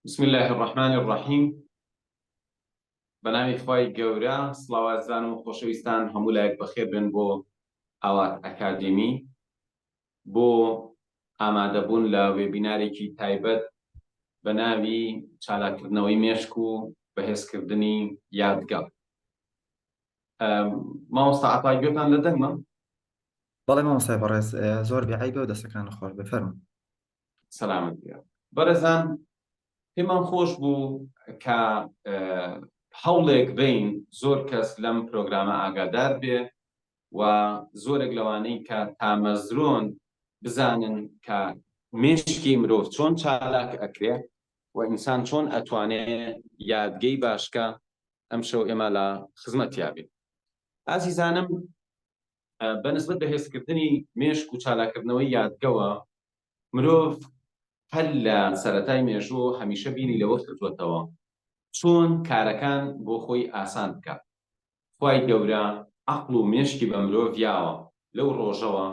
بسم الله الرحمن الرحیم بەنامی خی گەورە سڵاواتزان و خۆشەویستان هەموو لایەک بەخێر بن بۆ ئاوات ئەکادمی بۆ ئامادەبوون لە وێبینارێکی تایبەت بە ناوی چالاکردنەوەی مێشک و بەهێزکردنی یادگەڵ. مامۆستا عەتای گوێتان لە دەنگمە؟ بەڵێ مامۆستای بەڕێز زۆر بێعەیبە و دەستەکان خۆش بفەرمون. سەلامت بێ. بەڕێزان، پێمان خۆش بوو کە هەوڵێک بین زۆر کەس لەم پرۆگرامە ئاگادار بێ و زۆرێک لەوانەی کە تامەزرۆن بزانن کە مێشکی مرۆڤ چۆن چالاک ئەکرێ و ئینسان چۆن ئەتوانێت یادگەی باشکە. ئەم شەو ئێمە لە خزمەتیا بین. ئازیزانم، بەنسبەت بەهێزکردنی مێشک و چالاکردنەوەی یادگەوە، مرۆڤ هەر لە سەرەتای مێژوو هەمیشە بیری لەوە کردوێتەوە چۆن کارەکان بۆ خۆی ئاسان بکات. خوای گەورە عەقڵ و مێشکی بە مرۆڤ یاوە. لەو ڕۆژەوە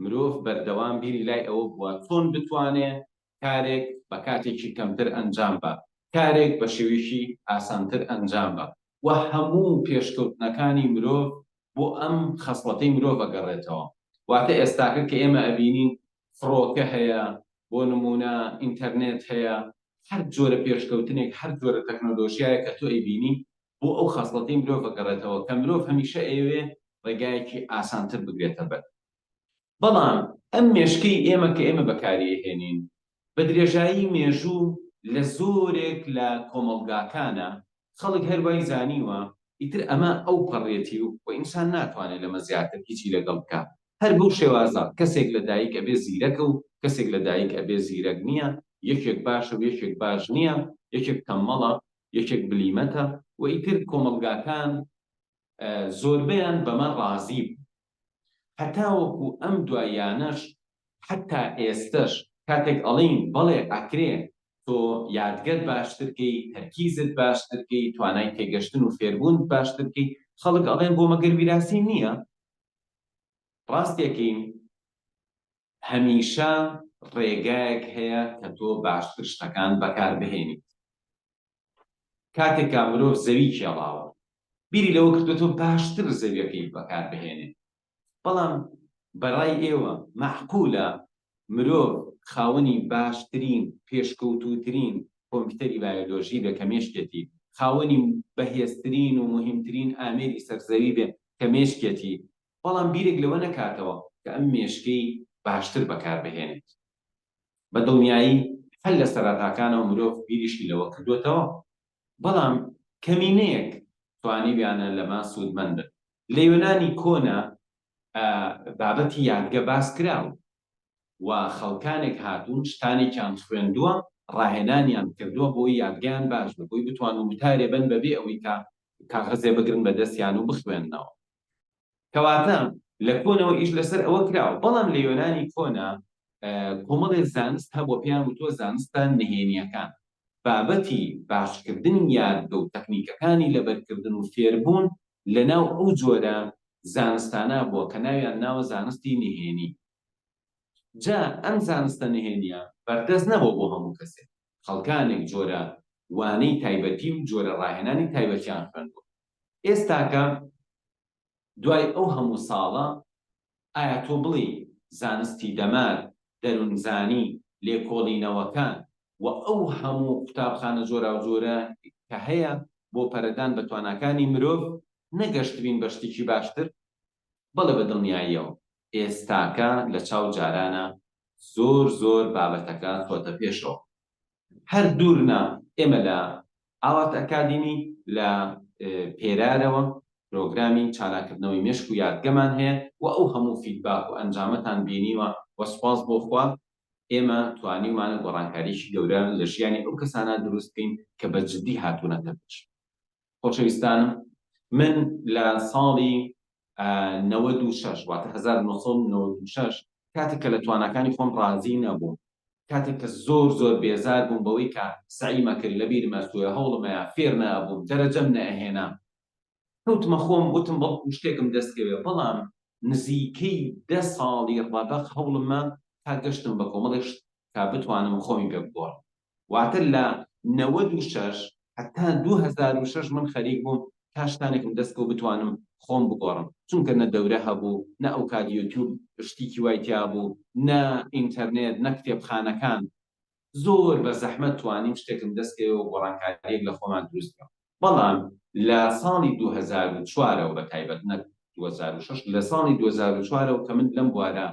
مرۆڤ بەردەوام بیری لای ئەوە بووە چۆن بتوانێت کارێک بە کاتێکی کەمتر ئەنجام بە، کارێک بە شێوەیەکی ئاسانتر ئەنجام بە، و هەموو پێشکەوتنەکانی مرۆڤ بۆ ئەم خەسڵەتەی مرۆڤ ئەگەڕێتەوە. واتە ئێستاکە کە ئێمە ئەبینین فڕۆکە هەیە، بۆ نمونە ئینتەرنێت هەیە، هەر جۆرە پێشکەوتنێک، هەر جۆرە تەکنۆلۆژیایە کە تۆ ئەیبینی بۆ ئەو خەسڵەتەی مرۆڤ ئەگەڕێتەوە کە مرۆڤ هەمیشە ئەوێ ڕێگایەکی ئاسانتر بگرێتە بەر. بەڵام ئەم مێشکەی ئێمە کە ئێمە بەکاریهێنین بە درێژایی مێژوو لە زۆرێک لە کۆمەڵگاکانە خەڵک هەر وای زانیوە ئیتر ئەمە ئەو پەڕێتی و ئینسان ناتوانێت لەمە زیاتر هیچی لەگەڵ بکات. هەر بەو شێوازە کەسێک لە دایک ئەبێ زیرەکە و کەسێک لە دایک ئەبێ زیرەک نییە، یەکێک باشە و یەکێک باش نییە، یەکێک تەمەڵە یەکێک بلیمەتە، و ئیتر کۆمەڵگاکان زۆربیان بەمە ڕازی بوو. هەتا وەکو ئەم دواییانەش، حتا ئێستش کاتێک ئەڵین بەڵێ ئەکرێ تۆ یادگەر باشترکەی، تەرکیزت باشترکەی، توانای تێگەشتن و فێربوون باشترکەی، خەڵک ئەڵێن بۆ مەگەر ویراسی نییە. ڕاستێکین هەمیشە ڕێگایەک هەیە کە تۆ باشتر شتەکان بەکاربهێنیت. کاتێکا مرۆڤ زەوی کێڵاوە بیری لەوە کردوێتەوە باشتر زەویەکەی بەکاربهێنێت. بەڵام بەڕای ئێوە مەعقولە مرۆڤ خاوەنی باشترین پێشکەوتووترین کۆمپیوتەری بایۆلۆژی بێ کە مێشکێتی، خاوەنی بەهێزترین و مهمترین ئامێری سەرزەوی بێ کە مێشکێتی، بەڵام بیرێک لەوە نەکاتەوە کە ئەم مێشکەی باشتر بەکاربهێنێت. بە دڵنیایی هەر لە سەرەتاکانەوە مرۆڤ بیریشی لەوە کردوێتەوە، بەڵام کەمینەیەک توانیویانە لەما سوودمەندن. لە یۆنانی کۆنا بابەتی یادگە باس کراوە و خەڵکانێک هاتوون شتانێکیان خوێندووە، ڕاهێنانیان کردووە بۆی یادگەیان باش بە بۆی بتوان و وتارێ بن بەبێ ئەوەی کاغەزێ بگرن بە دەستیان و بخوێننەوە. کەواتە لە کۆنەوە ئیش لەسەر ئەوە کراوە. بەڵام لە یۆنانی کۆنا کۆمەڵێ زانست هەبوو، پێیان وتۆ زانستە نهێنیەکان. بابەتی باشکردنی یادگە و تەکنیکەکانی لەبەرکردن و فێربوون لەناو ئەو جۆرە زانستانە بووە کە ناویان ناوە زانستی نهێنی. جا ئەم زانستە نهێنیە بەردەست نەبوو بۆ هەموو کەسێک. خەڵکانێک جۆرە وانەی تایبەتی و جۆرە ڕاهێنانی تایبەتیان خوێندووە. ئێستاکە دوای ئەو هەموو ساڵە ئایا تۆ بڵێ زانستی دەمار، دەروونزانی، لێکۆڵینەوەکان و ئەو هەموو قوتابخانە جۆرا و جۆرە کە هەیە بۆ پەرەدان بە تواناکانی مرۆڤ نەگەشتبین بە شتێکی باشتر؟ بەڵێ بە دڵنیاییەوە ئێستاکە لە چاو جارانە زۆر بابەتەکە چۆتە پێشەوە. هەر دوورنا ئێمە لە ئاوات ئەکادمی لە پێرارەوە پرۆگرامی چالاکردنەوەی مێشک و یادگەمان هەیە و ئەو هەموو فیدباک و ئەنجامەتان بینیوە و سوپاس بۆ خوا ئێمە توانیومانە گۆڕانکاریشی گەورە لە ژیانی ئەو کەسانە دروست بکەین کە بە جددی هاتوونەتە پێش. خۆشەویستانم، من لە ساڵی 96 واتە 1996 کاتێک کە لە تواناکانی خۆم ڕازی نەبووم، کاتێک کە زۆر بێزار بووم بەوەی کە سعیمە کرد لە بیرمە سوێ هەوڵمەیە فێر نەبووم، دەرەجەم نەئەهێنا، کەوتمە خۆم وتم بەڵکو شتێکم دەستکەوێ. بەڵام نزیکەی 10 ساڵی ڕەبەق هەوڵمە تا گەشتم بە کۆمەڵێک شت کا بتوانم خۆمی پێ بگۆڕم. واتە لە 96 حتا 2006 من خەریک بووم کاشتانێکم دەستکەوت بتوانم خۆم بگۆڕم چونکە نە دەورە هەبوو نە ئەو کات یوتیوب شتێکی وای تیا بوو نە ئینتەرنێت نە کتێبخانەکان زۆر بە زەحمەت توانیم شتێکم دەستکەوێت و گۆڕانکاریەک لە خۆمان دروستکەم بەڵام لە ساڵی 2004ەوە بە تایبەت نە 2006 لە ساڵی 2004ەوە کە من لەم بوارە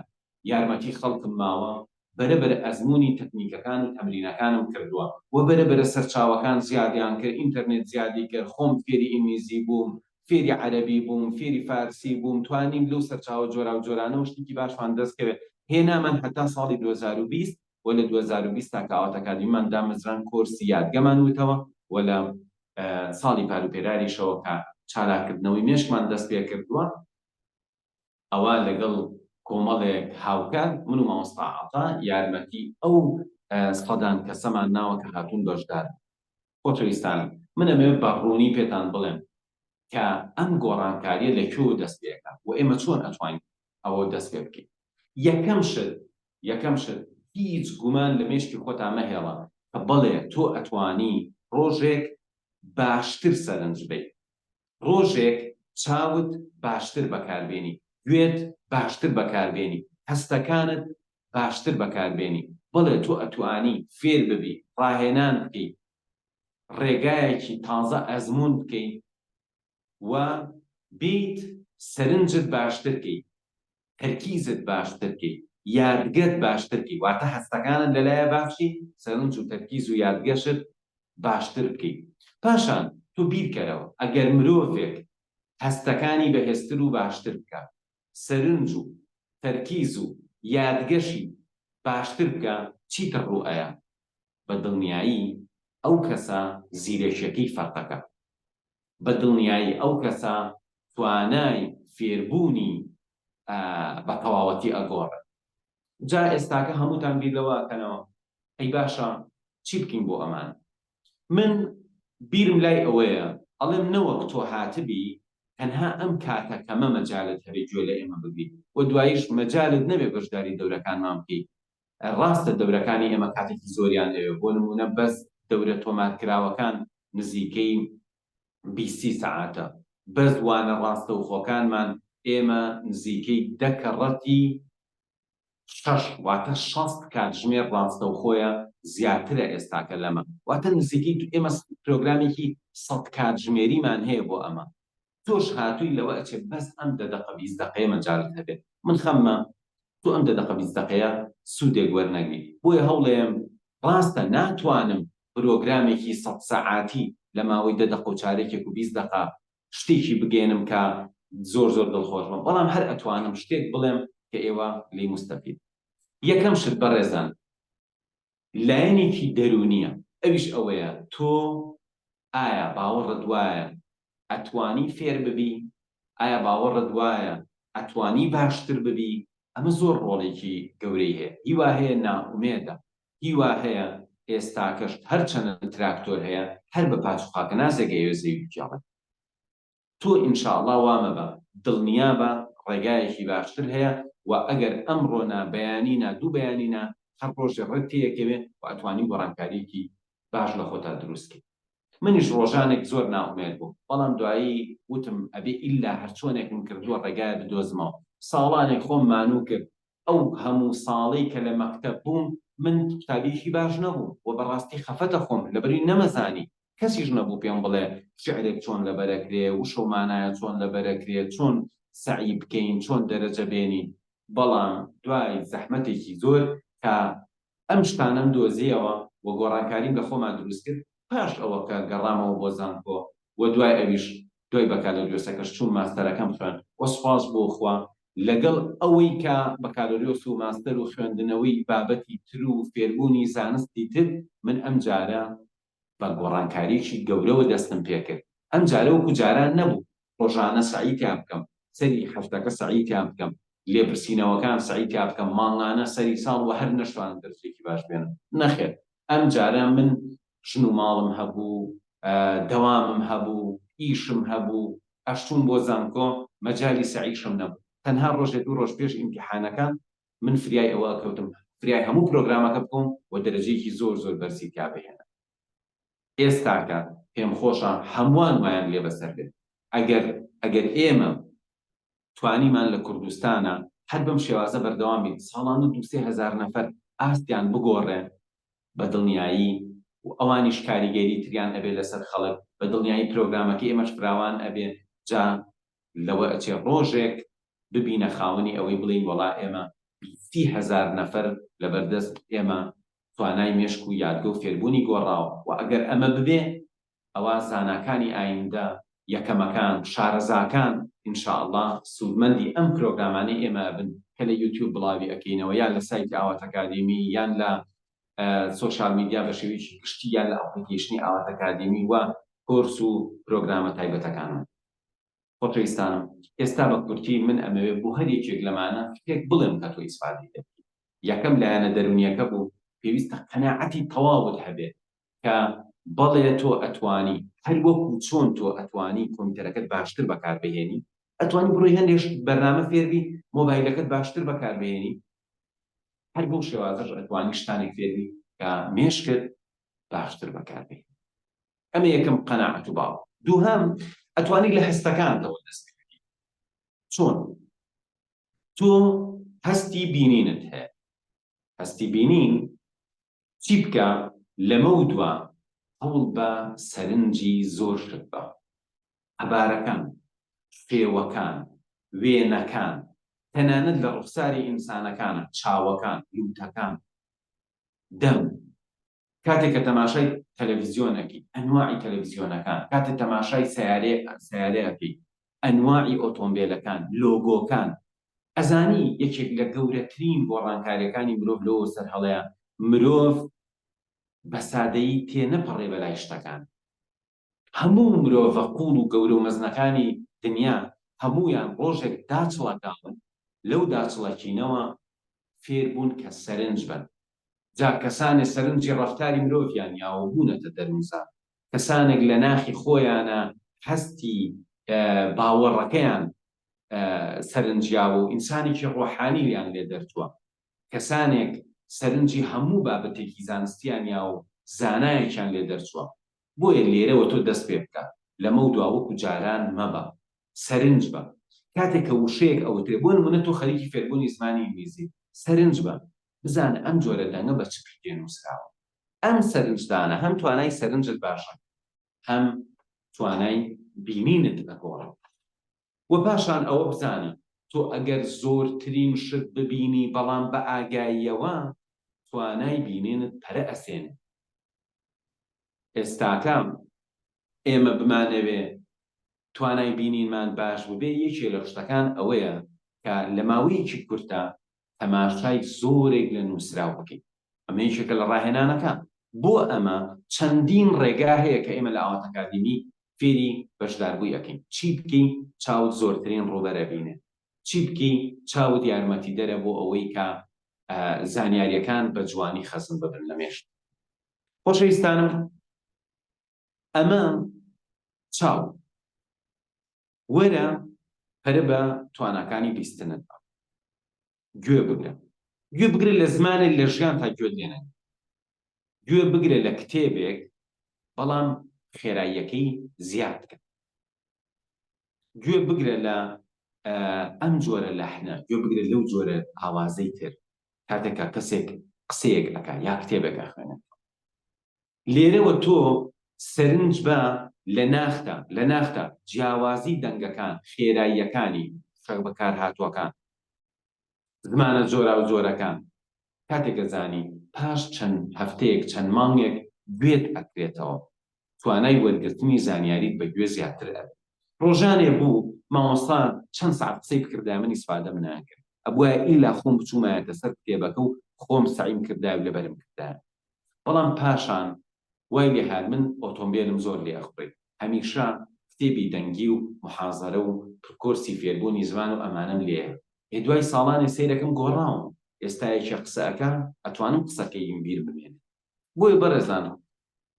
یارمەتی خەڵکم ماوە بەرەبەر ئەزمموی تەکنیکەکان و تەمرینەکانم کردووە و بەرەبەرە سەرچاوەکان زیادیان کرد ئینتەرنێت زیادی کرد خۆم فێری ئینگلیزی بووم فێری عەرەبی بووم فێری فارسی بووم توانیم لەو سەرچاوە جۆرا و جۆرانە و شتێکی باشمان دەستکەوێت هێنامان هەتا ساڵی 2020 و لە 2020 تا کاوات ئەکادمیمان دامەزران کۆرسی یادگەمان وتەوە و لە ساڵی پاروپێراریشەوە کە چالاکردنەوەی مێشکمان دەست پێ کردووە ئەوە لەگەڵ کۆمەڵێک هاوکار من و مامۆستا عەتا یارمەتی ئەو سەدان کەسەمان ناوە کە هاتوون بەشدار خۆشەویستانم من ئەمەوێت بە ڕوونی پێتان بڵێم کە ئەم گۆڕانکاریە لەکوێوە دەست پێکات و ئێمە چۆن ئەتوانین ئەوە دەست پێ بکەین یەکەم شت هیچ گومان لە مێشکی خۆتا مەهێڵە کە بەڵێ تۆ ئەتوانی ڕۆژێک باشتر سەرنج بێت ڕۆژێک چاوت باشتر بەکاربێنی گوێت باشتر بەکاربێنی هەستەکانت باشتر بەکاربێنی بڵێ تۆ ئەتوانی فێر ببی ڕاهێنان بکەی ڕێگایەکی تازە ئەزمون بکەی و بیت سەرنجت باشتر بکەی تەرکیزت باشتر بکەی یادگەت باشتر بکەی واتە هەستەکانت لەلایە باشی سەرنج و تەرکیز و یادگەشت باشتر بکەی پاشان تۆ بیرکەرەوە ئەگەر مرۆڤێک هەستەکانی بەهێزتر و باشتر بکات سەرنج و تەرکیز و یادگەشی باشتر بکە چیتر ڕوئەیە بە دڵنیایی ئەو کەسە زیرەکیەکەی فەرقەکە بە دڵنیایی ئەو کەسە توانای فێربوونی بە تەواوەتی ئەگۆڕێت جا ئێستاکە هەمووتان بیرەوەکەنەوە ئەی باشە چی بکەین بۆ ئەمان من بیرم لای ئەوەیە ئەڵێم نەوەک تۆ هاتبی تەنها ئەم کاتە کەمە مەجالت هەبێت گوێ لە ئێمە بگری و دواییش مەجالت نەبێ بەشداری دەورەکانمان بکەیت ڕاستە دەورەکانی ئێمە کاتێکی زۆریان لەوێ بۆ نمونە بەس دەورە تۆمارکراوەکان نزیکەی 20 سەعاتە بەس وانە ڕاستە و خۆکانمان ئێمە نزیکەی دەکەڕەتی 6 واتە 6 کاتژمێر ڕاستە و خۆیە زیاترە ئێستاکە لەمە واتە نزیکەی ئێمە پرۆگرامێکی 100 کاتژمێریمان هەیە بۆ ئەمە تۆش هاتووی لەوە ئەچێ بەس ئەم دەدەقە 20 دقەیە مەجالت هەبێت من خەممە تۆ ئەم دەدەقە 20 دقەیە سوودێک وەرنەگری بۆیە هەوڵێم ڕاستە ناتوانم پرۆگرامێکی 100 سەعاتی لە ماوەی دەدەقە و چارێکێک و 20 دقە شتێکی بگێنم کە زۆر دڵخۆش بم بەڵام هەر ئەتوانم شتێک بڵێم کە ئێوە لی مستەفید یەکەم شت بەڕێزان لایەنێکی دەرونیە ئەویش ئەوەیە تۆ ئایا باوەڕت وایە ئەتوانی فێر ببی ئایا باوەڕت وایە ئەتوانی باشتر ببی ئەمە زۆر ڕۆڵێکی گەورەی هەیە هیوا هەیە ناومێدە هیوا هەیە ئێستاکەش هەرچەندە تراکتۆر هەیە هەر بە پاچوقاکە نازەگەیەوە زەوی بکێڵێت تۆ ئینشاءڵڵا وامە بە دڵنیا بە ڕێگایەکی باشتر هەیە و ئەگەر ئەمڕۆنا بەیانینە دوو بەیانینە هەر ڕۆژێ ڕێت تێیەکەوێ و ئەتوانی گۆڕانکاریەکی باش لە خۆتا دروستکەیت منیش ڕۆژانێک زۆر ناومێد بووم بەڵام دوایی وتم ئەبێ ئیلا هەرچۆنێکم کردووە ڕێگایە بدۆزمەوە ساڵانێک خۆم مانوو کرد ئەو هەموو ساڵەی کە لە مەکتەب بووم من کتابێکی باش نەبوو و بەڕاستی خەفەتە خۆم لەبەری نەمەزانی کەسیش نەبوو پێم بڵێ شعرێک چۆن لەبەرەکرێ و شەومانایە چۆن لەبەرەکرێت چۆن سعی بکەین چۆن دەرەجە بێنین بەڵام دوای زەحمەتێکی زۆر کە ئەم شتانەم دۆزیەوە و گۆڕانکاریم لە خۆمان دروست کرد پاش ئەوە کە گەڕامەوە بۆ زانکۆ و دوای ئەویش دوای بەکالۆریۆسەکەش چوون ماستەرەکەم خوێن و سوپاس بۆ خوا لەگەڵ ئەوەی کە بەکالۆریۆس و ماستەر و خوێندنەوەی بابەتی تر و فێربوونی زانستی تر من ئەم جارە بە گۆڕانکاریەکی گەورەوە دەستم پێکرد ئەم جارە وەکو جاران نەبوو ڕۆژانە سەعیتیان بکەم سەری هەفتەکە سەعیتیان بکەم لێبرسینەوەکان سەعیتیان بکەم ماڵانە سەری ساڵ و هەر نەشتوانم دەرسێکی باش بێنم نەخێر ئەم جارە من ژن و ماڵم هەبوو دەوامم هەبوو ئیشم هەبوو ئەشتوم بۆ زانکۆ مەجالی سەعیشم نەبوو تەنها ڕۆژێک دوو ڕۆژ پێش ئیمتیحانەکان من فریای ئەوە کەوتم فریای هەموو پرۆگرامەکە بکەم و دەرەجەیەکی زۆر بەرزی تا بهێنم ئێستاکە پێم خۆشە هەمووان وایان لێ بەسەر بێت ئەگەر ئێمە توانیمان لە کوردستانە هەر بەم شێوازە بەردەوام بێت ساڵانە 2-3 هەزار نەفەر ئاستیان بگۆڕێن بە دڵنیایی و ئەوانیش کاریگەری تریان ئەبێ لەسەر خەڵک بە دڵنیایی پرۆگرامەکە ئێمەش فراوان ئەبێ جا لەوە ئەچێ ڕۆژێک ببینە خاوەنی ئەوەی بڵین وەڵا ئێمە 30,000 نەفەر لەبەردەست ئێمە توانای مێشک و یادگە و فێربوونی گۆڕاوە و ئەگەر ئەمە ببێ ئەوە زاناکانی ئایندە یەکەمەکان شارەزاکان ئینشاءالله سوودمەندی ئەم پرۆگرامانەی ئێمە بن کە لە یوتیوب بڵاوی ئەکەینەوە یان لە سایتی ئاوات ئەکادمی یان لە سۆشال میدیا بە شێوەیەکی گشتی یان لە ئەپلیکیشنی ئاوات ئەکادمی و کۆرس و پرۆگرامە تایبەتەکانمان. خۆشەویستانم ئێستا بە کورتی من ئەمەوێ بۆ هەر یەکێک لەمانە شتێک بڵێم کە تۆ ئیسفادەی دەکەی. یەکەم لایەنە دەرونیەکە بوو پێویستە قەناعەتی تەواوت هەبێت کە بەڵێ تۆ ئەتوانی هەر وەکو چۆن تۆ ئەتوانی کۆمپیوتەرەکەت باشتر بەکاربهێنی، ئەتوانی بڕۆی هەندێک بەرنامە فێربی مۆبایلەکەت باشتر بەکاربهێنی، هەر بەو شێوازەش ئەتوانی شتانێک فێربی کە مێشکت باشتر بەکاربهێنی. ئەمە یەکەم قەناعەت و باو. دووهەم ئەتوانی لە هەستەکانتەوە دەست بکەی. چۆن؟ تۆ هەستی بینینت هەیە. هەستی بینین چی بکە لەمە و دووە هەوڵ بە سەرنجی زۆر شت بە. ئەبارەکان، فێوەکان، وێنەکان، تەنانەت لە ڕوخساری ئینسانەکانە، چاوەکان، لووتەکان، دەم، کاتێک کە تەماشای تەلەڤیزیۆنەکەی، ئەنواعی تەلەڤیزیۆنەکان، کاتێک تەماشای سەیارەیەکەی، ئەنواعی ئۆتۆمبیلەکان، لۆگۆکان، ئەزانی یەکێک لە گەورەترین گۆڕانکاریەکانی مرۆڤ لەوە سەر هەڵەیە مرۆڤ بە سادەیی تێنەپەڕێ بەلای شتەکان. هەموو مرۆڤە قوڵ و گەورە و مەزنەکانی دنیا هەموویان ڕۆژێک داچڵەکاون، لەو داچڵەکینەوە فێر بوون کە سەرنج بن. جا کەسانێ سەرنجی ڕەفتاری مرۆڤیان یاوە بوونەتە دەرونزا، کەسانێک لە ناخی خۆیانە هەستی باوەڕەکەیان سەرنجیاوە و ئینسانێکی ڕۆحانییان لێ دەرچووە، کەسانێک سەرنجی هەموو بابەتێکی زانستیان یا و زانایەکیان لێ دەرچووە. بۆیە لێرەوە تۆ دەست پێ بکە لەمە و دواوەکو جاران مەبە، سەرنج بە. کاتێک کە وشەیەک ئەوترێ بۆ نمونە تۆ خەریکی فێربوونی زمانی ئینگلیزی، سەرنج بە، بزانە ئەم جۆرە دەنگە بە چ پێ نووسراوە. ئەم سەرنجدانە هەم توانای سەرنجت باشە، هەم توانای بینینت ئەگۆڕێ. و پاشان ئەوە بزانە تۆ ئەگەر زۆرترین شت ببینی بەڵام بە ئاگاییەوە توانای بینینت پەرە ئەسێنێ. ئێستاکەم ئێمە بمانەوێ توانای بینینمان باش ببێ، یەکێ لە شتەکان ئەوەیە کە لە ماوەیەکی کورتە تەماشای زۆرێک لە نووسراو بکەیت. ئەمە یەکێکە لە ڕاهێنانەکان. بۆ ئەمە چەندین ڕێگا هەیە کە ئێمە لە ئاوات ئەکادمی فێری بەشداربووی ئەەکەین. چی بکەین چاوت زۆرترین ڕووبەرە بینێ، چی بکەین چاوت یارمەتی دەرە بۆ ئەوەی کە زانیاریەکان بە جوانی خەزم ببن لە مێشت. خۆشەویستانم، ئەمە چاو وەرە پەرە بە تواناکانی بیستنت بە. گوێ بگرە، گوێ بگرە لە زمانێک لە ژیان تا گوێت لێ نەگرێت. گوێ بگرە لە کتێبێک بەڵام خێراییەکەی زیاد بکە. گوێ بگرە لە ئەم جۆرە لەحنە، گوێ بگرە لەو جۆرە ئاوازەی تر کاتێکە کەسێک قسەیەک ئەکا یا کتێبێک ئەخوێنێت. لێرەوە تۆ سەرنج بە لە ناختە جیاوازی دەنگەکان، خێراییەکانی شەق بەکار هاتووەکان، زمانە جۆرا و جۆرەکان. کاتێکە زانی پاش چەند هەفتەیەک چەند مانگێک گوێت ئەکرێتەوە، توانای وەرگرتنی زانیاریت بە گوێ زیاتر ئەبێت. ڕۆژانێ بوو مامۆستا چەند سەعات قسەی بکردای من ئیسفادە ناکرد، ئەبووایە ئیلا خۆم بچوومایەتە سەر کتێبەکە و خۆم سەعیم کردای و لەبەرم کردایە. بەڵام پاشان وای لێ هات من ئۆتۆمبیلم زۆر لێ ئەخوڕێت، هەمیشە کتێبی دەنگی و محازەرە و کۆرسی فێربوونی زمان و ئەمانم لێیە. دوای ساڵانی سەیرەکەم گۆڕاوم، ئێستایەکی قسەکە ئەتوانم قسەکەیم بیر بمێنێت. بۆیە بەڕێزانم،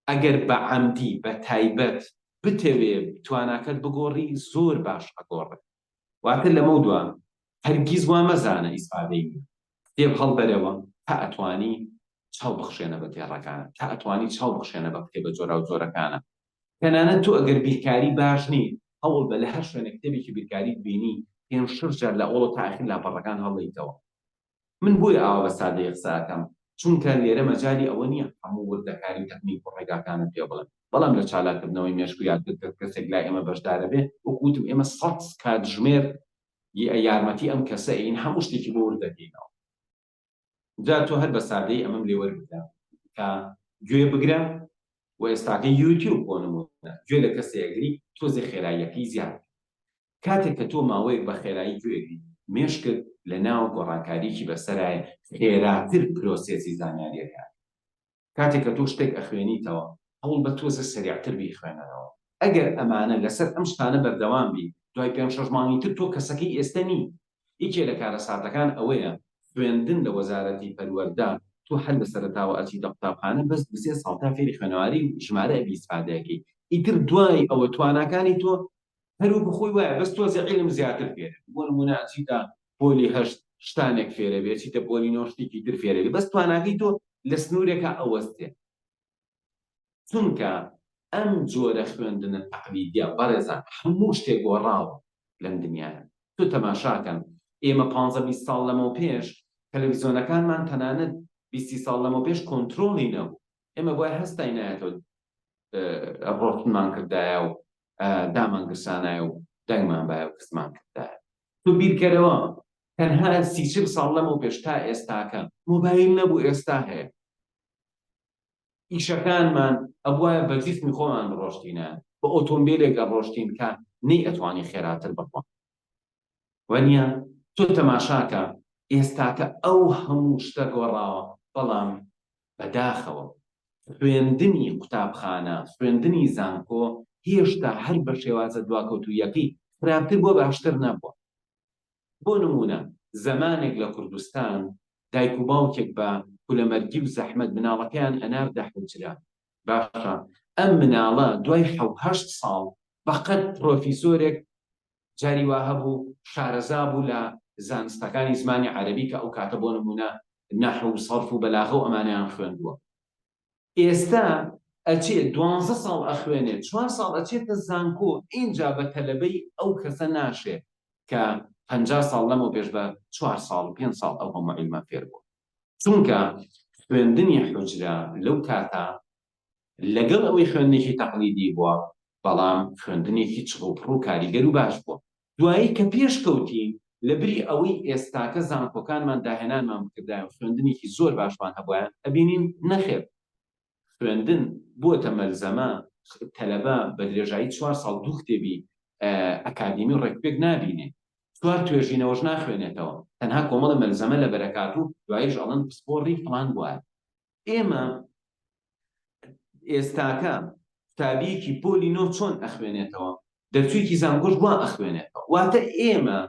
ئەگەر بە عەمدی بە تایبەت بتەوێ تواناکەت بگۆڕی زۆر باش ئەگۆڕێت. واتر لەمە دووە هەرگیز وا مەزانە ئیسفادەی کتێب هەڵبەرەوە تا ئەتوانی چاو بخشێنە بە تێڕەکانە، تا ئەتوانی چاو بخشێنە بە کتێبە جۆرا و جۆرەکانە. تەنانەت تۆ ئەگەر بیرکاری باش نیت، هەوڵ بە لە هەر شوێنێک کتێبێکی بیرکاریت بینی، پێم شجار لە ئەوڵ تا ئاخر لاپەڕەکان هەڵدەیتەوە. من بۆی ئاوا بە سادەی قسە ئەەکەم، چونکە لێرە مەجای ئەوە نییە هەموو وردەکاری تەکنیک و ڕێگاکانت پێ بڵێن، بەڵام لە چالاکردنەوەی مێشکو یادگرت کەسێک لای ئێمە بەشدارە بێ، وەکوتم ئێمە 100 کاتژمێر یارمەتی ئەم کەسە ئین هەموو شتێکی بۆ وردەکەینەوە. جا تۆ هەر بە سادەی ئەمەم لێ وەربگرە کە گوێ بگرە و ئێستاکە یوتیوب بۆ نمونە گوێ لە کەسێکگری تۆزی خێراییەکەی زیاد. کاتێک کە تۆ ماوەیەک بە خێرایی گوێگری مێشکت لە ناو گۆڕانکاریکی بەسەرایە خێراتر پرۆسێسی زانیاریەکە. کاتێک کە تۆ شتێک ئەخوێنیتەوە هەوڵ بە تۆزە سەریعتر بیخوێنەوە. ئەگەر ئەمانە لەسەر ئەم شتانە بەردەوام بی، دوای 5-6 مانگی تر تۆ کەسەکەی ئێستا نی. یەکێ لە کارە ساتەکان ئەوەیە خوێندن لە وەزارەتی پەروەردە تۆ هەر لە سەرەتاوە ئەچی دە قوتابخانە بەس بسێ ساڵتا فێری خوێنەواری ژمارە ئەبی ئیسفادەیەکەی، ئیتر دوای ئەوە تواناکانی تۆ هەروە بخۆی وایە بەس تۆزی عیلم زیاتر فێرە. بۆ نمونە ئەچیتە پۆلی 8 شتانێک فێرە بێ، چیتە پۆلی 9 شتێکی تر فێرە بێ، بەس تواناکەی تۆ لە سنوورێکە ئەوەستێ. چونکە ئەم جۆرە خوێندنە تەقلیدیە بەڕێزان هەموو شتێک گۆڕاوە لەم دنیایە. تۆ تەماشاکەن ئێمە 15-20 ساڵ لەمەوە پێش تەلەڤیزیۆنەکانمان تەنانەت 20 ساڵ لەمەوە پێش کۆنتڕۆڵی نەبوو. ئێمە بۆیە هەستای نایەتەوە ڕۆشنمان کردایە و دامان گرسانایە و دەنگمان بایە و کەسمان کردایە. تۆ بیرکەرەوە تەنها 30 ساڵ لەمەوە پێش تا ئێستاکە مۆبایل نەبوو، ئێستا هەیە. ئیشەکانمان ئەبوایە بە جیسمی خۆمان ڕۆشتینە، بە ئۆتۆمبیلێک ڕۆشتین کە نەی ئەتوانی خێراتر بڕوە. وەنیە تۆ تەماشاکە ئێستاکە ئەو هەموو شتە گۆڕاوە، بەڵام بەداخەوە خوێندنی قوتابخانە، خوێندنی زانکۆ هێشتا هەر بە شێوازە دواکەوتوویەکەی خراپتر بۆ باشتر نەبووە. بۆ نمونە زەمانێک لە کوردستان دایک و باوکێک بە پولەمەرگی و زەحمەت مناڵەکەیان ئەناردە حوجرە. باشە ئەم مناڵە دوای 7-8 ساڵ بەقەت پرۆفیسۆرێک جاری وا هەبوو شارەزا بوو لە زانستەکانی زمانی عەرەبی کە ئەو کاتە بۆ نمونە نەحو و سەرف و بەلاغە و ئەمانیان خوێندووە. ئێستا ئەچێت 12 ساڵ ئەخوێنێت، 4 ساڵ ئەچێتە زانکۆ، اینجا بە تەلەبەی ئەو کەسە ناشێت کە 50 ساڵ لەمەوە پێش بە 4 ساڵ 5 ساڵ ئەو هەموو عیلمە فێر بوو. چونکە خوێندنی حوجرە لەو کاتا لەگەڵ ئەوەی خوێندنێکی تەقلیدی بووە، بەڵام خوێندنێکی چڵوپڕ و کاریگەر و باش بووە. دوایی کە پێش کەوتین لەبری ئەوەی ئێستاکە زانکۆکانمان داهێنانمان بکردایە و خوێندنێکی زۆر باشمان هەبووە، ئەبینین نەخێر. خوێندن بۆتە مەلزەمە، تەلەبە بە درێژایی 4 ساڵ 2 کتێبی ئەکادیمی و ڕێکپێک نابینێ، 4 توێژینەوەش ناخوێنێتەوە، تەنها کۆمەڵە مەلزەمە لە بەرەکات و دواییش ئەڵەن پسپۆڕی فڵان بووە. ئێمە ئێستاکە کتابیەکی پۆلی 9 چۆن ئەخوێنێتەوە، دەرچوویەکی زانکۆش وا ئەخوێنێتەوە. واتە ئێمە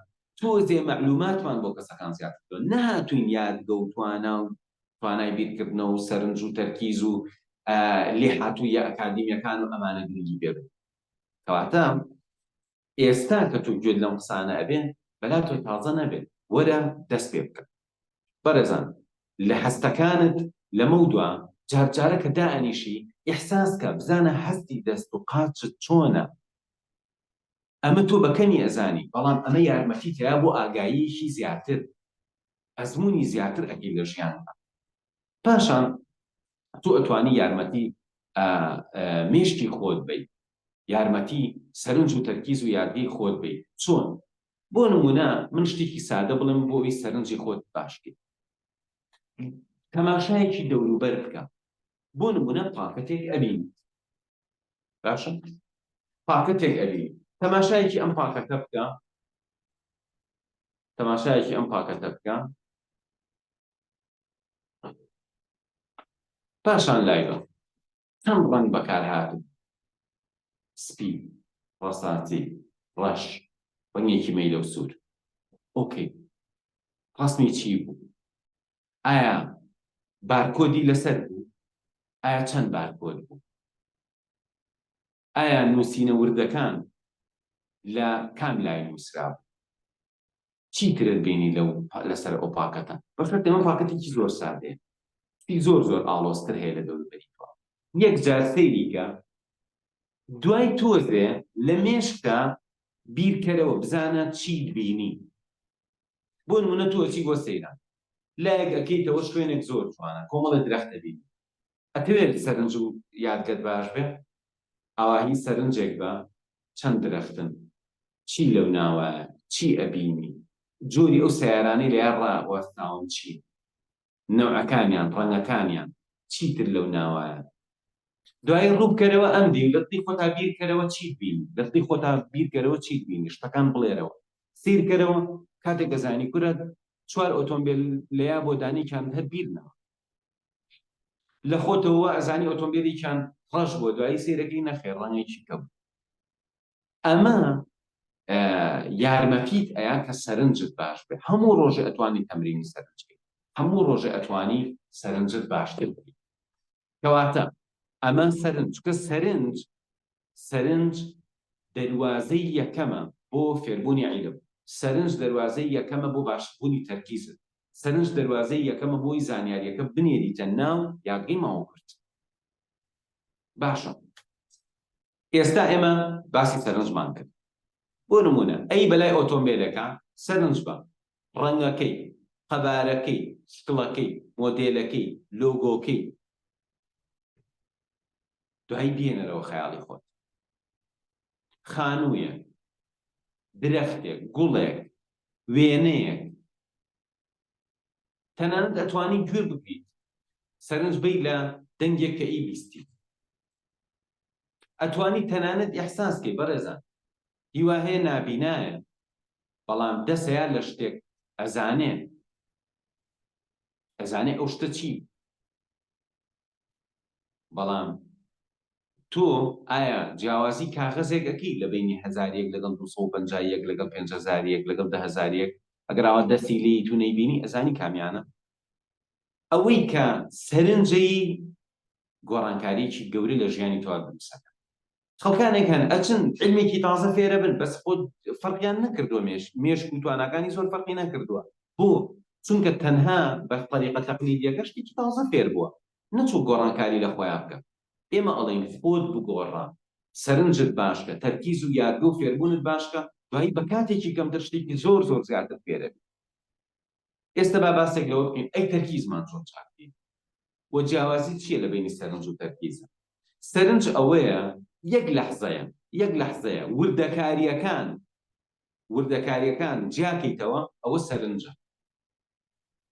تۆزێ مەعلوماتمان بۆ کەسەکان زیاتر نهاتوین یادگە و توانای بیرکردنەوە و سەرنج و تەرکیز و لێ هاتوویە ئەکادیمیەکان و ئەمانە گرنگی پێبن. کەواتە ئێستا کە تۆ گوێت لەم قسانە ئەبێن بەلا تۆ تازە نەبێت، وەرە دەست پێ بکە. بەڕێزان لە هەستەکانت لەمە دووە جارجارە کە دائەنیشی ئیحساس کە بزانە هەستی دەست و قاچت چۆنە. ئەمە تۆ بەکەمی ئەزانی، بەڵام ئەمە یارمەتی تیا بۆ ئاگاییەکی زیاتر، ئەزموونی زیاتر ئەکەی لە ژیاندا. پاشان تۆ ئەتوانی یارمەتی مێشکی خۆت بیت، یارمەتی سەرنج و تەرکیز و یادگەی خۆت بیت. چۆن؟ بۆ نمونە من شتێکی سادە بڵێم بۆی سەرنجی خۆت باشکەیت. تەماشایەکی دەوروبەر بکە. بۆ نمونە پاکەتێک ئەبین، باشە؟ پاکەتێک ئەبین، تەماشایەکی ئەم پاکەتە بکە، تەماشایەکی ئەم پاکەتە بکە، پاشان لایبە چەند ڕەنگ بەکارهاتن، سپی، ڕەساتی، ڕەش، ڕەنگێکی مەیلە و سوور. ئۆکەی، ڕەسمی چی بوو؟ ئایا بارکۆدی لەسەر بوو؟ ئایا چەند بارکۆد بوو؟ ئایا نووسینە وردەکان لە کام لای نووسرا بوو؟ چی ترت بینی لەسەر ئەو پاکەتە؟ بەشەرت ئێمە پاکەتێکی زۆر سادەیە. زۆر زۆر ئاڵۆزتر هەیە لە دەوروبەریتەوە. یەک جار سەیریکە دوای تۆزێ لە مێشکە بیرکەرەوە بزانە چیت بینی. بۆ نمونە تۆ چی بۆ سەیران لایەک ئەکەیتەوە شوێنێک زۆر جوانە کۆمەڵە درەختە بینی ئەتەوێت سەرنج و یادگەت باش بێ ئاواهی سەرنجێک بە چەند درەختن چی لەو ناوایە چی ئەبینی جۆری ئەو سیارانەی لە یان ڕاوەستاون چی نەوعەکانیان ڕەنگەکانیان چیتر لەو ناوایە دوای ڕووبکەرەوە ئەم دی لە دڵی خۆتا بیرکەرەوە چیت بینی لە دڵی خۆتا بیرکەرەوە چیت بینی شتەکان بڵێرەوە سیرکەرەوە کاتێک دەزانی کورە 4 ئۆتۆمبیل لەیا بۆ دانیکیان هەر بیرنەوە لە خۆتەوە ئەزانی ئۆتۆمبیلێکیان ڕەش بۆ دوایی سیرەکەی نەخێر ڕەنگێکی کەوت ئەمە یارمەتیت ئەیان کە سەرنجت باش بێ هەموو ڕۆژێ ئەتوانی تەمرینی سەرنج بکەیت هەموو ڕۆژێ ئەتوانی سەرنجت باشتر بکەیت کەواتە ئەمە سەرنج کە سەرنج دەواازەی یەکەمە بۆ فێربوونی عیلم سەرنج دەواازەی یەکەمە بۆ باشبوونی تەرکیزت سەرنج دەواازەی یەکەمە بۆی زانیاریەکە بنێریتە ناو یاگەی ماوەکرد باشە ئێستا ئێمە باسی سەرنجمان کرد بۆ نمونە ئەی بەلای ئۆتۆمبیلەکە سەرنج بە ڕەنگەکەی قەبارەکەی شکڵەکەی مۆدێلەکەی لۆگۆکەی دوای بێنەرەوە خەیاڵی خۆت خانوویەک درەختێک گوڵێک وێنەیەک تەنانەت ئەتوانی گوێ بگریت سەرنج بەی لە دەنگێک کە ئیبیستی ئەتوانی تەنانەت ئیحساسکەی بەڕێزان هیوا هەیە نابینایە بەڵام دەسەیە لە شتێک ئەزانێ ئەو شتە چی بەڵام تۆ ئایا جیاوازی کاغەزێک ئەکەی لە بینی 1000 لەگەڵ 250 لەگەڵ 5000 لەگەڵ 10000 ئەگەراوە دەستی لێی تو نەیبینی ئەزانی کامیانە ئەوەی کە سەرنجەی گۆڕانکاریی گەوری لە ژیانی تۆ بنووسەکە خەڵکانێک هەن ئەچن علمێکی تازە فێرە بن بەس خۆ فەرقیان نەکردووە مێشک و توانەکانی زۆر فەرقی نەکردووە بۆ چونکە تەنها بە طریقە تەقلیدیەکە شتێکی تازە فێر بووە نەچوو گۆڕانکاری لە خۆیان بکە ئێمە ئەڵێن خۆت بگۆڕە سەرنجت باشکە تەرکیز و یادگە و فێربوونت باشکە دوایی بە کاتێکی کەمتر شتێکی زۆر زیاتر فێرە بێت ئێستا با باسێک لەوە بکەین ئەی تەرکیزمان چۆن چاکین وە جیاوازی چییە لە بینی سەرنج و تەرکیزە سەرنج ئەوەیە یەک لەحزەیە وردەکاریەکان جیاکەیتەوە ئەوە سەرنجە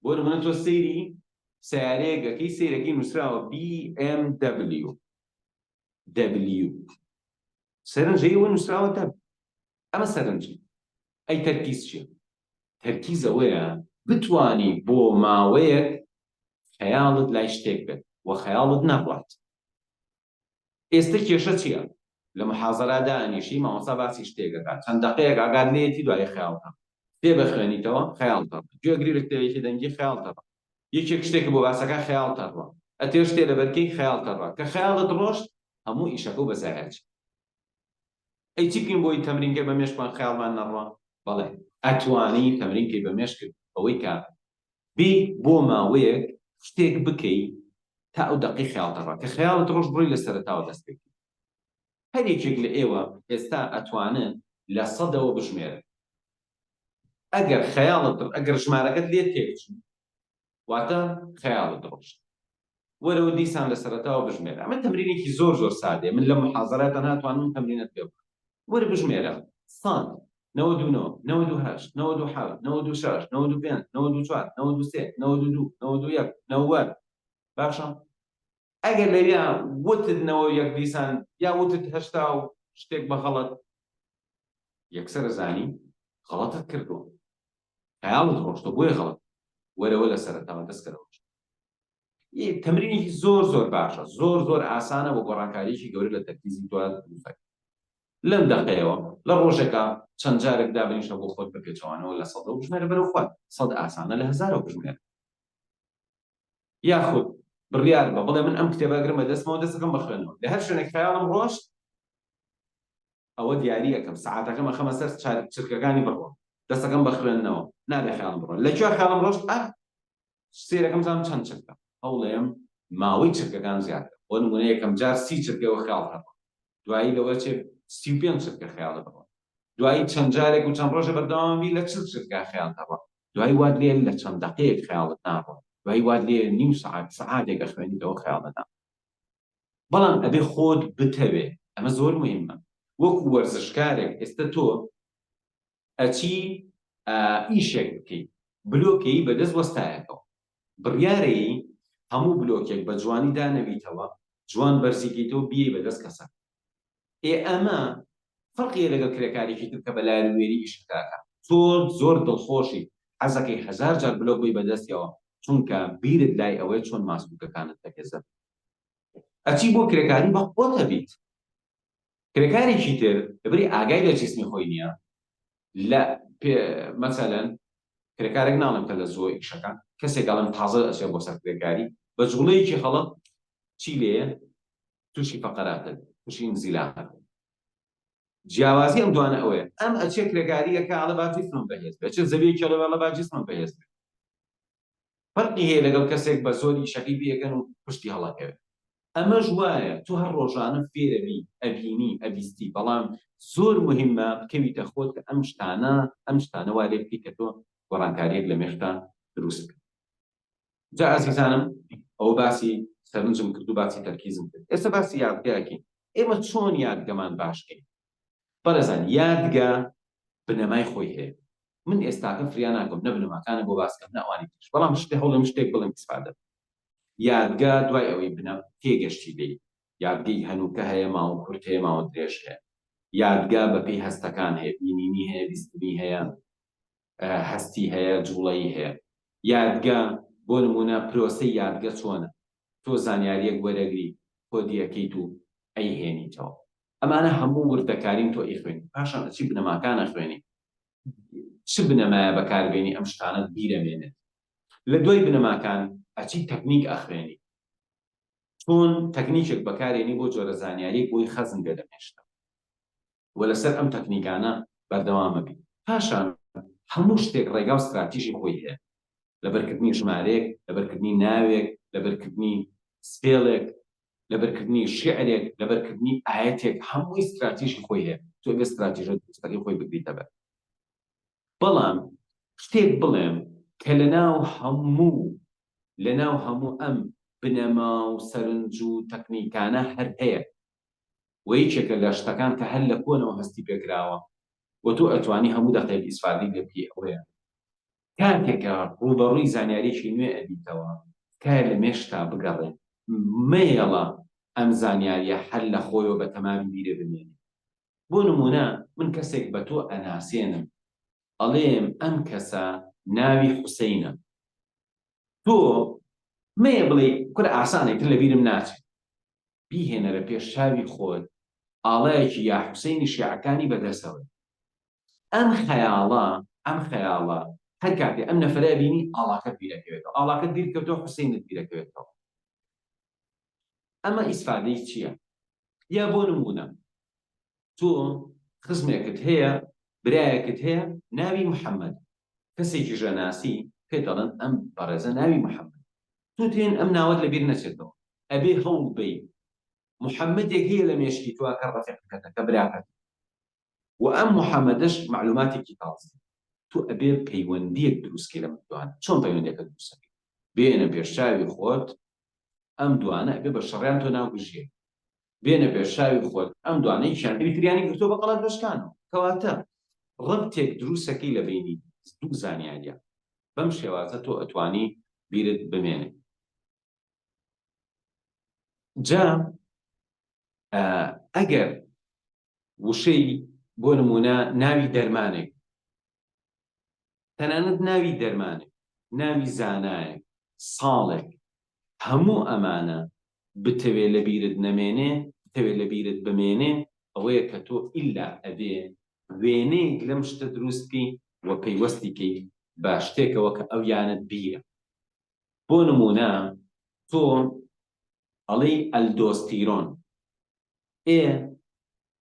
بۆ نمونە تۆ سەیری سیارەیەکەکەی سەیرەکەی نووسراوە BMW سەرنجەی ئەوە نووسراوە ئەمە سەرنجی ئەی تەرکیز چییە تەرکیز ئەوەیە بتوانی بۆ ماوەیەک خەیاڵت لای شتێک بێت وە خەیاڵت نەڕوات ئێستا کێشە چییە لە محازەرادا ئەنیشی مامۆستا باسی شتێکەکە چەند دەقەیەک ئاگات لێتی دوای خەیاڵتە پێ بخوێنیتەوە خەیاڵتە گوێگری لە کتێبێکی دەنگی خەیاڵتە یەکێک شتێک بۆ باسەکە خەیاڵتە ڕوا ئەتێ شتێ لە بەرکەی خەیاڵتە ڕوا کە خەیاڵت ڕۆشت هەموو ئیشەکە و بەزایەچ ئەی چی بکەین بۆی تەمرینکە بە مێشکمان خەیاڵمان نەڕوا بەڵێ ئەتوانی تەمرینکەی بە مێشک ئەوەی کە بێ بۆ ماوەیەک شتێک بکەی تا ئەو دەقی خەیاڵتە ڕوا کە خەیاڵت ڕۆژ بڕۆی لە سەرەتاوە دەست بکەی هەر یەکێک لە ئێوە ئێستا ئەتوانن لە 100ەوە بژمێرن ئەگەر ژمارەکەت لێ تێکچن واتە خەیاڵت ڕۆشت وەرەوە دیسان لە سەرەتاوە بژمێرە ئەمە تەمرینێکی زۆر سادەیە من لە محازەرات ناتوانم تەمرینت پێ بکەم وەرە بژمێرە 100 99 98 97 96 95 94 93 92 91 90 باشە ئەگەر لەویا وتت 91 دیسان یا وتت 80 و شتێک بە غەڵەت یەکسەر زانی غەڵەتت کردووە خەیاڵت ڕۆشتە بۆیە غەڵەت وەرەوە لە سەرەتاوە دەستکەرەوە تەمرینێکی زۆر باشە زۆر ئاسانە بۆ گۆڕانکاریی گەورە لە تەرکیزی تۆ بفەر لەم دەقەیەوە لە ڕۆژێکە چەند جارێک دابنیشە بۆ خۆت بە پێچەوانەوە لە 100 بژمێرە بەرەو خوات 100 ئاسانە لە 1000 بژمێرە یاخود بڕیار بە بڵێ من ئەم کتێبەگرمە دەستمەوە دەستەکەم بخوێنەوە لە هەر شوێنێک خەیاڵم ڕۆشت ئەوە دیاری ئەەکەم سەعاتەکەمە خەمە سەر چرکەکانی بڕۆ دەستەکەم بە خوێندنەوە نابێ خەیاڵم بڕۆ لەکوێ خەیاڵم ڕۆشت سێرەکەم زانم چەند چرکە هەوڵێم ماوەی چرکەکان زیاتر بۆ نمونە یەکەم جار 30 چرکەوە خیاڵ هەبڕۆ دوایی لەوە چێ 35 چرکە خیاڵ هەبڕۆ دوایی چەند جارێک و چەند ڕۆژە بەردەوامی لە 40 چرکە خیاڵ هەبڕۆ دوایی وات لێ لە چەند دەقەیەک خیاڵت نابڕۆ دوایی وات لێ نیم سەعات سەعاتێکە خوێنیتەوە خیاڵەدا بەڵام ئەبێ خۆت بتەوێ ئەمە زۆر مهمە وەکو وەرزشکارێک ئێستا تۆ ئەچی ئیشێک بکەیت بلۆکەی بەدەست وەستایەکەوە بڕیارەی هەموو بلۆکێک بە جوانی دانەویتەوە جوان بەرزیکەیتەوە بیێ بەدەست کەسە ئەمە فەرقیە لەگەڵ کرێکارێکی تر کە بە لایەنوێری ئیشکاکە تۆ زۆر دڵخۆشی حەزەکەی 1000 جار بلۆک بووی بەدەستیەوە چونکە بیرت لای ئەوەی چۆن ماسوولەکانت دەکەزێت ئەچی بۆ کرێکاری بە خۆتە بیت کرێکارێکی تر دەبری ئاگای لە جسمی خۆی نییە لە مەسەلەن کرێکارێک ناڵم کە لە زۆر ئیشەکان کەسێک گەڵم تازە ئەچێ بۆ سەر کرێکاری بە جوڵەیەکی خەڵق چی لێیە تووشی فەقەراتە تووشی نزیلاقە جیاوازی ئەم دوانە ئەوەیە ئەم ئەچێ کرێکاریەکە ئاڵە با جسمم بەهێز بێت چ زەویەکی ئەڵە با جسمم بەهێز بێت فەرقی هەیە لەگەڵ کەسێک بە زۆری شەقی بێگەن و پشتی هەڵەکەوێت ئەمەش وایە تو هەر ڕۆژانە فێرەبی ئەبینی ئەبیستی بەڵام زۆر مهمە بکەویتە خۆت کە ئەم شتانە وا لێ بکەیت کە تۆ گۆڕانکاریەک لە مێشتا دروست بکەیت جا ئازیزانم ئەوە باسی سەرنجم کرد و باسی تەرکیزم کرد ئێستا باسی یادگاکەین ئێمە چۆن یادگەمان باشکەین بەڕێزان یادگا بنەمای خۆی هەیە من ئێستاکە فریا ناکەم نە بنەماکانە بۆ باسکەم نەوانی ترش بەڵام شتێ هەوڵم شتێک بڵێم ئیسفادە یادگا دوای ئەوەی بنە تێگەشتی بێ یادگەی هەنووکە هەیە ماوە کورت هەیە ماوە درێژ هەیە یادگا بەپێی هەستەکان هەیە بینینی هەیە بیستنی هەیە هەستی هەیە جوڵەیی هەیە یادگا بۆ نمونە پرۆسەی یادگە چۆنە تۆ زانیاریەک وەرەگری تۆ دیەکەیت و ئەیهێنیتەوە ئەمانە هەموو وردەکاریم تۆ ئیخوێنی پاشان ئەچی بنەماکانە خوێنی چ بنەمایە بەکاربێنی ئەم شتانت بیرەمێنێت لە دوای بنەماکان ئەچی تەکنیک ئەخوێنی چۆن تەکنیکێک بەکارێنی بۆ جۆرە زانیاریەک بۆی خەزم بێ دەمێشتە وە لەسەر ئەم تەکنیکانە بەردەوامە بین پاشان هەموو شتێک ڕێگا و استراتیژی خۆی هەیە لەبەرکردنی ژمارەیەک لەبەرکردنی ناوێک لەبەرکردنی سپێڵێک لەبەرکردنی شعرێک لەبەرکردنی ئاەتێک هەمووی استراتیژی خۆی هەیە تۆ بێ استراتیژە دروستەکەی خۆی بگریتە بەر بەڵام شتێک بڵێم کە لەناو هەموو ئەم بنەما و سەرنج و تەکنیکانە هەر هەیە و یەکێکە لە شتەکان کە هەر لە کۆنەوە هەستی پێکراوە و تۆ ئەتوانی هەموو دەقەیەک ئیسفادەی لێ بکەی ئەوەیە کاتێکە ڕوبەڕووی زانیاریەکی نوێ ئەبیتەوە کای لە مێشتا بگەڕێ مەیەڵە ئەم زانیاریە هەر لە خۆیەوە بە تەمامی بیرە بمێنێ بۆ نمونە من کەسێک بە تۆ ئەناسێنم ئەڵێم ئەم کەسە ناوی حوسەینە تۆ مەیە بڵێ کورە ئاسانێکتر لە بیرم ناچێت بیهێنەرە پێش چاوی خۆت ئاڵایەکی یا حوسەینی شیعەکانی بەدەسەوە ئەم خەیاڵە هەر کاتێ ئەم نەفرە بینی ئاڵاکەت بیرەکەوێتەوە ئاڵاکەت بیرکەوتەوە حوسەینت بیرەکەوێتەوە ئەمە ئیسفادەی چییە؟ یا بۆ نمونە تۆ خزمێکت هەیە برایەکت هەیە ناوی محەممەد کەسێکی ژەناسی پێت دەڵێن ئەم بەڕێزە ناوی محەممەد تۆ تێن ئەم ناوەت لەبیر نەچێتەوە ئەبێ هەوڵ بی محەممەدێک هەیە لە مێشکی تۆ کە ڕەفیقەکەتە کە براکەت و ئەم محەممەدەش معلوماتێکی تازە تۆ ئەبێ پەیوەندیەک دروستکەی لە دوان چۆن پەیوەندیەکە دروستەکەی بێنە پێشچاوی خۆت ئەم دوانە ئەبێ بە شەڕیان تۆ ناوبژێ بێنە پێشچاوی خۆت ئەم دوانەی شانەوی تریانی گرتۆ بە قەڵات بەشکانەوە کەواتە ڕەبتێک دروستەکەی لە بینی دوو زانیاریە بەم شێوازە تۆ ئەتوانی بیرت بمێنێ جا ئەگەر وشەی بۆ نمونە ناوی دەرمانێک تەنانەت ناوی دەرمانێک ناوی زانایەک ساڵێک هەموو ئەمانە بتەوێت لە بیرت نەمێنێ بتەوێت لە بیرت بمێنێ ئەوەیە کە تۆ ئیلا ئەبێ وێنەیەک لەم شتە دروستکەی و پەیوەستیکەی با شتێکەوە کە ئەو یانت بیرە بۆ نمونە تۆ ئەڵێی ئەلدۆستیرۆن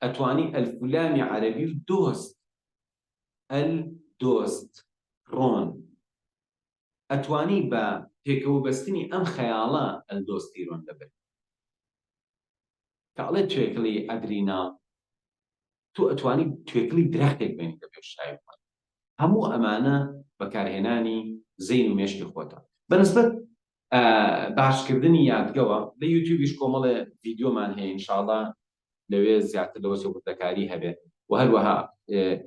ئەتوانی ئەلفولامی عەرەبی و دۆست ئەلدۆست ڕۆن ئەتوانی بە پێکەوەبەستنی ئەم خەیاڵە ئەلدۆستیرۆن دەبێت کە ئەڵێ توێکڵی ئەدرینال تو ئەتوانی توێکڵی درەختێک بێنی لە پێشایی خۆت هەموو ئەمانە بەکارهێنانی زەین و مێشکی خۆتە بەنسبەت باشکردنی یادگەوە لە یوتیوبیش کۆمەڵێ ڤیدیۆمان هەیە ئینشاڵڵا لەوێ زیاتر لەوە سێبوردەکاری هەبێت و هەروەها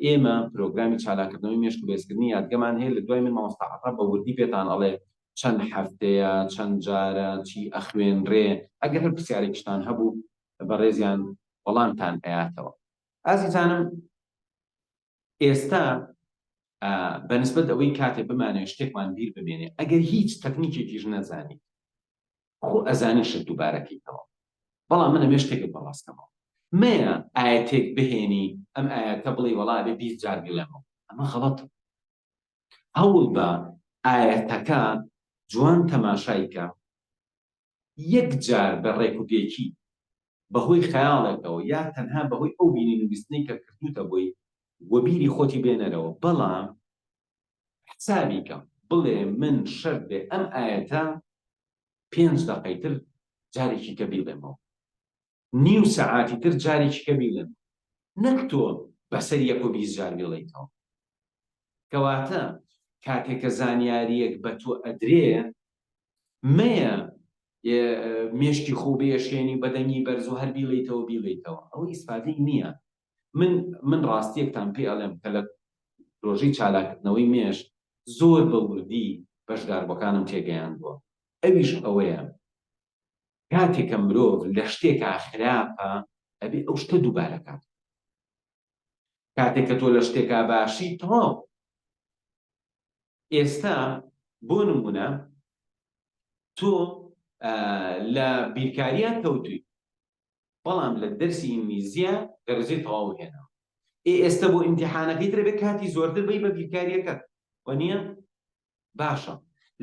ئێمە پرۆگرامی چالاکردنەوەی مێشک و بێزکردنی یادگەمان هەیە لە دوای من مامۆستا عەتا بە وردی پێتان ئەڵێ چەند هەفتەیە چەند جارە چی ئەخوێنرێ ئەگەر هەر پرسیارێکتان هەبوو بەڕێزیان وەڵامتان ئەیاتەوە ئازیزانم ئێستا بەنسبەت ئەوەی کاتێ بمانێ شتێکمان بیر بمێنێ ئەگەر هیچ تەکنیکێکیش نەزانی خۆ ئەزانی شت دووبارەکەیتەوە بەڵام منە مێ شتێکت بەڕاستەمەوە مەیە ئاەتێک بهێنی ئەم ئاەتە بڵێ وەڵا بێ 20 جار بڵێمەوە ئەمە غەڵەتە هەوڵ بە ئاەتەکە جوان تەماشایکە یەک جار بە ڕێکوپێکی بەهۆی خەیاڵێکەوە یا تەنها بەهۆی ئەو بینی نوویستنەی کە کردوتە بۆی وەبیری خۆتی بێنەرەوە بەڵام حسابیکە بڵێ من شەر بێ ئەم ئاەتە 5 دەقەیتر جارێکی کە بیڵێمەوە نیو سەعاتی تر جارێکی کە بیڵێم نەک تۆ بەسەر 120 جار بڵێیتەوە کەواتە کاتێکە زانیاریەک بە تۆ ئەدرێ مەیە مێشکی خۆ بێشێنی بەدەنگی بەرز و هەر بیڵێیتەوە ئەوە ئیسپادەی نییە من ڕاستیەکتان پێ ئەڵێم کە لە ڕۆژەی چالاکردنەوەی مێش زۆر بە وردی بەشداربەکانم تێگەیاندووە ئەویش ئەوەیە کاتێکە مرۆڤ لە شتێکا خراپە ئەبێ ئەو شتە دووبارەکات کاتێککە تۆ لە شتێکا باشی تەواو ئێستا بۆ نمونە تۆ لە بیرکاریان کەوتووی بەڵام لە دەرسی ئینگلیزیە دەرەجەی تەواو هێنا ئێستا بۆ ئیمتیحانەکەی ترە بێت کاتی زۆرتر بی بە بیرکاریەکەت وەنیە باشە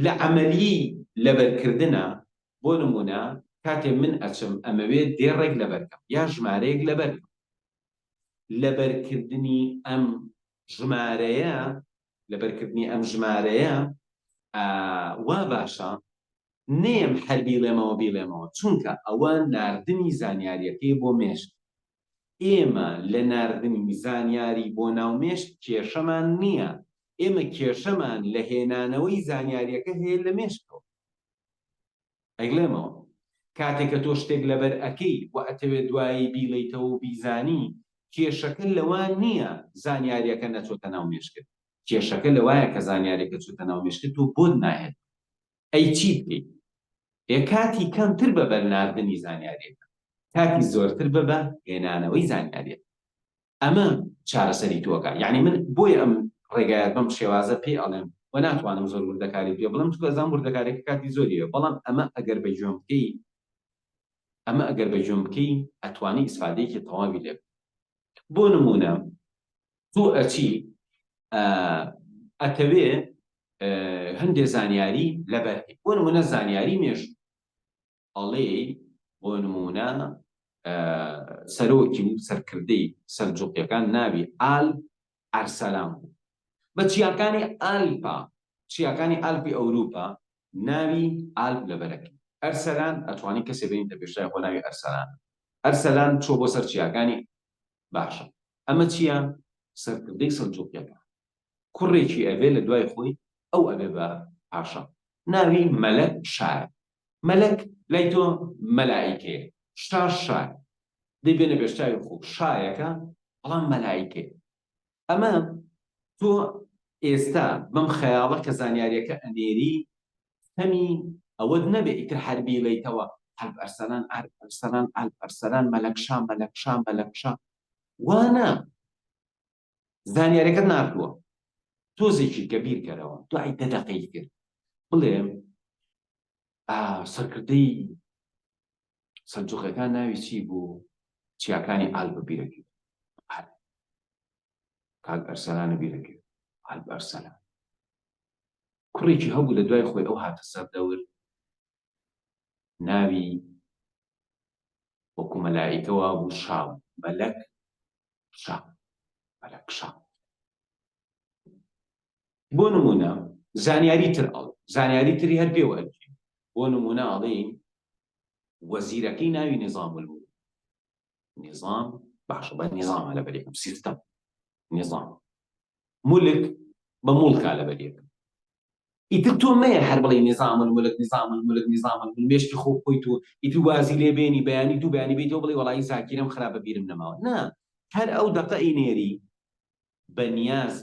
لە عەمەلی لەبەرکردنە بۆ نمونە کاتێ من ئەچم ئەمەوێت دێڕێک لەبەرکەم یا ژمارەیەک لەبەرکەم لەبەرکردنی ئەم ژمارەیە وا باشە نێم هەر بیڵێمەوە چونکە ئەوە ناردنی زانیاریەکەی بۆ مێشت ئێمە لە ناردنی زانیاری بۆ ناومێشت کێشەمان نییە ئێمە کێشەمان لە هێنانەوەی زانیاریەکە هەیە لە مێشتەوە ئەگڵێمەوە کاتێککە تۆ شتێک لەبەر ئەەکەی و ئەتەوێت دوایی بیڵیتەوە و بیزانی کێشەکە لەوان نییە زانیاریەکە نەچۆتە ناو مێشکرد کێشەکە لەوایە کە زانیاریەکە چۆتە ناو مێشکرد و بۆت ناهێت ئەی چی بکەیت کاتی کەمتر بە بەرناردنی زانیاریەکە کاتی زۆرتر بە هێنانەوەی زانیاریەکە ئەمە چارەسەری تۆکە یعنی من بۆیە ئەم ڕێگایەت بەم شێوازە پێی ئەڵێم و ناتوانم زۆر وردەکاری پێ بڵم چونکە ئەزان وردەکارێکە کاتی زۆریە بەڵام ئەمە ئەگەر بەجۆم بکەی ئەتوانی ئیسفادەیەکی تەواوی لێ بۆ نمونە تۆ ئەچی ئەتەوێ هەندێک زانیاری لەبەرکەی بۆ نمونە زانیاری مێژ ئەڵێ بۆ نمونە سەرۆکی و سەرکردەی سەلجوقیەکان ناوی ئال ئەرسەلان بوو بە چیاکانی ئالپی ئەوروپا ناوی ئالپ لەبەرەکەی ئەرسەلان ئەتوانی کەسێ بینیتە پێشای خۆ ناوی ئەرسەلان چۆ بۆ سەر چیاکانی باشە ئەمە چییە سەرکردەی سەلجوقیەکان کوڕێکی ئەبێ لە دوای خۆی ئەو ئەبێ بە پاشا ناوی مەلەک شار مەلەک لای تۆ مەلائیکەیە شار دەیبێنە بێشتاوی خۆ شایەکە بەڵام مەلائیکەیە ئەمە تۆ ئێستا بەم خەیاڵە کە زانیاریەکە ئەنێری هەمی ئەوەت نەبێ ئیتر هەربی لەیتەوە ئەلپ ئەرسەلان مەلەکشا وانە زانیاریەکەت ناردووە تۆزێکی کە بیرکەرەوە دوای 10 دەقەی کرد بڵێم سەرکردەی سەلجوقیەکان ناوی چی بوو چیاکانی ئالپ بیرەکرد کاک ئەرسەلانە بیرەکرد ئالپ ئەرسەلان کوڕێکی هەبوو لە دوای خۆی ئەو هاتە سەر دەور ناوی وەکو مەلائیکەوە بوو شاو مەلەک شا بۆ نمونە زانیاری تر ئەڵێ زانیاری تری هەر پێوە ئەرکی بۆ نمونە ئەڵێ وەزیرەکەی ناوی نظام الملک نظام باشە بە نظامە لە بەرێکم سیستەم نظام ملک بە مڵکا لە بەرێکم ئیتر تۆ مەیە هەر بڵێ نظام الملک نظام الملک نظام الملک مێشتی خۆ بخۆی تۆ ئیتر وازی لێ بێنی بەیانی دوو بەیانی بێتەوە بڵێ وەڵی زاکیرم خراپە بیرم نەماوە نا هەر ئەو دەقە ئینێری بەنیاز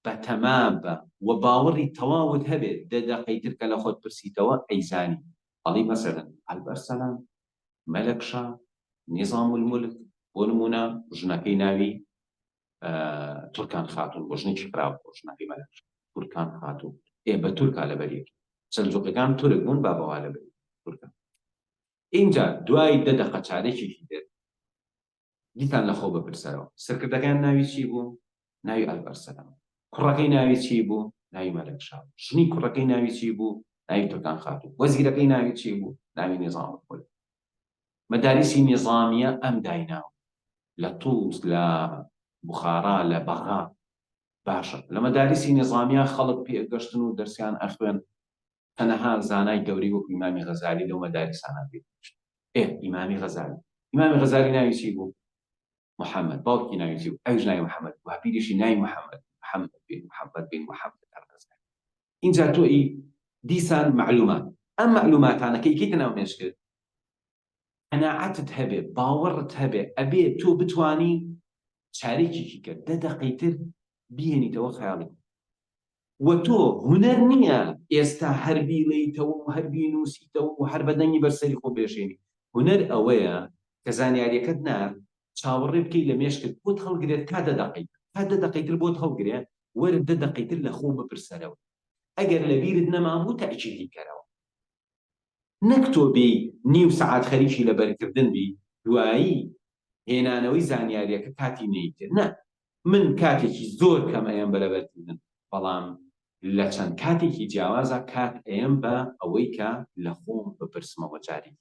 بە تەمام بە و باوەڕی تەواوت هەبێت دەقەی ترکە لە خۆت پرسیتەوە ئەیزانی ئەڵێ مەسەلەن ئەلبەرسەلام مەلەک شا نظام الملک بۆ نمونە ژنەکەی ناوی تورکان خاتون بۆ ژنێکی خراپ بۆ ژنەکەی مەلەک شا تورکان خاتون بە تورکا لە بەریەک سەلجوقیەکان تورک بوون با بەوا لە بەریەک تورکان اینجا دوای دەقە چارێکێکی دێت دیتان لە خۆ بپرسەرەوە سەرکردەکان ناوی چی بوو ناوی ئەلبەرسەلام کوڕەکەی ناوی چی بوو ناوی مەلەک شا ژنی کوڕەکەی ناوی چی بوو ناوی تورکان خاتون وەزیرەکەی ناوی چی بوو ناوی نظام الملک مەدارسی نظامیە ئەم دایناوە لە تووس لە بوخارا لە بەغا باشە لە مەدارسی نظامیە خەڵک پێگەشتن و دەرسیان ئەخوێن تەنەها زانای گەورەی وەکو ئیمامی غەزالی لەو مەدارسانە بێت ئیمامی غەزالی ناوی چی بوو محەممەد باوکی ناوی چی بوو ئەوش ناوی محەممەد و هەپیریشی ناوی محەممەد محەممەد بن محەممەد ئەلغەزالی اینجا تۆی دیسان معلومات ئەم معلوماتانە کەیکەیتە ناو مێشکرد قەناعەتت هەبێ باوەڕت هەبێ ئەبێ تۆ بتوانی چارێکێکی کرد دەقەی تر بهێنیتەوە خەیاڵی و تۆ هونەر نییە ئێستا هەر بیڵێیتەوە و هەر بینووسیتەوە و هەر بەدەنگی بەرسەری خۆ بێژێنی هونەر ئەوەیە کە زانیاریەکەت نار چاوەڕێ بکەی لە مێشکت بۆت هەڵگرێت تا دەقەی تر بۆت هەڵگرێت وەرە دەقەی تر لە خۆ بپرسەرەوە ئەگەر لە بیرت نەمابوو تەئکیدی کەرەوە نەک تۆ بێ نیو سەعات خەریکی لە بەرکردن بی دوایی هێنانەوەی زانیاریەکە کاتی نەیتر نە من کاتێکی زۆر کەم ئەیەم بە لەبەرکردن بەڵام لە چەند کاتێکی جیاوازە کات ئەیەم بە ئەوەی کە لە خۆم بپرسمەوە جاری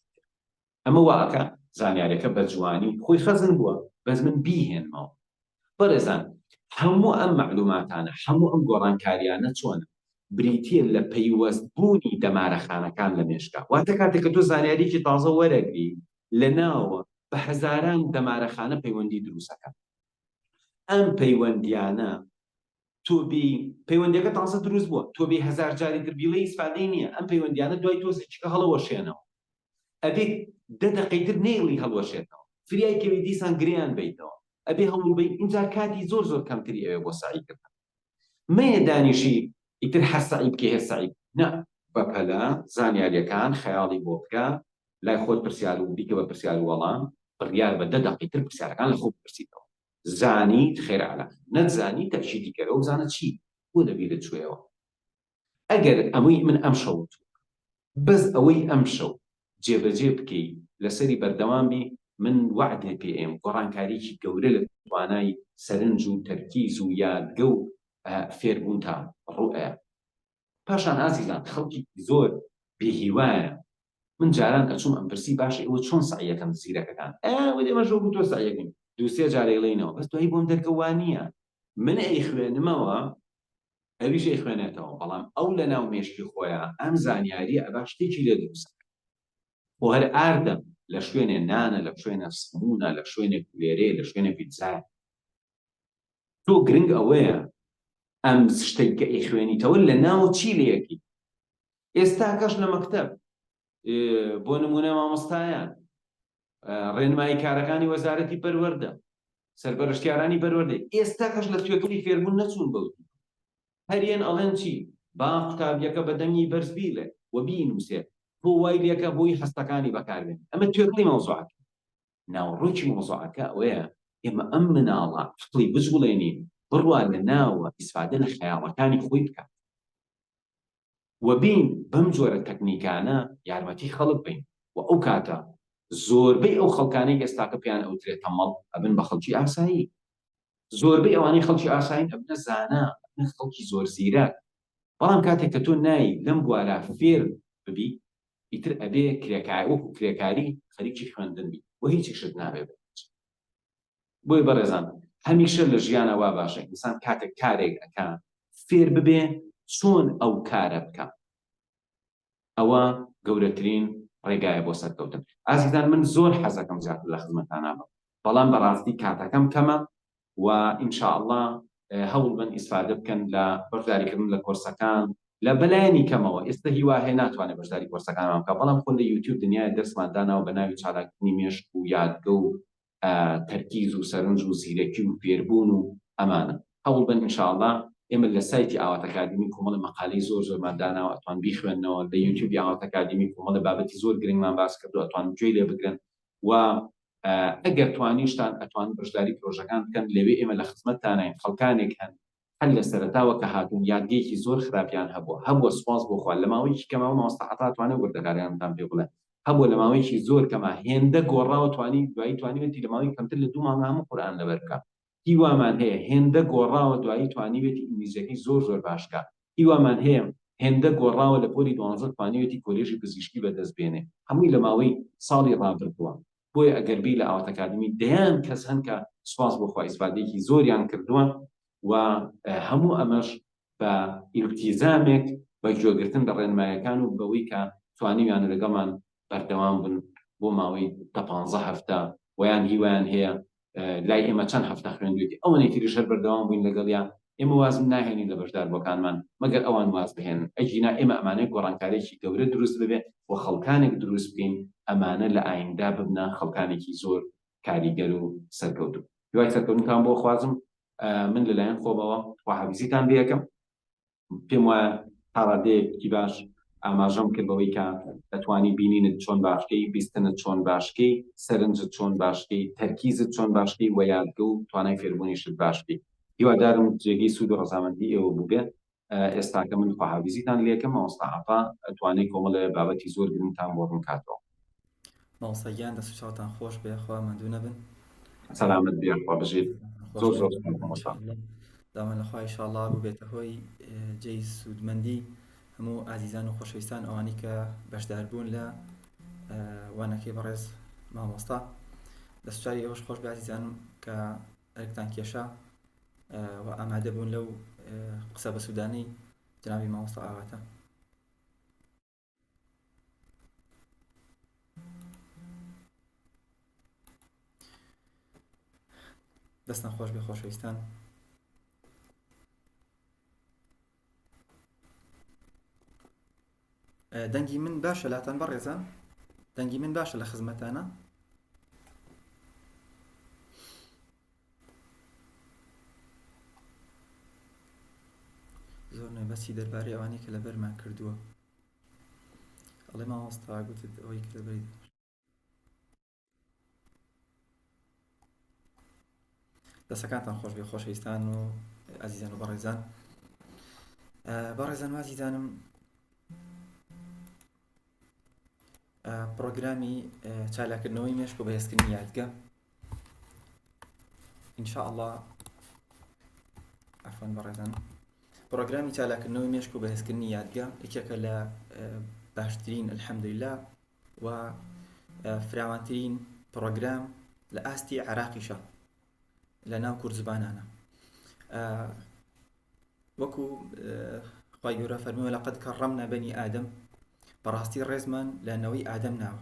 ئەمە واکە زانیاریەکە بە جوانی خۆی خەزن بووە بەس من بیهێنمەوە بەڕێزان هەموو ئەم معلوماتانە هەموو ئەم گۆڕانکاریانە چۆنە بریتیە لە پەیوەستبوونی دەمارەخانەکان لە مێشکا واتە کاتێک کە تۆ زانیاریکی تازە وەرەگری لە ناوە بە هەزاران دەمارەخانە پەیوەندی دروستەکە ئەم پەیوەندیانە تۆ بی پەیوەندیەکە تازە دروست بووە تۆ بێ هەزار جاری تر بیڵێ ئیسفادەی نییە ئەم پەیوەندیانە دوای تۆزێکیکە هەڵەوەشێنەوە ئەبێ دەقەی تر نێڵی هەڵوەشێتەوە فریای کەوی دیسان گریان بیتەوە ئەبێ هەوڵ بی اینجا کاتی زۆر کەمتری ئەوێ بۆ سعیکردن مەیە دانیشی ئیتر هەر سعیب کێ هەر سعیب نە بەپەلا زانیاریەکان خەیاڵی بۆ بکە لای خۆت پرسیار و بیکە بە پرسیار و وەڵام بڕیار بە دەقەی تر پرسیارەکان لە خۆ بپرسیتەوە زانیت خێرعەلا نەتزانی تەکیدی کەرەوە بزانە چی بۆ دەبیرت شوێەوە ئەگەر ئەمەی من ئەم شەوت بەس ئەوەی ئەم شەو جێبەجێ بکەی لەسەری بەردەوام بی من وعدێ پێم گۆڕانکاریکی گەورە لە توانای سەرنج و تەرکیز و یادگە و فێربوون تا ڕوئە پاشان ئازیزان خەڵکی زۆر بێهیوایە من جاران ئەچوم ئەم پرسی باشە ئێوە چۆن سعیەکەم زیرەکەتان ئێمەژۆ بوو تۆ سعیەکەین دووسێ جارێڵێنەوە بەس دوایی بۆم دەرکەوانیە من ئەی خوێنمەوە ئەویش ئەی خوێنێتەوە بەڵام ئەو لە ناو مێشکی خۆیان ئەم زانیاریە ئەبا شتێکی لێ دروست بۆ هەر ئاردەم لە شوێنێ نانە لە شوێنە سمونە لە شوێنێ کولێرێ لە شوێنە پیتزا تۆ گرنگ ئەوەیە ئەم شتێک کە ئەی خوێنیتەوە لە ناو چی لەیەکی ئێستا کەش لە مەکتەب بۆ نمونە مامۆستایان ڕێنمایی کارەکانی وەزارەتی پەروەردە سەرپەرشتیارانی پەروەردە ئێستا کەش لە توێکەی فێربوون نەچوون بەوتی هەریەن ئەڵێن چی با قوتابیەکە بە دەنگی بەرز بیڵێ و بینووسێت بۆ وای لێکە بۆی هەستەکانی بەکاربێن ئەمە توێکەی مەوزوعەکە ناوڕۆکی مەوزوعەکە ئەوەیە ئێمە ئەم مناڵە فڵی بجوڵێنین بڕوا لە ناوە ئیسفادە لە خەیاڵەکانی خۆی بکات و بین بەم جۆرە تەکنیکانە یارمەتی خەڵک بین و ئەو کاتە زۆربەی ئەو خەڵکانەی ئێستاکە پێیان ئەوترێت تەمەڵ ئەبن بە خەڵکی ئاسایی زۆربەی ئەوانەی خەڵکی ئاساین ئەبنە زانا ئەبنە خەڵکی زۆر زیرەک بەڵام کاتێک کە تۆ نایی لەم بوارە فێر ببی ئیتر ئەبێ وەکو کرێکاری خەریکی خوێندن بی و هیچی شت نابێ بۆی بەڕێزان هەمیشە لە ژیانە وا باشە ئینسان کاتێک کارێک ئەکا فێر ببێ چۆن ئەو کارە بکە. ئەوە گەورەترین ڕێگایە بۆ سەرکەوتن. ئازیزان من زۆر حەزەکەم زیاتر لە خزمەتانە بم، بەڵام بەڕاستی کاتەکەم کەمە و ئینشاءالله هەوڵ بن ئیسفادە بکەن لە بەشداریکردن لە کۆرسەکان لە بەلایەنی کەمەوە. ئێستا هیوا هەیە ناتوانێت بەشداری کۆرسەکانمان بکە، بەڵام خۆ لە یوتیوب دنیای دەرسمان داناوە بە ناوی چالاکردنی مێشک و یادگە و تەرکیز و سەرنج و زیرەکی و فێربوون و ئەمانە. هەوڵ بن ئینشاءالله ئێمە لە سایتی ئاوات ئەکادمی کۆمەڵە مەقالەی زۆرمان داناوە، ئەتوان بیخوێننەوە. لە یوتیوبی ئاوات ئەکادمی کۆمەڵە بابەتی زۆر گرنگمان باس کردو، ئەتوان گوێی لێ بگرن و ئەگەر توانیشتان ئەتوان بەشداری پرۆژەکان بکەن. لەوێ ئێمە لە خزمەتتانین، خەڵکانێک هەن هەر لە سەرەتاوە کە هاتوون یادگەیەکی زۆر خراپیان هەبووە سوپاس بۆخوا لە ماوەیەکی کەمەوە مامۆستا حەتا توانێت وردەکاریانتان پێ بڵێن هەبووە لە ماوەیەکی زۆر کەمە هێندە گۆڕاوە دوایی توانیوێتی لە ماوەی کەمتر لە 2 مانگ هەموو قورئان لەبەر بکە. هیوامان هەیە هێندە گۆڕاوە دوایی توانیوێتی ئینگلیزیەکەی زۆر باشکە. هیوامان هەیە هێندە گۆڕاوە لە پۆلی 12 توانیوێتی کۆلێژی پزیشکی بەدەست بێنێ. هەمووی لە ماوەی ساڵی ڕابردووە. بۆیە ئەگەربی لە ئاوات ئەکادمی دەیان کەس هەن کە سوپاس بۆخوا ئیسفادەیەکی زۆریان کردووە و هەموو ئەمەش بە ئیلتیزامێک بە گوێگرتن لە ڕێنماییەکان و بەوەی کە توانیویان لەگەڵمان بەردەوام بن بۆ ماوەی 15 هەفتە ویان هیوایان هەیە لای ئێمە چەند هەفتە خوێندوێتی ئەوەی تریش هەر بەردەوام بووین لەگەڵیان. ئێمە وازم ناهێنین لە بەشدار بۆکانمان مەگەر ئەوان واز بهێنن. ئەجینا ئێمە ئەمانەی گۆڕانکارێکی گەورە دروست ببێت و خەڵکانێک دروست بکەین ئەمانە لە ئایندا ببنە خەڵکانێکی زۆر کاریگەر و سەرکەوتو. دوای سەرکەوتنتان بۆ خوازم من لەلایەن خۆمەوە خواحافیزیتان لێ یەکەم. پێم وایە هەڕادەیەکی باش ئاماژەم کرد بەوەی کە دەتوانی بینینت چۆن باشکەی، بیستنت چۆن باشکەی، سەرنجت چۆن باشکەی، تەرکیزت چۆن باشکەی و یادگە و توانای فێربوونیشت باشکەی. هیوادارم جێگەی سوود و ڕەزامەندی ئێوە بووبێت. ئێستاکە من خواحافیزیتان لێ یەکەم مامۆستا عەفا ئەتوانێت کۆمەڵە بابەتی زۆر گرنگتان بۆ ڕوونکاتەوە. مامۆستا گیان دەست و چاوتان خۆش بێ، خوا مەندوو نەبن. سەلامت بێ، خوا بژێت. زۆر مامۆستا. داوام لەخوا ئینشاءالله ببێتە هۆی جێی سوودمەندی هەموو ئازیزان و خۆشەویستان ئەوانی کە بەشدار بوون لە وانەکەی بەڕێز مامۆستا. دەستوچاری ئێوەش خۆش بێ ئازیزانم کە ئەرکتان کێشا و ئامادە بوون لەو قسە بە سوودانی جنابی مامۆستا ئاواتە. دەستان خۆش بێ خۆشەویستان. دەنگی من باشە لاتان بەڕێزان؟ دەنگی من باشە لە خزمەتانە؟ زۆر نەبەسی دەربارەی ئەوانەی کە لەبەرمان کردووە. ئەڵێ مامۆستا گوتت ئەوەی کە لەبەری دەستەکانتان خۆش بێ خۆشەویستان و ئازیزان و بەڕێزان. بەڕێزان و ئازیزانم، پرۆگرامی چالاکردنەوەی مێشک و بەهێزکردنی یادگە ئینشاءالله عەفوان بەڕێزان، پرۆگرامی چالاکردنەوەی مێشک و بەهێزکردنی یادگە یەکێکە لە باشترین الحەمدولله و فراوانترین پرۆگرام لە ئاستی عێراقیشە لە ناو کورد زبانانە. وەکو خوای گەورە فەرمووە لەقەد کەڕەمنا بەنی ئادەم، بەڕاستی ڕێزمان لە نەوەی ئادەم ناوە.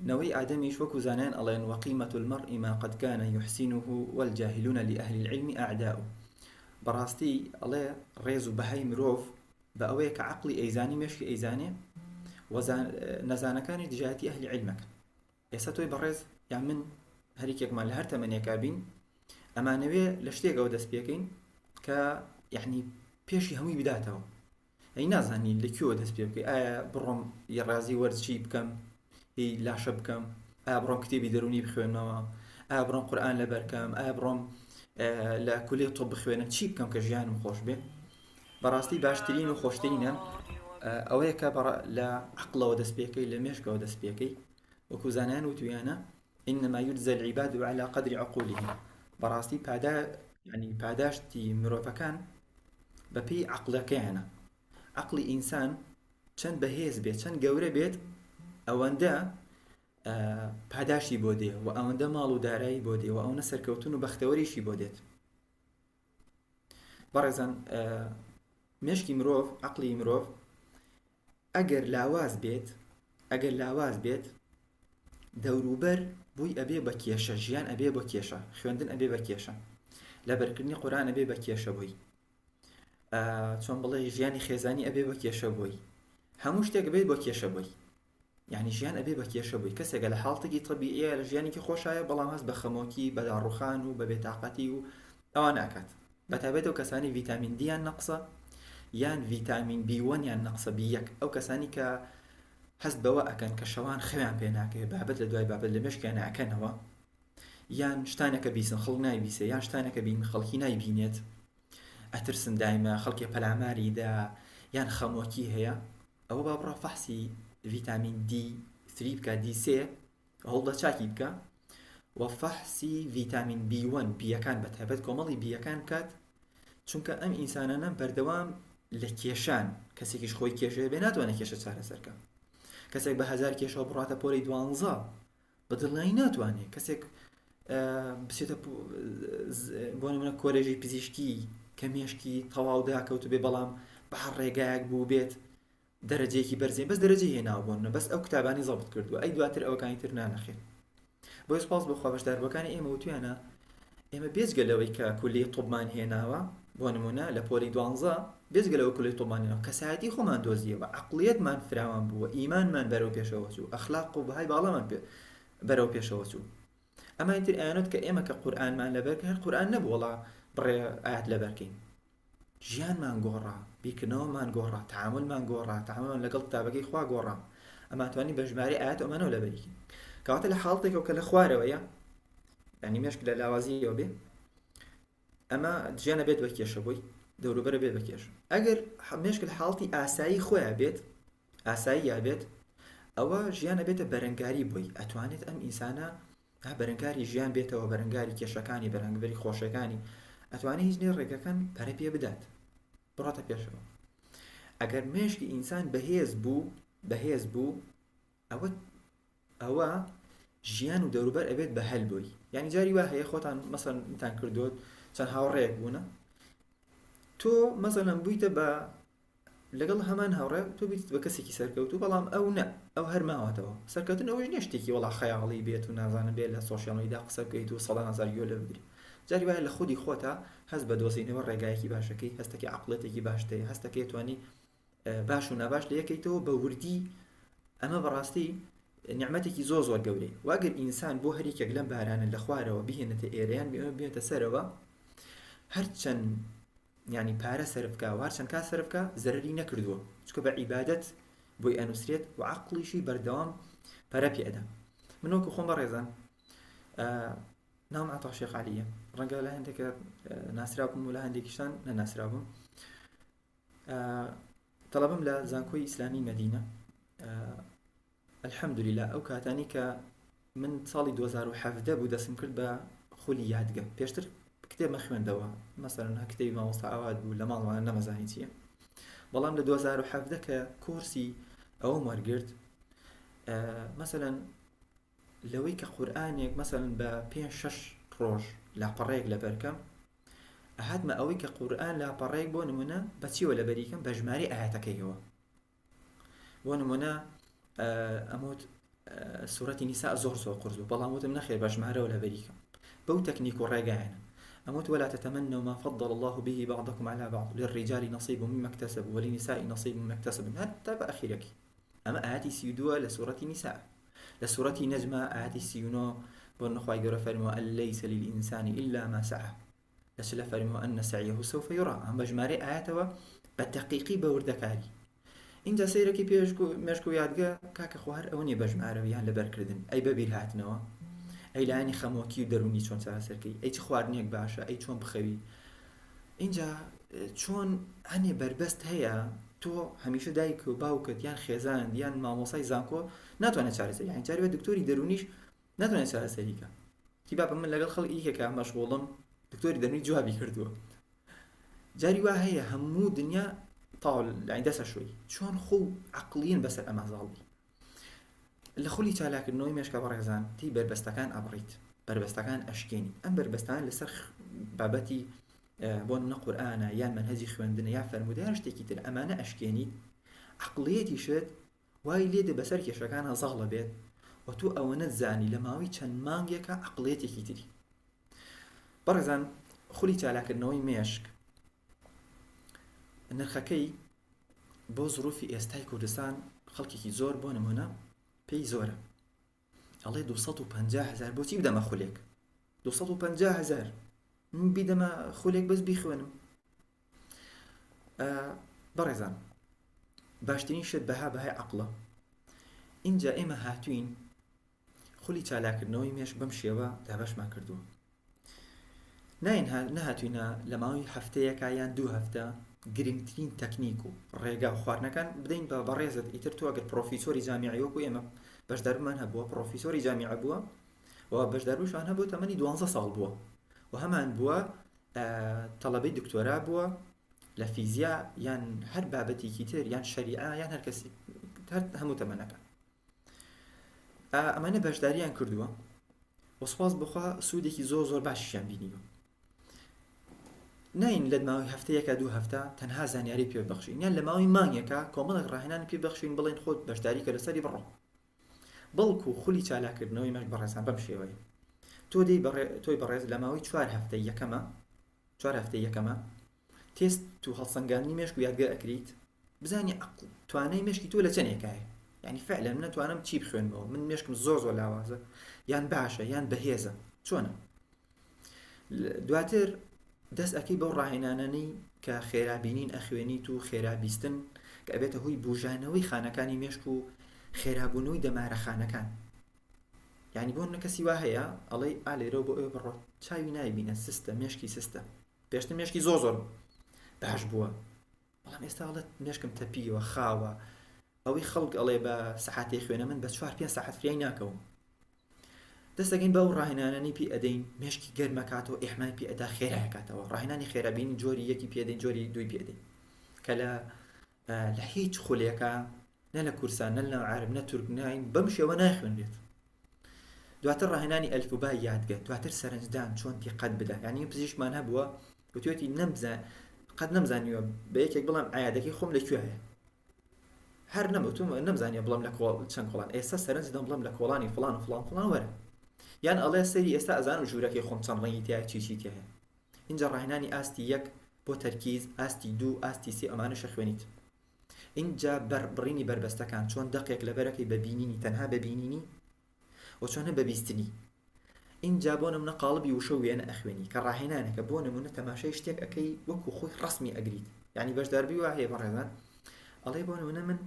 نەوەی ئادەمیش وەکو زانایان ئەڵێن وەقیمەة المەرء ما قد كان يحسنه والجاهلون لأهل العلم أعداء. بەڕاستی ئەڵێ ڕێز و بەهای مرۆڤ بە ئەوەیە کە عەقڵی ئەیزانی مێشکی ئەیزانێ و نەزانەکانی دژایەتی ئەهلی عیلمەکە. ئێستا تۆی بەڕێز یان من هەریکێکمان لە هەر تەمەنێکا بین ئەمانەوێ لە شتێکەوە دەست پێکەین کە یعنی پێشی هەمووی بداتەوە. ئەی نازانی لەکوێوە دەست پێ بکەی، ئایا بڕۆم ڕازی وەرزچی بکەم، هی لاشە بکەم، ئایا بڕۆم کتێبی دەرونی بخوێنەوە، ئایا بڕۆم قورئان لەبەرکەم، ئایا بڕۆم لە کولێ تۆپ بخوێنم، چی بکەم کە ژیانم خۆش بێ؟ بەڕاستی باشترین و خۆشترینە ئەوەیە کە لە عەقڵەوە دەست پێکەی، لە مێشکەوە دەست پێکەی. وەکو زانایان وتویانە إنما يجزى العباد على قدر عقولهم. بەڕاستی پاداشتی مرۆڤەکان بەپێی عەقڵەکەیانە. عەقڵی ئینسان چەند بەهێز بێت، چەند گەورە بێت، ئەوەندە پاداشی بۆ دێ و ئەوەندە ماڵ و دارایی بۆ دێ و ئەوەندە سەرکەوتن و بەختەوەریشی بۆ دێت. بەڕێزان، مێشکی مرۆڤ عەقڵی مرۆڤ ئەگەر لاواز بێت دەوروبەر بووی ئەبێ بە کێشە، ژیان ئەبێ بە کێشە، خوێندن ئەبێ بە کێشە، لەبەرکردنی قورئان ئەبێ بە کێشە بووی، چۆن بڵێ ژیانی خێزانی ئەبێ بە کێشە بووی، هەموو شتێک بێت بۆ کێشە بووی. یعنی ژیان ئەبێ بە کێشە بووی. کەسێکە لە حاڵتێکی طبیعیە لە ژیانێکی خۆشایە بەڵام هەست بە خەمۆکی بە داڕوخان و بە بێتاقەتی و ئەوە ناکات. بەتایبەت ئەو کەسانی ڤیتامین دییان نەقسە یان ڤیتامین B1 یان نەقسە B1، ئەو کەسانی کە هەست بەوە ئەکەن کە شەوان خەویان پێ ناکەوێت بابەت لە دوای بابەت لە مێشکیان ناکەنەوە، یان شتانێکە بیسن خەڵک نایبیسێ، یان شتانێکە بین خەڵکی نایبینێت، ئەترسن دایمە خەڵکی پەلاماریدا یان خەمۆکی هەیە، ئەوە با بڕە فەحسی ڤیتامین D3 بکە، D3 هەوڵدە چاکی بکە و فەحسی ڤیتامین B1 بیەکان بەتایبەت کۆمەڵی بیەکان بکات، چونکە ئەم ئینسانانە بەردەوام لە کێشان، کەسێکیش خۆی کێشەیە بێ ناتوانێت کێشە چارەسەرکە. کەسێک بە 1000 کێشەوە بڕاتە پۆلی 12 بەدڵنیایی ناتوانێت. کەسێک بچێتە بۆ نمونە کۆلێژی پزیشکی کە مێشکی تەواو داکەوت بێ بەڵام بە هەر ڕێگایەک بوو بێت دەرەجەیەکی بەرزێ بەس دەرەجەی هێناوە بۆنە بەس ئەو کتابانی زەبط کردووە، ئەی دواتر ئەوەکانی تر نانەخێت. بۆی سپاس بۆ خۆبەشداربەکانی ئێمە وتویانە ئێمە بێجگە لەوەی کە کولی طوبمان هێناوە بۆ نمونە لە پۆلی 12 بێجگە لەوە کولی طوبمان هێناوە کەسایەتی خۆمان دۆزیەوە، عەقڵیەتمان فراوان بووە، ئیمانمان بەرەو پێشەوە چوو، ئەخلاق و بەهای باڵەمان بەرەو پێشەوە چوو. ئەمە ئیتر ئەیانوت کە ئێمە کە قورئانمان لەبەر هەر قورئان نەبوو وەڵا بڕێ ئاەت لەبەرکەین، ژیانمان گۆڕا، بیرکردنەوەمان گۆڕا، تەعاملمان گۆڕا، تەعاملمان لەگەڵ کتابەکەی خوا گۆڕا، ئەمە توانی بە ژمارە ئاەت ئەمانەوە لەبەریکەین. کەواتە لە حاڵتێکەوە کە لە خوارەوەیە، یعنی مێشک لە لاوازیەوە بێ، ئەمە ژیانە بێت بە کێشە بووی، دەوروبەرە بێت بە کێشە. ئەگەر مێشک لە حاڵتی ئاسایی خۆیان بێت، ئاساییە بێت، ئەوە ژیانە بێتە بەرەنگاری بووی، ئەتوانێت ئەم ئینسانە بەرەنگاری ژیان بێتەوە، بەرەنگاری کێشەکانی، بەرەنگاری خۆشەکانی، ئەتوانێت هیچ نێ ڕێگەکان پەرە پێ بدات، بڕاتە پێشەوە. ئەگەر مێشکی ئینسان بەهێز بوو ئەوە ژیان و دەوروبەر ئەبێت بە هەل بووی. یعنی جاری وا هەیە خۆتان مەسەڵەن تان کردوت چەند هاوڕێیەک بوونە، تۆ مەسەڵەن بوویتە بە لەگەڵ هەمان هاوڕێ تۆ بیت بە کەسێکی سەرکەوتوو، بەڵام ئەو نە، ئەو هەر ماوەتەوە سەرکەوتن ئەوەی نیە شتێکی وەڵا خەیاڵی بێت و نازانم بێت لە سۆشیال میدیا قسە بکەیت و 100,000 گوێ لێ بگری. جاری وایە لە خودی خۆتە هەست بە دۆزینەوە ڕێگایەکی باشەکەی، هەستێکی عەقڵێتێکی باشتەیە، هەستەکەی توانی باش و ناباش لە یەکەیتەوە بە وردی. ئەمە بەڕاستی نیعمەتێکی زۆر گەورەی. واگەر ئینسان بۆ هەریکێک لەم بارانە لە خوارەوە بهێنێتە ئێرەیان بێنێتە سەرەوە، هەرچەند یعنی پارە سەرفکە و هەرچەند کات سەرفکە زەرەری نەکردووە، چونکە بە عیبادەت بۆی ئەنووسرێت و عەقڵیشی بەردەوام پەرە پێدەن. من وەکو خۆم بەڕێزان ناوم عەتا شێخ عەلیە، ڕەنگە لە هەندێکە ناسرابووم و لە هەندێکیشان نەناسرابووم. تەڵەبم لە زانکۆی ئیسلامی مەدینە. الحەمدولله ئەو کاتانی کە من ساڵی 2017 بوو دەستم کرد بە خولی یادگە، پێشتر کتێب مەخوێندەوە، مەسەڵەن کتێبی مامۆستا ئاوات بوو لە ماڵوانە نەمەزانی چییە، بەڵام لە 2017 کە کۆرسی ئەوەم وەرگرت، مەسەڵەن لەوەی کە قورئانێک مەسەڵەن بە 5-6 ڕۆژ لاپەڕەیەک لەبەرکەم، ئەهاتمە ئەوەی کە قورئان لاپەڕەیەک بۆ نمونە بەچیوە لەبەریکەم، بە ژمارەی ئاەتەکەیەوە. بۆ نمونە ئەموت سورەتی نیساء زۆر قورس بوو، بەڵام وتم نەخێر بە ژمارەوە لەبەریکەم، بەو تەکنیک و ڕێگایانە. أموت ولا تتمنوا ما فضل الله به بعضكم على بعض للرجال نصيب مما اكتسبوا وللنساء نصيب مما اكتسبن، حتى بأخيرك. أما آياتي سيدوا لسورة النساء، لسورة نجمة آياتي سيونو بأن خواهي فرموا أن ليس للإنسان إلا ما سعى، لسلا فرموا أن سعيه سوف يرى. أما جماري آياتوا بالتحقيقي بوردكاري اینجا سەیرەکی مێشک و یادگە کاکە خۆ هەر ئەوە نیە بە ژمارەویان لەبەرکردن، ئەی بەبیر هاتنەوە، ئەی لایەنی خەمۆکی و دەرونی چۆن چارەسەرکەی، ئەی چ خواردنێک باشە، ئەی چۆن بخەوی. اینجا چۆن هەنێ بربەست هەیە تۆ هەمیشە دایک و باوکت یان خێزان یان مامۆسای زانکۆ ناتوانێت چارەسەری، یعنی جاری وایە دکتۆری دەرونیش ناتوانێت چارەسەریکە. تیبا من لەگەڵ خەڵکی کێکا مەشغوڵم دکتۆری دەرونی جوابی کردووە. جاری وا هەیە هەموو دنیا طاول يعني دەسە شوي چۆن خۆ عەقڵیین بەسەر ئەمە زاڵی. لە خولی چالاکردنەوەی مێشکە بەڕێزان تی بربەستەکان ئەبڕیت، بربەستەکان ئەشکێنی، ئەم بربەستان لەسەر بابەتی بۆ نمونە قورئانە یان منهەجی خوێندنە یا فەرموودە یان شتێکی تر ئەمانە ئەشکێنیت عەقڵیەتیشت وای لێدە بەسەر کێشەکانە زەغڵە بێت و تو ئەوەنە زانی لە ماوەی چەند مانگێکە عەقڵیەتێکی تری. بەڕێزان، خولی چالاکردنەوەی مێشک نرخەکەی بۆ زروفی ئێستای کوردستان خەڵکێکی زۆر بۆ نمونە پێی زۆرە، ئەڵێ 250,000 بۆچی بدەمە خولێک 250,000 من بیدەمە خولێک بەس بیخوێنم. بەڕێزان، باشترین شت بەهای عەقڵە. اینجا ئێمە هاتوین خولی چالاکردنەوەی مێشک بەم شێوە دابەشمان کردووە. نەهاتوینە لە ماوەی هەفتەیەکە یان 2 هەفتە گرنگترین تەکنیک و ڕێگا و خواردنەکان بدەین بە ڕێزت. ئیتر تۆ ئەگەر پرۆفیسۆری جامیعی وەکو ئێمە بەشداربمان هەبووە، پرۆفیسۆری جامیعە بووە و بەشداربووشان هەبوو تەمەنی 12 ساڵ بووە و هەمان بووە تەڵەبەی دکتۆرا بووە لە فیزیا یان هەر بابەتێکی تر یان شەریعە یان هەر کەسی هەموو تەمەنەکە ئەمانە بەشداریان کردووە و سوپاس بخوا سوودێکی زۆر باشیشیان بینیوە. ناین لە ماوەی هەفتەیەکە 2 هەفتە تەنها زانیاری پێبەخشین یان لە ماوەی مانگێکە کۆمەڵێک ڕاهێنانی پێبەخشین بڵێن خۆت بەشداری کە لەسەری بڕۆ. بەڵکو خولی چالاکردنەوەی مەش بەڕێزان بەم شێوەیە. تۆی بەڕێز لە ماوەی 4 هەفتەی یەکەمە تێست و هەڵسەنگاندنی مێشک و یادگە ئەکریت بزانی توانای مێشکی تۆ لە چەندێکایە. یعنی فعلا من نتوانم چی بخوێنمەوە، من مێشکم زۆر لاوازە یان باشە یان بەهێزە چۆنە. دواتر دەست ئەەکەی بەو ڕاهێنانەی کە خێرابینین ئەخوێنیت و خێرابیستن کە ئەبێتە هۆی بوژانەوەی خانەکانی مێشک و خێرابوونەوەی دەمارە خانەکان. یعنی بۆ کەسی وا هەیە ئەڵێ ئالێرە بۆ ئێوە بڕۆ چاوی نایبینە سستە مێشکی سستە، پێشتر مێشکی زۆر باش بووە، بەڵام ئێستا ئەڵێ مێشکم تەپیوە خاوە. ئەوەی خەڵک ئەڵێ بە سەعاتێ خوێنە من بە 4-5 ساعت فریای ناکەوم. دەستەکەین بەو ڕاهێنانەی پێ ئەدەین مێشکی گەرمەکاتەوە ئیحمای پێ ئەدا خێرایکاتەوە. ڕاهێنانی خێرابینی جۆری یەکی پێدەین جۆری دوی پێدەین کە لە هیچ خولێکە نە لە کورسان نە لە عەرب نە تورک ناین بەم شێوە ناخوێنرێت. دواتر ڕاهێنانی ئەلفوبای یادگە، دواتر سەرنجدان چۆن دیقەت بدە. یعنی پزیشکمان هەبووە گوتوێتی قەت نەمزانیوە بە یەکێک بڵام عایادەکەی خۆم لەکوێیە، هەر نەمەوتم نەمزانیە بڵام لە چەند کۆڵان، ئێستا سەرنجدەم بڵام لە کۆڵانی فڵان و فڵان فڵان وەرە، یان ئەڵێ سەری ئێستا ئەزانم ژوورەکەی خۆم چەند ڕەنگی تایە چی تایە. اینجا ڕاهێنانی ئاستی 1 بۆ تەرکیز، ئاستی 2 ئاستی 3 ئەمانەشە خوێنیت. اینجا بڕینی بربەستەکان چۆن دقێک لەبەرەکەی ببینینی تەنها ببینینی و چۆنە بەبیستنی. اینجا بۆ نمونە قاڵبی وشە وێنە ئەخوێنی کە ڕاهێنانێکە بۆ نمونە تەماشای شتێک ئەەکەی وەکو خۆی ڕسمی ئەگریت. یعنی بەشداربی وا هەیە بەڕێزان ئەڵێ بۆ نمونە من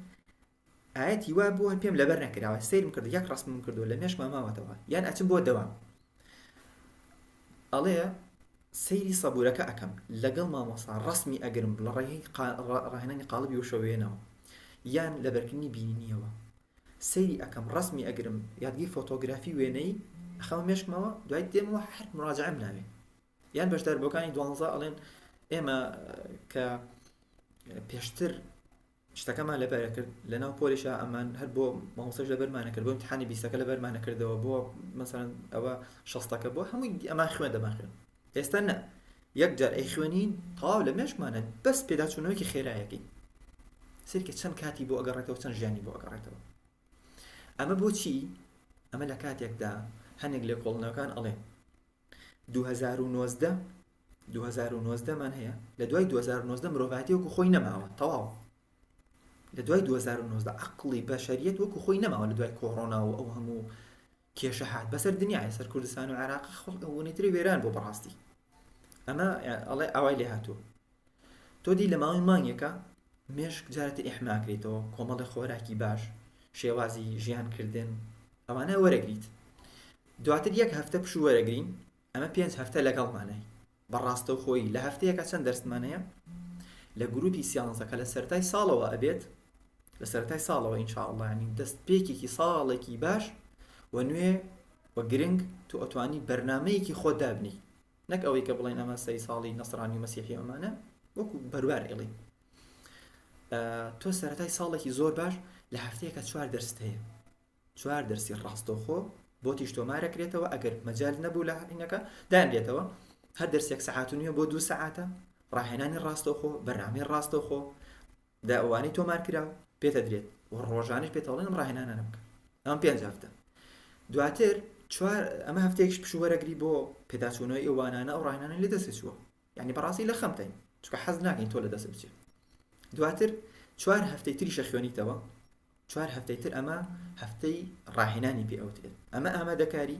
ئاەتی وا بووە پێم لەبەر نەکراوە سیرم کرد یەک ڕسمم کردو لە مێشکمە ماوەتەوە یان ئەچم بۆ دەوام ئەڵێ سەیری سەبوورەکە ئەەکەم لەگەڵ مامۆستا ڕسمی ئەگرم لە ڕاهێنانی قاڵبی وشە وێنەوە یان لەبەرکردنی بینینیەوە سەیری ئەەکەم ڕسمی ئەگرم یادگی فۆتۆگرافی وێنەی ئەخەمە مێشکمەوە دوای دێمەوە هەر مراجعەم ناوێ. یان بەشداربووەکانی 12 ئەڵێن ئێمە کە پێشتر شتەکەمان لەبەرە کرد لەناو پۆلیشە ئەمان هەر بۆ مامۆستاش لەبەرمانە کرد بۆ امتحانی 20ەکە لەبەرمانە کردەوە بۆ مەسەڵەن ئەوە 60ەکە بۆ هەمووی ئەمان خوێندەمان خوێن. ئێستا نە یەک جار ئەی خوێنین تەواو لە مێشکمانە بەس پێداچوونەوەیکی خێرایەکەی سێرکە چەند کاتی بۆ ئەگەڕێتەوە چەند ژیانی بۆ ئەگەڕێتەوە. ئەمە بۆچی؟ ئەمە لە کاتێکدا هەنێک لێ کۆڵنەوەکان ئەڵێن 2019 مان هەیە لە دوای 2019 مرۆڤاتی وەکو خۆی نەماوە تەواو. لە دوای 2019 عەقڵی بەشەریەت وەکو خۆی نەماوە لە دوای کۆڕۆنا و ئەو هەموو کێشە هات بەسەر دنیای سەر کوردستان و عێراق خەڵک ئەوەنەیتری وێران بۆ بەڕاستی. ئەمە ئەڵێ ئاوای لێ هاتووە. تۆ دی لە ماوەی مانگێکە مێشک جارێتە ئیحماکرێتەوە کۆمەڵی خۆراکی باش شێوازی ژیانکردن ئەوانە وەرەگریت. دواتر یەک هەفتە پشو وەرەگرین ئەمە 5 هەفتە لەگەڵمانەی بەڕاستە و خۆی لە هەفتەیەکە چەند دەرسمانەیە لە گروپی سیانسە کە لە سەرەتای ساڵەوە ئەبێت لە سەرەتای ساڵەوە ئینشاءالله ینی دەست پێکێکی ساڵێکی باش و نوێ و گرنگ تو ئەتوانی بەرنامەیەکی خۆت دابنی نەک ئەوەی کە بڵێن ئەمە 3 ساڵی نەسرانی و مەسیحی ئەمانە وەکو بەروار ئێڵی تۆ سەرەتای ساڵێکی زۆر باش لە هەفتەیەکە 4 دەرست هەیە 4 دەرسی ڕاستەوخۆ بۆ تیش تۆمارەکرێتەوە ئەگەر مەجال نەبوو لە هەرینەکە دانرێتەوە هەر دەرسێک سەعات و نیوە بۆ 2 سەعاتە ڕاهێنانی ڕاستەوخۆ بەرنامەی ڕاستەوخۆ دا ئەوانەی تۆمار کراوە پێتە درێت و ڕۆژانش پێتەڵێن ئەم ڕاهێنانە بکە ئەم 5 هەفتە دواتر ئەمە هەفتەیەکش پشوەرەگری بۆ پێداچوونەوەی ئەوانانە ئەو ڕاهێنانە لێ دەست چووە یعنی بەڕاستی لە خەمتەین چونکە حەز ناکەین تۆ لە دەست بچێت دواتر 4 هەفتەی تریشە خوێنیتەوە 4 هەفتەی تر ئەمە هەفتەی ڕاهێنانی پێ ئەوتێت ئەمە ئامادەکاری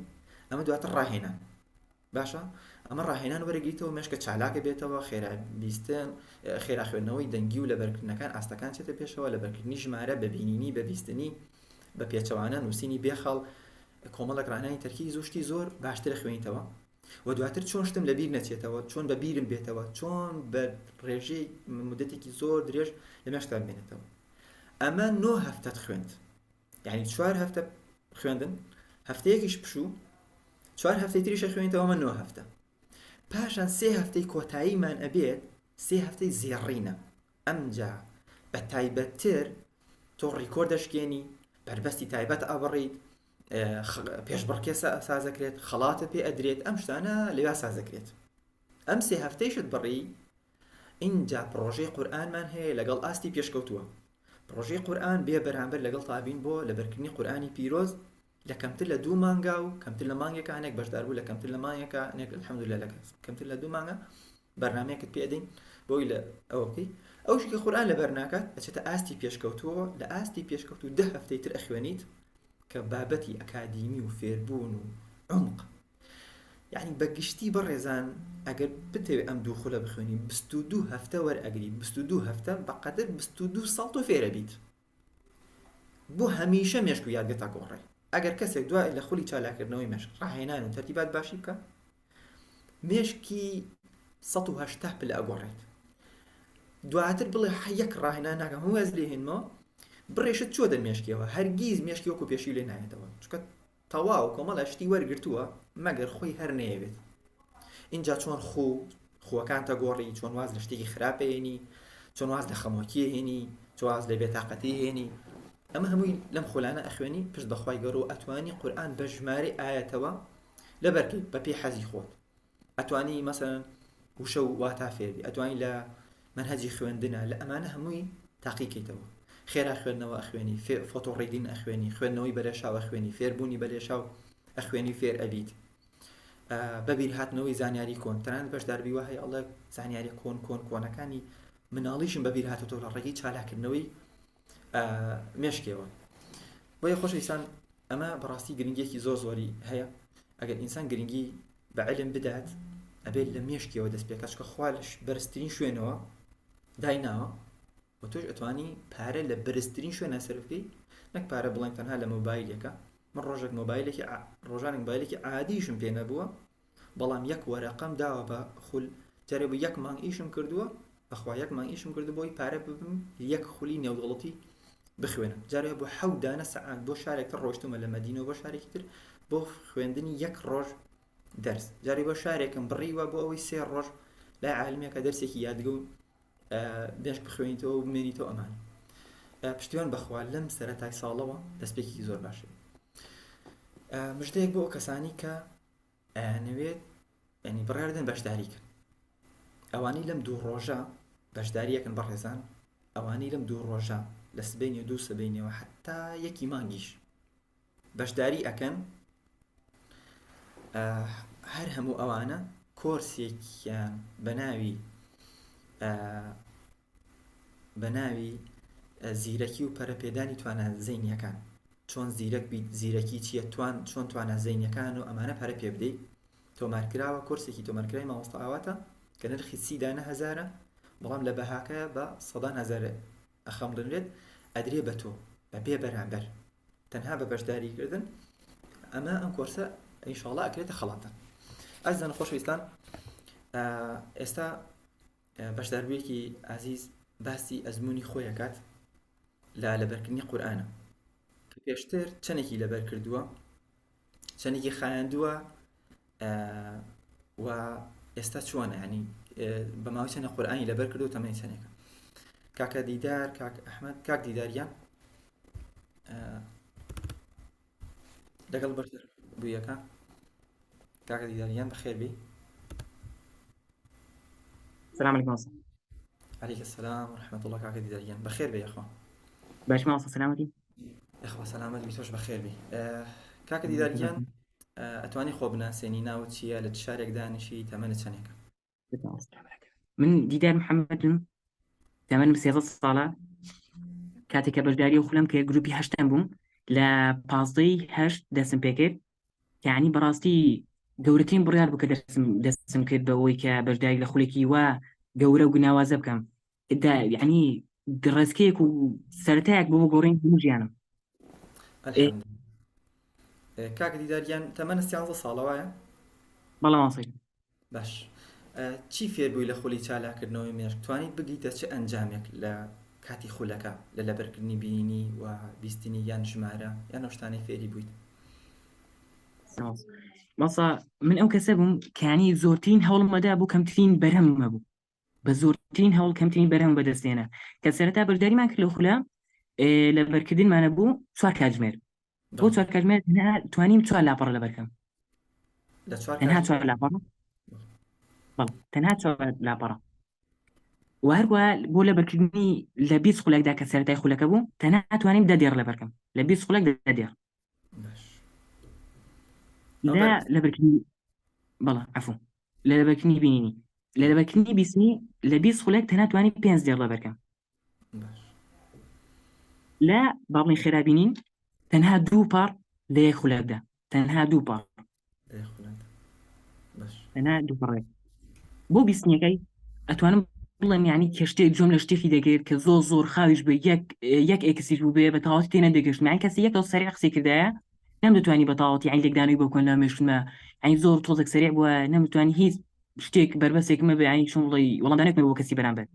ئەمە دواتر ڕاهێنان باشە ئەمە ڕاهێنان وەرەگریتەوە مێشکە چالاکە بێتەوە خێرا بیستن خێرا خوێندنەوەی دەنگی و لەبەرکردنەکان ئاستەکان چێتە پێشەوە لەبەرکردنی ژمارە بە بینینی بە بیستنی بە پێچەوانە نووسینی بێخەڵ کۆمەڵک ڕاهێنانی تەرکی زوشتی زۆر باشترە خوێنیتەوە و دواتر چۆن شتم لەبیر نەچێتەوە چۆن بە بیرم بێتەوە چۆن بە ڕێژەی مدەتێکی زۆر درێژ لەمێشتا بێنێتەوە ئەمە 9 هەفتەت خوێند یعنی 4 هەفتە خوێندن هەفتەیەکیش پشوو 4 هەفتەی تریشە خوێنیتەوە ئەمە 9 هەفتە پاشان 3 هەفتەی کۆتاییمان ئەبێت 3 هەفتەی زێڕینە ئەمجا بە تایبەتتر تۆ ڕیکۆرد دەشکێنی بربەستی تایبەت ئەبڕیت پێشبڕکێ سازەکرێت خەڵاتە پێ ئەدرێت ئەم شتانە لەوێ سازەکرێت ئەم 3 هەفتەیشت بڕی اینجا پرۆژەی قورئانمان هەیە لەگەڵ ئاستی پێشکەوتووە پرۆژەی قورئان بێ بەرامبەر لەگەڵ تابین بۆ لەبەرکردنی قورئانی پیرۆز لە کەمتر لە 2 مانگا و کەمتر لە مانگێکە هەنێک بەشدار بوو لە کەمتر لە مانگێکە هەنێک الحەمدولillah لە کەمتر لە 2 مانگە بەرنامەیەکت پێ ئەدەین بۆی لە ئەوە بکەی ئەوشی کە قورئان لەبەر ناکات ئەچێتە ئاستی پێشکەوتووە لە ئاستی پێشکەوتوو 10 هەفتەی تر ئەخوێنیت کە بابەتی ئەکادیمی و فێربوون و عمق یعنی بەگشتی بەڕێزان ئەگەر بتەوێت ئەم دوو خولە بخوێنی 22 هەفتە وەرئەگری 22 هەفتە بەقەدر 22 ساڵ تۆ فێرە بیت بۆ هەمیشە مێشک و یادگەتە گۆڕێ ئەگەر کەسێک دوای لە خولی چالاکردنەوەی مێشک ڕاهێنان و تەرتیبات باشی بکە مێشکی 180 پلە ئەگۆڕێت دواتر بڵێ یەک ڕاهێنان ناکەم هەموو ئەز لێ هێنمەوە بڕێشت چۆ دەمێشکیەوە هەرگیز مێشکی وەکو پێشی لێ نایێتەوە چونکە تەواو کۆمەڵە شتی وەرگرتووە مەگەر خۆی هەر نەیەوێت اینجا چۆن خووەکانتە گۆڕی چۆن واز لە شتێکی خراپێنی چۆن واز لە خەمۆکیە هێنی چۆن واز لە بێتاقەتی هێنی ئەمە هەمووی لەم خۆلانە ئەخوێنی پشت بەخوای گەورە و ئەتوانی قورئان بە ژمارەی ئاەتەوە لەبەرکەیت بە پێی حەزی خۆت ئەتوانی مەسەڵەن وشە و واتا فێری ئەتوانی لە منهەجی خوێندنە لە ئەمانە هەمووی تاقیکەیتەوە خێرا خوێندنەوە ئەخوێنی فۆتۆڕیدین ئەخوێنی خوێندنەوەی بەلێشاو ئەخوێنی فێربوونی بەلێشاو ئەخوێنی فێر ئەبیت بەبیر هاتنەوەی زانیاری کۆن تەنانەت بەشداربی وە هەیە ئەڵێ زانیاری کۆنەکانی مناڵیشم بەبیر هاتوتەوە لە ڕێگەی چالاکردنەوەی مێشکێوە بۆیە خۆشەویستان ئەمە بەڕاستی گرنگیەکی زۆر زۆری هەیە ئەگەر ئینسان گرنگی بە عیلم بدات ئەبێت لە مێشکیەوە دەست پێکات چکە خوالش بەرزترین شوێنەوە دایناوە و تۆش ئەتوانی پارە لە بەرزترین شوێنە سەرف بکەیت نەک پارە بڵێن تەنها لە مۆبایلێکە من ڕۆژێک مۆبایلێکی عادیشم پێ نەبووە بەڵام یەک وەرەقەم داوە بە خول جارێ بۆ 1 مانگ ئیشم کردووە بەخوا 1 مانگ ئیشم کردو بۆی پارە ببم 1 خولی نێودوڵەتی بخوێنم جارێ بۆ 7 دانە سەعات بۆ شارێکتر ڕۆشتمە لە مەدینەوە بۆ شارێکی تر بۆ خوێندنی 1 ڕۆژ دەرس جارێ بۆ شارێکم بڕیوە بۆ ئەوەی 3 ڕۆژ لای عالمێکە دەرسێکی یادگە و دێشک بخوێنیتەوە و بمێنیتەوە ئەمان پشتیوان بەخوا لەم سەرەتای ساڵەوە دەستپێکی زۆر باشە مژدەیەک بۆ کەسانی کە نەوێت ینی بڕاردن بەشداریکن ئەوانی لەم 2 ڕۆژە بەشداریەکەن بەڕێزان ئەوانی لەم 2 ڕۆژە لە سبەینی و 2 سبەینەوە حتا 1 مانگیش بەشداری ئەکەن هەر هەموو ئەوانە کۆرسێکیان بە ناوی زیرەکی و پەرەپێدانی توانە زەینیەکان چۆن زیرەک بیت زیرەکی چییە چۆن توانە زەینیەکان و ئەمانە پەرە پێ بدەیت تۆمارکراوە کۆرسێکی تۆمارکراوی مامۆستا ئاواتە کە نرخی 30 دانە هەزارە بەڵام لە بەهاکەیە بە 100 هەزار ئەخەمڵنرێت ئەدرێ بە تۆ بە بێ بەرامبەر تەنها بە بەشداریکردن ئەمە ئەم کۆرسە ئینشاءڵڵا ئەکرێتە خەڵاتە ئەزیزان خۆشەویستان ئێستا بەشداربوویەکی ئازیز باسی ئەزموونی خۆیەکات لە لەبەرکردنی قورئانە کە پێشتر چەندێکی لەبەر کردووە چەندێکی خایاندووە و ئێستا چۆنە ینی بە ماوەی چەندە قورئانی لەبەر کردو و تەمەنی چەندێکە کاکە دیدار کاک ئەحمەد کاک دیداریان لەگەڵ بەشداربوویەکە کاکە دیداریان بەخێر بی السلام عليكم ماصر. عليك السلام ورحمة الله كاكا ديداريان بخير بي يا أخوان. باش ماصر سلامتي. إخوة سلامت بيتوش بخير بي كاكا ديداريان أتواني خوبنا سنينا وتشيا لتشارك دانشي تمنى تشانيك. من دیدار محەممەدم تەمەنم 13 ساڵە کاتێکە بەشداری و خولم کە گروپی هەشتم بووم لە 15 دەستم پێکرد یعنی بەڕاستی گەورەترین بڕیار بوو کە دەستم کرد بەوەی کە بەشداری لە خولێکی وا گەورە و گوناوازە بکەم یعنی ڕێزکەیەک و سەرەتایەک بۆ گۆڕین هەموو ژیانم. الحمد كاكا ديداريان تمنى 13 ساڵە وایە؟ بەڵام ماسی باش چی فێر بووی لە خولی چالاکردنەوەی مێشک توانیت بگیتە چه ئەنجامێک لە کاتی خولەکە لە لەبەرکردنی بینی و بیستنی یان ژمارە یان شتانەی فێری بوویت؟ ماسا من ئەو کەسە بووم کانی زۆرترین هەوڵمەدا بوو کەمترین بەرهەممە بوو بە زۆرترین هەوڵ کەمترین بەرهەم بەدەستێنە کە سەرەتا بەشداریمان کرد لە خولە لە بەرکردنمانە بوو 4 کاتژمێر بۆ 4 کاتژمێر توانیم 4 لاپەڕە لەبەرکەم لە 4 تەنها 4 لاپەڕە تەنها 4 لاپەڕە و هەروە بۆ لەبەرکردنی لە 20 خولەکدا کە سەرەتای خولەکە بوو تەنها توانیم 10 دێڕ لەبەرکەم لە 20 خولەک 10 دێڕ لا لەبەرکردنی بەڵێ عەفو لە لەبەرکردنی بینینی لە لەبەرکردنی بیستنی لە 20 خولەک تەنها توانیم 5 دێڕ لەبەرکەم لا باڵی خێرابینین تەنها 2 پاڕ لە یەک خولەکدا تەنها 2 پاڕ تەنها 2 پاڕ بۆ بیستنیەکەی ئەتوانم بڵێم یعنی کەشتێک جۆم لە شتێکی دەگەێت کە زۆر خاویش بە یەک ئێکسیش بوو بێ بە تەواوەتی تێنە دەگەشت یعنی کەسی یەک سەریع قسەی کردایە نەمدەتوانی بە تەواوەتی یعنی لێکدانەوەی بۆ کۆن لە مێشتمە یعنی زۆر تۆزێک سەریع بووە نەمتوانی هیچ شتێک بەربەسێکمە بێ یعنی چۆن بڵێ وەڵامدانێکمە بۆ کەسی بەرامبەر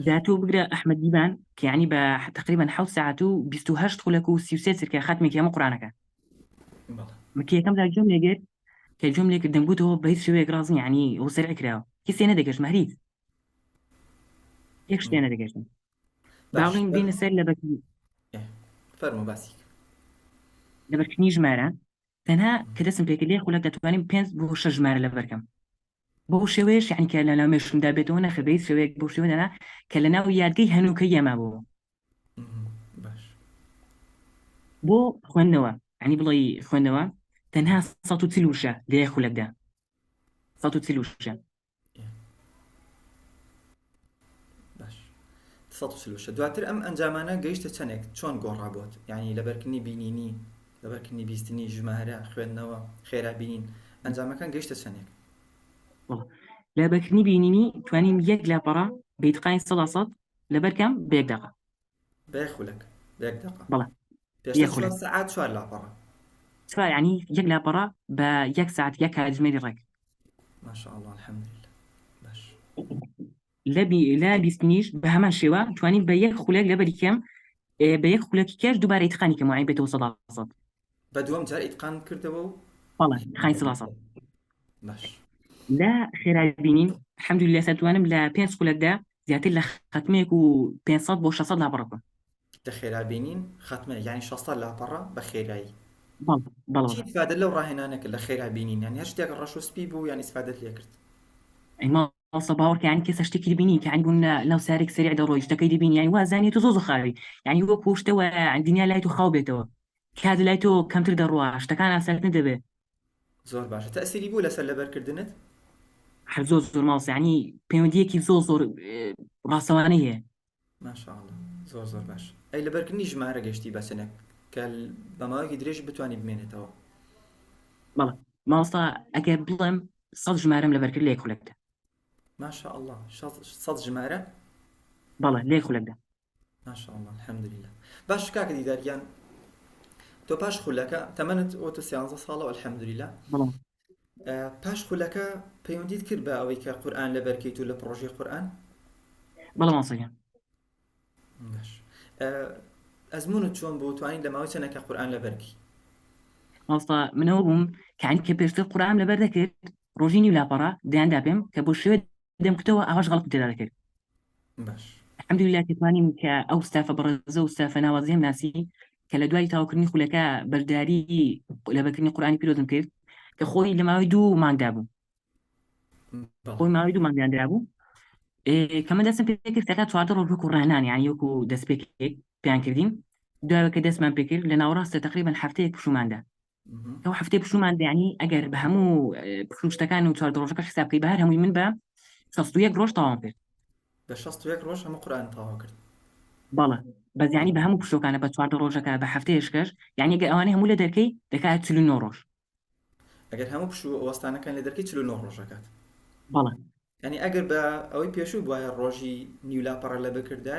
داتۆ بگرە ئەحمەد دیبان کە یعنی بە تقریبا 7 ساعت و 28 خولەک و 33 چرکە خاتمێکی هەموو قورئانەکە مکە یەکەمدا جۆم لێگرت کە جۆم لێکرد دەمگوتەوە بە هیچ شێوەیەک ڕازی یعنی ئەو سەرع کراوە هیچ شتێ نەدەگەشت مەریت یەک شتێ نەدەگەشتن باڵین بینە سەر لەبەرکردنی ژمارە تەنها کە دەستم پێکرد لێ خولەک دەتوانیم 5 بۆ 6 ژمارە لەبەرکەم بۆ شێوەیەش یعنی کە لە ناومێشمدا بێتەوە نەخە بە هیچ شێوەیەک بۆ شێوەدەنا کە لە ناو یادگەی هەنووکەی ئەمە بووە بۆ خوێندنەوە یعنی بڵێ خوێندنەوە تەنها 146 لە یەک خولەکدا 146 دواتر ئەم ئەنجامانە گەیشتە چەندێک چۆن گۆڕابۆت یعنی لەبەرکردنی بینینی لەبەرکردنی بیستنی ژمارە خوێندنەوە خێرابینین ئەنجامەکان گەیشتە چەندێک؟ لەبەرکردنی بینینی توانیم 1 لاپەڕە بە ئیتقانی 100% لەبەرکەم بە 1 دقە بە یەک خولەک بە 1 دقە بەڵێ پێشتر سەعات 4 لاپەڕە یعنی 1 لاپەڕە بە 1 ساعت 1 کاتژمێری ڕێک ماشاءالله الحەمدولله باش لا بیستنیش بە هەمان شێوە توانین بە 1 خولەک لەبەری کەم بە 1 خولەکی کەش دووبارە ئیتقانی کەم وعین بێتەوە 100% بە دووەم جار ئیتقان کردەوە و بەڵێ ئیتقانی 100% باش لا خێرابینین الحەمدولله سەتوانم لە 5 خولەکدا زیاتر لە ختمێک و 500 بۆ 600 لاپەڕە بکەم لە خێرابینین ختمە یعنی 600 لاپەڕە بە خێرایی بەڵێ چی استفادە لەو ڕاهێنانێک لە خێرابینین یعنی هەر شتێک ڕەش و سپی بوو یعنی استفادەت لێ کرد ئەوسە باوەڕکە یعنی کەسە شتێکی دبینی کە یعنی بوون لەو سارێک سەریع دەڕۆی شتەکەی دبینی یعنی وازانێت و زۆ خاوی یعنی وەکو شتەوە دنیا لای تۆ خاو بێتەوە کات لای تۆ کەمتر دەڕوا شتەکان ئاسانتر دەبێت زۆر باشە تەئسیری بوو لەسەر لەبەرکردنت هەر زۆر ماوەسە یعنی پەیوەندیەکی زۆر ڕاستەوانەی هەیە ماشاءالله زۆر باش ئەی لەبەرکردنی ژمارە گەشتی بەسنێک کە بە ماوەیەکی درێژ بتوانانی بمێنێتەوە بەڵێ ماوەستا ئەگەر بڵێم 100 ژمارەم لەبەرکرد لە یەک خولەکدا ماشاءالله 100 ژمارە بەڵێ لە یەک خولەکدا ماشاءالله الحەمدولله باش کاکە دیداریان تۆ پاش خولەکە تەمەنت ئۆتە 13 ساڵەوە الحەمدولله پاش خولەکە پەیوەندیت کرد بە ئەوەی کە قورئان لەبەرکەیت و لە پرۆژەی قورئان بەڵێ ماسەگەن باش ئەزمونت چۆن بوو توانین لە ماوەی چەندێکە قورئان لەبەرکی ماستا منەوە بووم کە یعنی کە پێشتر قورئان لەبەر دەکرد ڕۆژی نیو لاپەڕە دەیاندا پێم کە بۆ شێوە دەمکوتەوە ئاواش غەڵەت تێدا دەکرد باش الحەمدولله کە توانیم کە ئەو ستافە بەڕێزە و ستافە ناوازیم ناسی کە لە دوای تاوکردنی خولەکە بەرداری لەبەرکردنی قورئانی پیرۆزم کرد کە خۆی لە ماوەی 2 مانگدا بوو بەڵێ خۆی ماوەی دوومان درابوو کەمە دەستم پێ کرد تاکە چواردە ڕۆژ وەکو ڕاهنان یعنی وەکو دەست پێکێک پیان کردین دوایەوە کە دەستمان پێ کرد لە ناوەڕاستە تقریبا هەفتەیەک پشوماندا ئەو هەفتەی پشوماندا یعنی ئەگەر بە هەموو پشوشتەکان و چواردە ڕۆژەکە حساب بکەی بە هەر هەمووی من بە 61 ڕۆژ تەواو کرد بە 61 ڕۆژ هەموو قورئان تەواو کرد بەڵێ بەس یعنی بە هەموو پشتەکانە بە چواردە ڕۆژەکە بە هەفتەیەشکەش یعنی ئەگەر ئەوانەی هەموو لە دەرکەی دەکات 49 ڕۆژ ئەگەر هەموو پشوو وەستانەکان لە دەرکەی 49 ڕۆژەکات بەڵێ ینی ئەگەر بە ئەوەی پێشوو بواە ڕۆژی نیولاپەڕە لە بکردا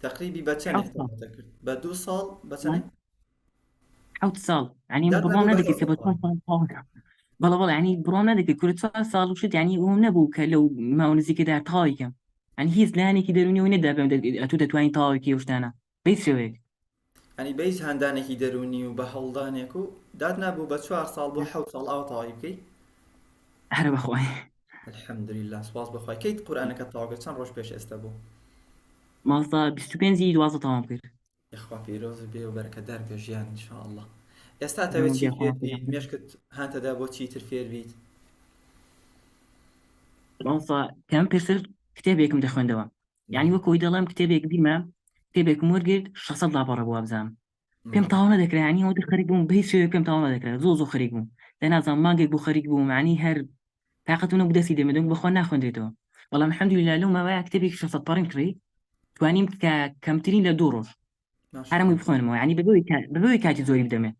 تقریبی بە چەندێک تەواوتە کرد بە 2 ساڵ بە چەند 7 ساڵ ینی بڕۆم نەدەکرد کە بە 4 ساڵ تەواو بکەم بەڵێ ینی بڕۆم نەدەکرد کورە 4 ساڵ وشت ینی ئەوم نەبوو کە لەو ماوە نزیکەدا تەواوی بکەم ینی هیچ لایەنێکی دەرونیەوەی نەدا بێم ئەتوو دەتوانین تەواوی ئەو شتانە بەهیچ شێوەیەک ئەنی بەیس هەندانێکی دەرونی و بە هەوڵدانێک و داد نابوو بە 4 ساڵ بۆ 7 ساڵ ئەوە تەواوی بکەیت هەرە بەخوای الحەمدولله سوپاس بەخوای کەیت قورئانەکە تەواو کرد چەند ڕۆژ پێش ئێستا بوو ماڵستا 25 دوازە تەواو کرد یخوا پیرۆز بێ و بەرەکەتدار بێ ژیان ئینشاءالله ئێستا تەوێت چی فێر بیت مێشکت هاتەدا بۆ چیتر فێر بیت ماڵستا کەم پێشتر کتێبێکم دەخوێندەوە یعنی وەکەوەی دەڵێم کتێبێک بیمە کتێبێکم وەرگرت 600 لاپەڕە بووە بزانم پێم تاوا نەدەکرا ینی ئەوە خەریک بووم بەهیچ شێوەیەک پێم تاوا نەدەکرا زۆر خەریک بووم دەنازانم مانگێک بوو خەریک بووم ینی هەر تااقەتم نەبوو دەستی دەمێدەم بەخوا ناخوێندرێتەوە بەڵام الحەمدولله لەو ماوەیە کتێبێکی 600 پەڕەم کڕی توانیم کە کەمترین لە 2 ڕۆژ هەرمووی بخوێنمەوە ینی بەبێەوەی کاتی زۆری بدەمێت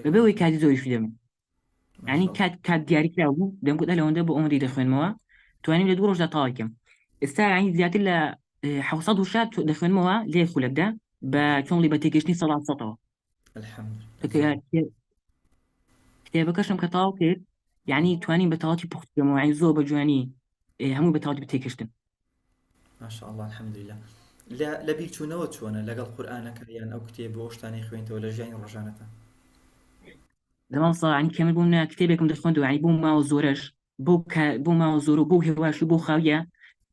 بەبێەوەی کاتی زۆریش بدەمێت ینی کات دیاریکرا بوو دەمگوت لەوەندە بۆ ئەوەندەی دەخوێنمەوە توانیم لە 2 ڕۆژدا تەواویکەم ئێستا ینی زیاتر لە 700 دەخوێنمەوە لێ خولەکدا بە چۆنڵی بە تێگەشتنی سەڵات سەدەوە کتێبەکەشم کە تەواو کرد یعنی توانین بە تەواوی پوختکەمەوە ینی زۆر بە جوانی هەمووی بە تەواوی بتێکشتن ماشاءالله الحەمدولله لە بیرچوونەوە چۆنە لەگەڵ قورئانەکە یان ئەو کتێب بۆ شتانەی خوێنتەوە لە ژیانی ڕۆژانەتە زەمان ساڵ ینی کەمە بووم کتێبێکم دەخوێندەوە ینی بوو ماوە زۆرەش بۆ ماوە زۆر و بۆ هێواش و بۆ خاویە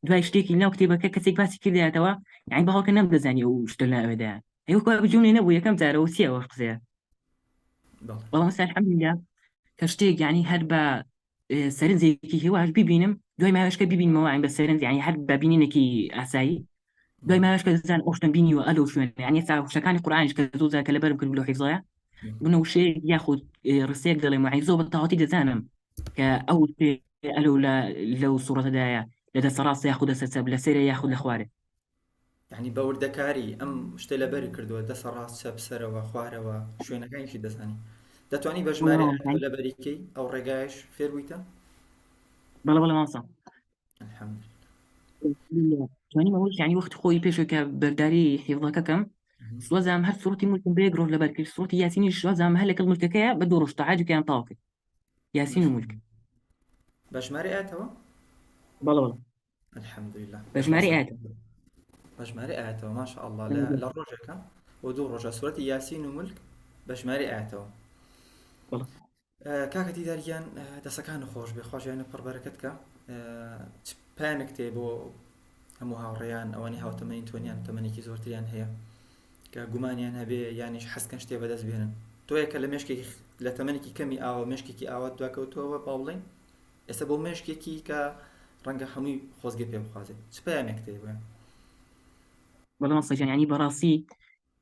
دوای شتێکی ناو کتێبەکە کەسێک باسی کردایەتەوە یعنی بەهاڵکە نەمدەزانی ئەو شتە لەوێدا هەیوەکو بجومی نەبوو یەکەم جارەوە چیەوە قسەیە بەڵام ئێستا الحەمدولله کە شتێک یعنی هەر بە سەرنجێکی هێواش ببینم دوای ماوەشکە ببینمەوە ینی بە سەرنج یعنی هەر بە بینینێکی ئاسایی دوای ماوەشکە دەزان ئەو شتم بینیوە ئەلەو شوێن یعنی ئێستا شتەکانی قورئانیش کە زۆر جار کە لەبەرم کرد لەو حیفزایە بنەوشەیەک یاخود ڕستەیەک دەڵێم ینی زۆر بە تەواوی دەزانم کە ئەو ئەلەو لەو سوورەتەدایە لە دەستە ڕاستە یاخود دەستە چەپ لە سەرە یاخود لە خوارێ یعنی بەوردەکاری ئەم شتە لەبەر کردووە دەستە ڕاست چەپ سەرەوە خوارەوە شوێنەکانیشی دەزانی دەتوانی بە ژمارە لەبەریکەی ئەو ڕێگایش فێر بوویتە بەڵێ ماڵسا توانیم ئەوەش یعنی وەختی خۆی پێشەکە بەرداری حیفڵەکەکەم سوازام هەر سوڕەتی مولکم بە 1 ڕۆژ لەبەر کرد سوڕەتی یاسینیش سوازام هەر لەگەڵ مولکەکەیە بە 2 ڕۆژ تەعاجوکیان تەواو کرد یاسین و مولک بە ژمارە ئاەتەوە بەڵێ الحەمدولله بە ژمارە ئاەتەوە بە ژمارە ئاەتەوە ماشاءالله لە ڕۆژێکە بۆ 2 ڕۆژە سوورەتی یاسین و مولک بە ژمارە ئاەتەوە کاکە دیداریان دەسەکان خۆش بێ خۆشیانە پڕبەرەکەت کە پایانێک تێ بۆ هەموو هاوڕێیان ئەوانی هاوتەمەنی توانیان تەمەنێکی زۆرتریان هەیە کە گومانیان هەبێ یانیش حەسکەن شتێ بەدەست بێنن تۆیەکە لە مێشکێکی لە تەمەنێکی کەمی ئاوە مێشکێکی ئاوات دواکەوتەوە باوڵین ئێستا بۆ مێشکێکی کە ڕەنگە هەمووی خۆزگە پێ بخوازێت چ پایانێک تێ بێ بەڵام سەجان ینی بەڕاستی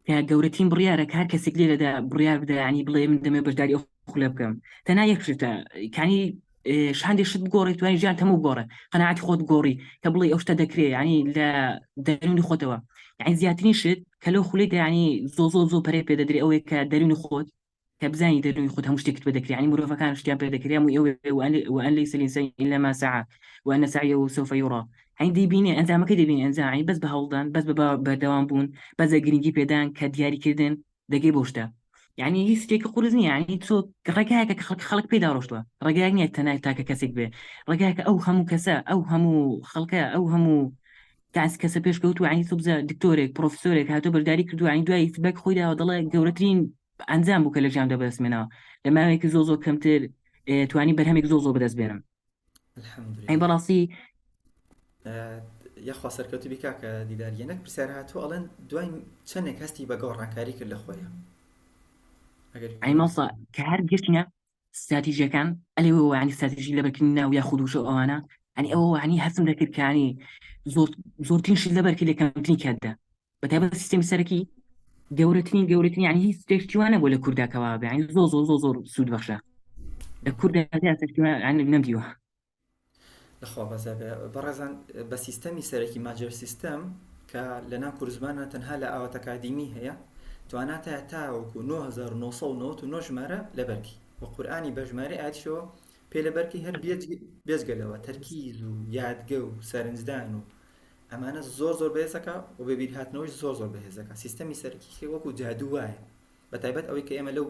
کە گەورەترین بڕیارە هەر کەسێک لێرەدا بڕیار بدە ینی بڵێ من دەمێ بەشداری ئەو خولە بکەم تەنها یەک شتە کانی شاندێ شت بگۆڕی توانی ژیان هەموو بگۆڕە قەناعەتی خۆت گۆڕی کە بڵێ ئەو شتە دەکرێت ینی لە دەرونی خۆتەوە یعنی زیاترین شت کە لەو خولەیدا ینی زۆر پەرێ پێ دەدرێت ئەوەیە کە دەرونی خۆت کە بزانی دەرونی خۆت هەموو شتێکت پێ دەکرێت ینی مرۆڤەکان شتیان پێ دەکرێت وأن ليس الإنسان إلا ما سعى وأن سعيه سوف يرى ینی دەیبینێ ئەنجامەکەی دەبینێ ئەنجام ینی بەس بە هەوڵدان بەس بە بەردەوام بوون بەس بە گرنگی پێدان کە دیاریکردن دەگەی بۆ شتە یعنی هیچ شتێکی قورس نییە ینی تۆ ڕێگایەکە خەڵک پێدا ڕۆشتووە ڕێگایەک نییە تەنای تاکە کەسێک بێ ڕێگایەکە ئەو هەموو کەسە ئەو هەموو خەڵکە ئەو هەموو کەسە پێشکەوتووە ینی تۆ بزە دکتۆرێک پرۆفسۆرێک هاتۆ بەرداری کردووە ینی دوای فیدبەک خۆی داوە دەڵێ گەورەترین ئەنجام بوو کە لە ژیاندا بەدەستمێنەوە لە ماوەیەکی زۆر کەمتر توانی بەرهەمێک زۆر بەدەست بێنم ئەی بەڕاستی یەخوا سەرکەوتوبی کاکە دیداریەنەک پرسیار هاتووە ئەڵێن دوای چەندێک هەستی بە گەڕانکاری کرد لە خۆیان ئەی ماڵسا کە هەر گەشتینە استراتیژیەکان ئەلێەوە ینی استراتیژی لەبەرکردنی ناو یاخود وشە ئەوانە ینی ئەوە ینی هەستم دەکرد کە ینی زۆرترینشی لەبەرکرد لە کەمترین کاتدا بەتایبەت سیستەمی سەرەکی گەورەترین ینی هیچ شتێکیوانە بۆ لە کورداکەوا بێ ینی زۆر سوود بەخشە لە کووردا نەمدیوە لەخوا بەزابێ بەڕێزان بە سیستەمی سەرەکی ماجر سیستەم کە لەناو کورزمانە تەنها لە ئاوات ئەکادیمی هەیە تواناتە تاوەکو 9999 ژمارە لەبەرکی وە قورئانی بە ژمارە ئاتیشەوە پێ لەبەرکی هەر بێجگەلەوە تەرکیز و یادگە و سەرنجدان و ئەمانە زۆر بەهێزەکە و بەبیر هاتنەوەی زۆر بەهێزەکە سیستەمی سەرەکی وەکو جادو وایە بەتایبەت ئەوەی کە ئێمە لەو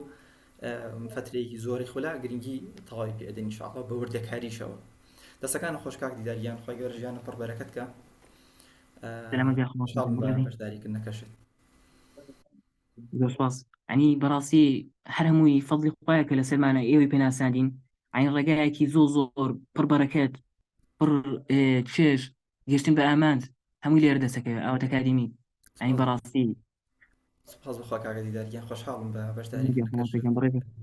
فترەیەکی زۆری خۆلا گرنگی تەواوی پێ ئەدەین ئینشاءالله بە وردەکاریشەوە دەستەکانە خۆشکاک دیداریان خۆی گەورە ژیانە پڕ بەرەکەت کە بەشداریکردنەکەشت دەسپاس ینی بەڕاستی هەر هەمووی فەضلی خۆیە کە لەسەرمانە ئێوەی پێناساندین ینی ڕێگایەکی زۆر پڕ بەرەکەت پڕ چێژ گەشتن بە ئامانج هەمووی لێرە دەسەکەوێت ئەوەت ئەکادیمی ینی بەڕاستی سپاس بەخوا کاکە دیداریان خۆشحاڵم بە بەشداری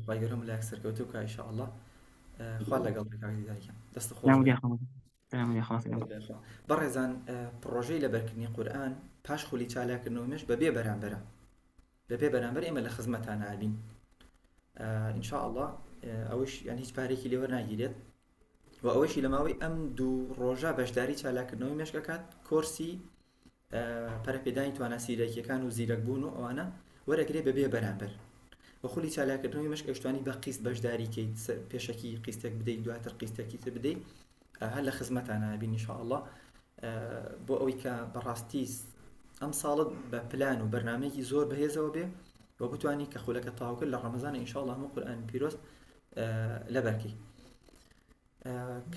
خۆی گەورە ملایەک سەرکەوتوو کە ئینشاءالله خوا لەگەڵ کاکە دیداریان دەست خۆش بەڕێزان پرۆژەی لەبەرکردنی قورئان پاش خولی چالاکردنەوەمێش بەبێ بەرامبەر ئێمە لە خزمەتان نابین ئینشاءالله ئەوش یان هیچ پارێکی لێوە ناگیرێت و ئەوەشی لە ماوەی ئەم دوو ڕۆژە بەشداری چالاکردنەوەی مێشکەکات کۆرسی پەرەپێدانی تواناسیرەکیەکان و زیرەکبوون و ئەوانە وەرەگرێ بەبێ بەرامبەر بە خولی چالاکردنەوەی مێشک ئەشتوانی بە قیست بەشداری کەیت پێشەکی قیستێک بدەیت دواتر قیستێکی تر بدەیت هەر لە خزمەتان نابین ئینشاءالله بۆ ئەوەی کە بەڕاستی ئەم ساڵت بە پلان و بەرنامەیەکی زۆر بەهێزەوە بێ و بتوانی کە خولەکە تاوکرد لە ڕەمەزان ئینشاءالله هەموو قورئان پیرۆست لەبەرکەی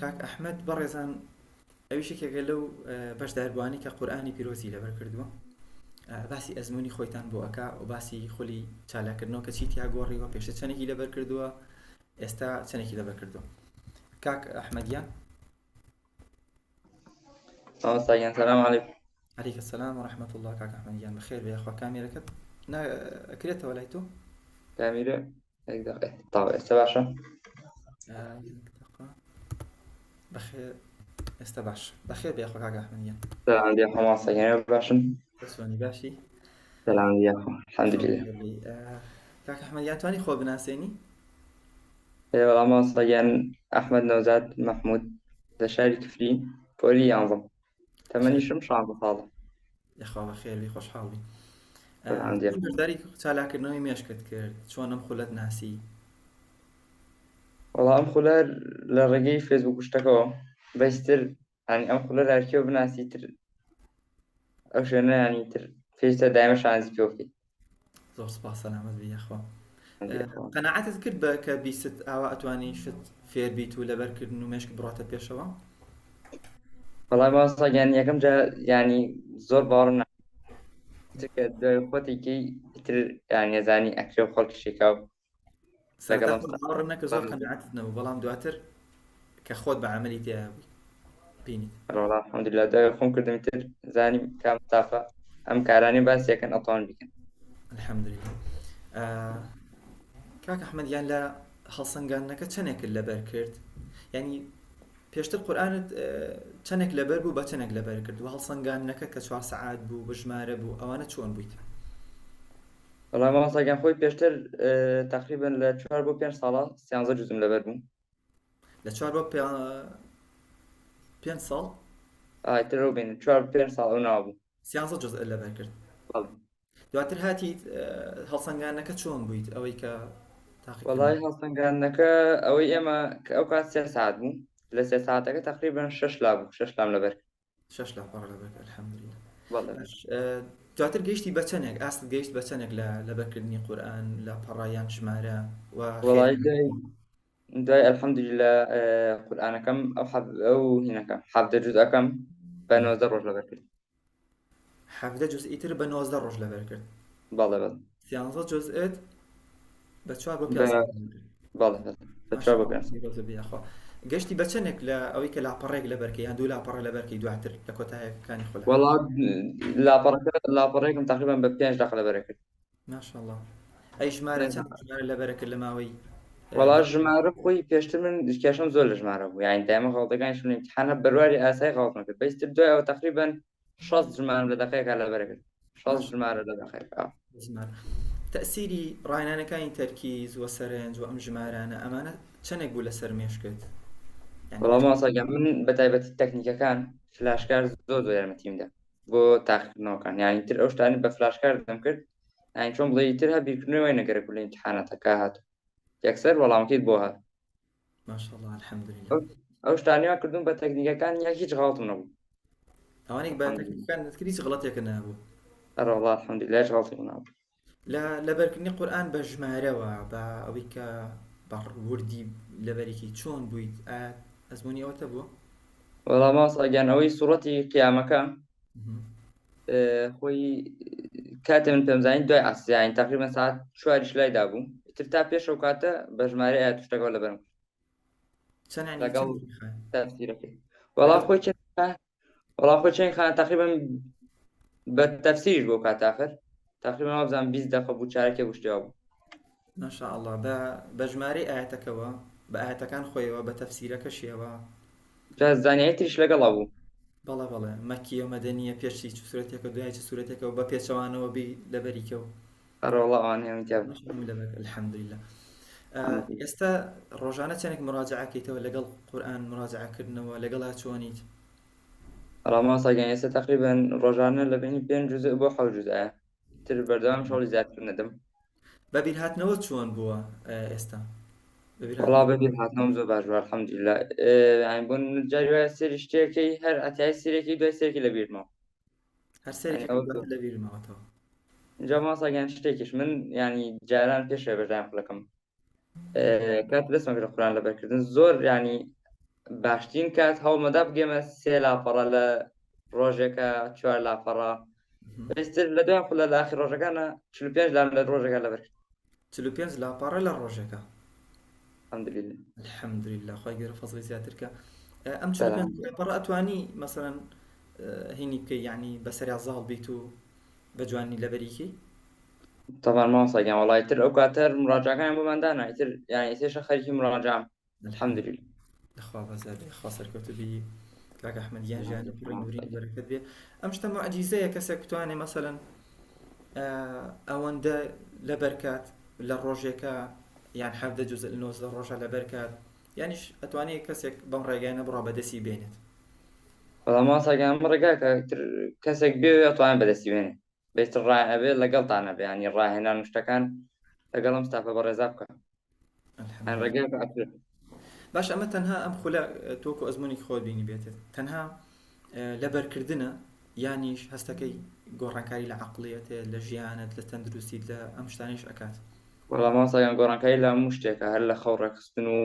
کاک ئەحمەد بەڕێزان ئەویشێکێکە لەو بەشداربووانی کە قورئانی پیرۆزی لەبەر کردووە باسی ئەزمموی خۆیتان بۆ ئەکا و باسی خولی چالاکردنەوە کە چیتیا گۆڕیوە پێشە چەندێکی لەبەر کردووە ئێستا چەندێکی لەبەر کردووە کاک ئەحمەدیان السلام عليكم. عليك السلام ورحمة الله كاك أحمديان بخير يا أخوة كاميرا أكريت ولا أنتو؟ كاميرا أقدر طبعا استبعشة بخير استبعش بخير يا أخوة كاك أحمديان سلام عليكم يا أخوة مصر يعني باشن بسواني باشي سلام عليكم يا أخوة الحمد لله كاك أحمديان تواني خو بناسيني والله مصر يعني أحمد نوزاد محمود دشاري كفرين فولي أنظم تمني شمش عم بصالح يا أخوة بخير لي خوش حالي عندي برداري چالاکردنەوەی مێشکت کرد چۆن ئەم خولەت ناسی والله أم خلال لرجي فيسبوك اشتكوا بيستر يعني أم خلال أركيو بناسي تر أو شنو يعني تر فيستا دائما شانزي كوفي زۆر سپاس سەلامەت بی یاخوا قەناعەتت کرد بە کە بیست ئاوا ئەتوانی شت فێر بیت و لەبەرکردن و مێشک بڕاتە پێشەوە والله ما أصلا يعني يكم جا يعني زور بارنا تك خوتي كي تر يعني زاني أكثر خلق شيكاو سەرڕنەکە زۆر قەناعەتتنەوە بەڵام دواتر کە خۆت بە عەمەلی تێبووی بینیت والله الحمد لله ده خون كردم تر زاني كام طافة أم كاراني بس يكن أطان بكن الحمد لله کاک ئەحمەدیان لە هەڵسەنگاندنەکە چەندێکت لەبەر کرد یعنی پێشتر قورئانت چەندێک لەبەر بوو بە چەندێک لەبەر کرد و هەڵسەنگاندنەکە کە 4 سەعات بوو بە ژمارە بوو ئەوانە چۆن بوویت والله ما أصلا كان خوي بيشتر تقريبا ل 4 بو 5 صالة سيانزا جزء من لبرمو لە 4 بۆ 5 ساڵ ترو بين 4 بو 5 صالة ونابو سیانزە جزء لەبەر کرد والله دواتر هاتیت هەڵسەنگاندنەکە چۆن بوویت ئەوەی کە والله أصلا كان نكا أوي إما كأوقات 3 ساعات بو ل 3 ساعات تقريبا 6 لابو 6 لام لبر 6 لابار لەبەر الحەمدولله والله دواتر گەیشتی بە چەندێک ئاست گەیشت بە چەندێک لە لەبەرکردنی قورئان لە پەڕایان ژمارە والله داي الحمد لله قرآن كم أو هنا كم حفظ جزء كم بنوزد روج لبركت حفظ جزء تر بنوزد روج لبركت بالله سيانزة جزء بتشوار ببيع بالله بتشوار ببيع گەشتی بە چەندێک لە ئەوەی کە لاپەڕێک لەبەرکە یان دوو لاپەڕە لەبەرکەی دواتر لە کۆتایەکانی خۆلا والله لاپەڕێکم تقریبا بە 5 دقیقە لەبەرکرد ماشاءالله ئەی ژمارە چەند ژمارە لەبەرکرد لە ماوەی وەڵا ژمارە خۆی پێشتر من کێشەم زۆر لە ژمارە بوو، یعنی دایمە غەڵتەکانی شون امتحانە بەرواری ئاسایی غەڵت نەکرد، بەیستر دوای ئەوە تقریبا 6 ژمارەم لە دەقەیەکا لەبەرەکرد، 6 ژمارە لە دەقەیەکا. ژمارە تەسیری ڕاهێنانەکانی تەرکیز و سەرنج و ئەم ژمارانە ئەمانە چەندێک بوو لەسەر مێشکت؟ وەڵام ماساگەم من بە تایبەتی تەکنیکەکان فلاشکار زۆر یارمەتیمدا بۆ تاقیکردنەوەکان، یانی تر ئەو شتانی بە فلاشکار دەم کرد، یانی چۆن بڵێ تر هەبیرکردنەوەی نەگەرە لە امتحاناتەکە هاتوو یەکسەر وەڵامەکەیت بۆ هات. ماشاءالله الحەمدولله. ئەو شتانیوا کردوون بە تەکنیکەکان یا هیچ غەڵتم نەبوو. ئەوانێک بە تەکنیکەکان نەتکردی هیچ غڵەتێکە نابوو. ئەرە وەڵا الحەمدولله هیچ غەڵتێک نەبوو. لە بەرکردنی قورئان بە ژمارەوە بە ئەوەی کە بەڕوردی لەبەرێکی چۆن بوویت ئەزمموی ئەوەتە بووە؟ وەڵام ماساگیان ئەوەی سوڕەتی قیامەکە خۆی کاتێ من پێمزانین دوای عەسریان تقریبا ساعت 4 لای دابوو، تر تا پێش ئەو کاتە بە ژمارە ئاەت شتەکەەوە لەبەرم لەگەڵ تەفسیرەکەی. وەڵام خۆی چەند خان تقریبا بە تەفسیرش بۆ کاتاخر تقریبا وابزان 20 دقە بوو چارەکێ گشتیەوە بوو. ماشاءالله بە ژمارەی ئاەتەکەەوە بە ئاەتەکان خۆیەوە بە تەفسیرەکەشیەوە زانیاری تریش لەگەڵا بوو. بەڵێ مەکی و مەدەنیە پێشی سوورەتێکە دوای سوورەتێکەوە بە پێچەوانەوە بی لەبەریکەوە. ئەڕۆڵە ئەوان هێمتیا الحەمدولله. ئێستا ڕۆژانە چەندێک مراجعەکەیتەوە لەگەڵ قورئان مراجعەکردنەوە لەگەڵا چۆنیت؟ ڕاماساگەن ئێستا تقریبا ڕۆژانە لە بینی 5 جوزء بۆ 7 جوزایە، تر بەردەوام شەڵی زیاتر نەدەم. بەبیر هاتنەوە چۆن بووە ئێستا؟ وەڵا بەبیر هاتنەوەم زۆر باش بووە الحەمدولله. بۆ جاری وایە سێری شتێکی هەر ئەتیای سێرێکی دوای سێرێکی لەبیرمەوە، هەر سێرێکی لەبیرمەوەتەوە. اینجا ماساگەن شتێکیش من ینی جاران پێشێ بەژایان خولەکەم کات دەستمە کرد قورئان لەبەرکردن زۆر ینی باشترین کات هەوڵمەدا بگەمە 3 لاپەڕە لە ڕۆژێکە 4 لاپەڕە، بەستر لە دوای خولە لە ئاخر ڕۆژەکانە 45 لام لە ڕۆژێکا لەبەرکرد. 45 لاپەڕە لە ڕۆژێکە. الحەمدولله الحەمدولله خۆی گەورە فەزڵی زیاترکە. ئەم 45 لاپەڕە ئەتوانی مەسەڵەن هینی بکەی یعنی بەسەریا زاڵ بیت و بە جوانی لەبەریکی؟ طبعا ماساگەن وەڵای تر ئەو کاتەر مراجعەکان بۆماندانا ئیتر یعنی ئێستا خەریکی مراجعەم الحەمدولله. لەخوا بەزادێ خوا سەرکەوتوبی کاک ئەحمەدیان ژیانە پڕی نووری بەرەکەت بێ. ئەم شتە موعجیزەیە کەسێک بتوانێ مەسەڵەن ئەوەندە لەبەرکات لە ڕۆژێکە یان 17 جوزء لە 19 ڕۆژە لەبەرکات، یانیش ئەتوانێت کەسێک بەم ڕێگایانە بڕوا بەدەستی بێنێت. وەڵام ماساگەن ڕێگاکە کەسێک بێ ئەتوانێت بەدەستی بێنێت، بێتر ڕائەبێت لەگەڵتانە بێ، ینی ڕاهێنان شتەکان لەگەڵم ستافە بەڕێزا بکە ڕێگاکە ئەکرێت. باش ئەمە تەنها ئەم خولە تۆکو ئەزمموی خۆت بینی بێتێت تەنها لەبەرکردنە یانیش هەستەکەی گۆڕانکاری لە عەقڵیەتێ لە ژیانت لە تەندروستیت لە ئەم شتانیش ئەکات؟ وەڵام ماساگەن گۆڕانکاری لە هەموو شتێکە، هەر لە خەو ڕێخستن و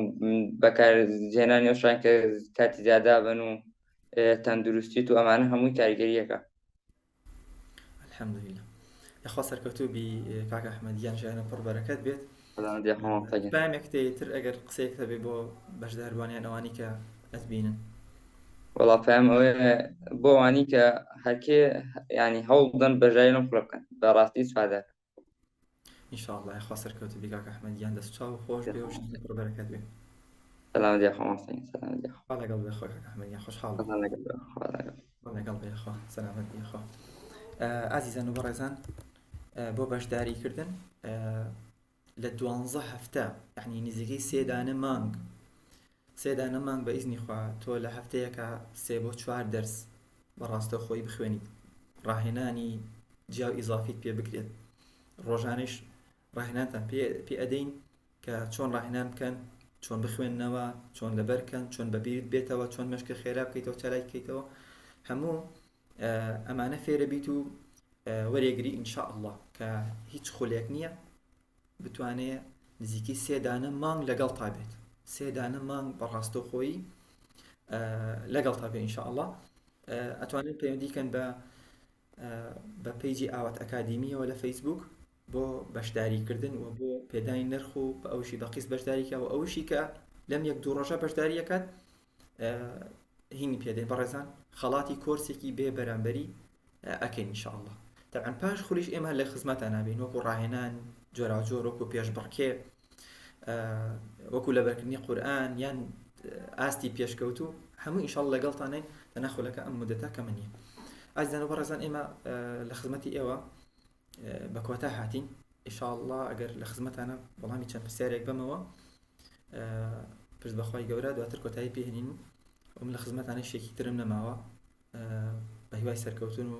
بەکارهێنانی ئەو شتان کە کاتی زیادا بن و تەندروستیت و ئەمانە هەمووی کاریگەریەکە. الحەمدولله. یخوا سەرکەوتوبی کاک ئەحمەدیان ژیانە پڕ بەرەکەت بێت. پامێکتر ئەگەر قسەیەک هەبێ بۆ بەشداربوانیان ئەوانی کە ئەتبینن؟ وەڵا پام ئەوەیە بۆ ئەوانی کە هەرکێ ینی هەوڵ بدەن بەژای لەم خولە بکەن بەڕاستی ئیسفادە. ئینشاءالله یخوا سەرکەوتوبی کاک ئەحمەدیان دەست چاو خۆش بێ و ژیانە پڕ بەرەکەت بێ. سەلام دیاخوا ماساگەن سەلام دیاخوا. خوا لەگەڵ بێ خۆی کاک ئەحمەدیان خۆشحاڵ بم. لەگەڵ بێ خوا سەلامەت بێ خوا. ئازیزان و بەڕێزان بۆ بەشداریکردن لە 12 هەفتە یعنی نزیکەی 3 دانە مانگ بە ئیزنی خوا تۆ لە هەفتەیەکە 3 بۆ 4 دەرس بەڕاستە خۆی بخوێنیت، ڕاهێنانی جیا و ئیزافیت پێ بکرێت. ڕۆژانەش ڕاهێنانتان پێ ئەدەین کە چۆن ڕاهێنان بکەن، چۆن بخوێننەوە، چۆن لەبەرکەن، چۆن بەبیرت بێتەوە، چۆن مەشقی خێرا بکەیتەوە چالای بکەیتەوە. هەموو ئەمانە فێرە بیت و وەرێگری ئینشاءالله کە هیچ خولێک نییە بتوانێت نزیکی 3 دانە مانگ لەگەڵ تا بێت. 3 دانە مانگ بەڕاستەوخۆیی لەگەڵ تا بێت ئینشاءالله. ئەتوانن پەیوەندیکەن بە پیجی ئاوات ئەکادیمیەوە لە فەیسبوک بۆ بەشداریکردن و بۆ پێدانی نرخ و بە ئەوشی بەقیس بەشداریکە و ئەوشی کە لەم 1-2 ڕۆژە بەشداریەکەت هینی پێدەین بەڕێزان خەڵاتی کۆرسێکی بێ بەرامبەری ئەکەین ئینشاءالله. طبعا پاش خولیش ئێمە لە خزمەتە نابین وەکو ڕاهێنان جۆراوجۆر وەکو پێشبڕکێ وەکو لە بەرکردنی قورئان یان ئاستی پێشکەوتو هەموو ئینشاءڵڵا لەگەڵتانەی تەناخولەکە ئەم مدەتا کەمە نییە. ئازدان و بەڕێزان ئێمە لە خزمەتی ئێوە بە کۆتا هاتین ئینشاءڵڵا ئەگەر لە خزمەتانە وەڵامی چەند پرسیارێک بەمەوە پشت بەخوای گەورە دواتر کۆتایی پێهێنین و من لە خزمەتانەی شتێکی ترم نەماوە بە هیوای سەرکەوتن و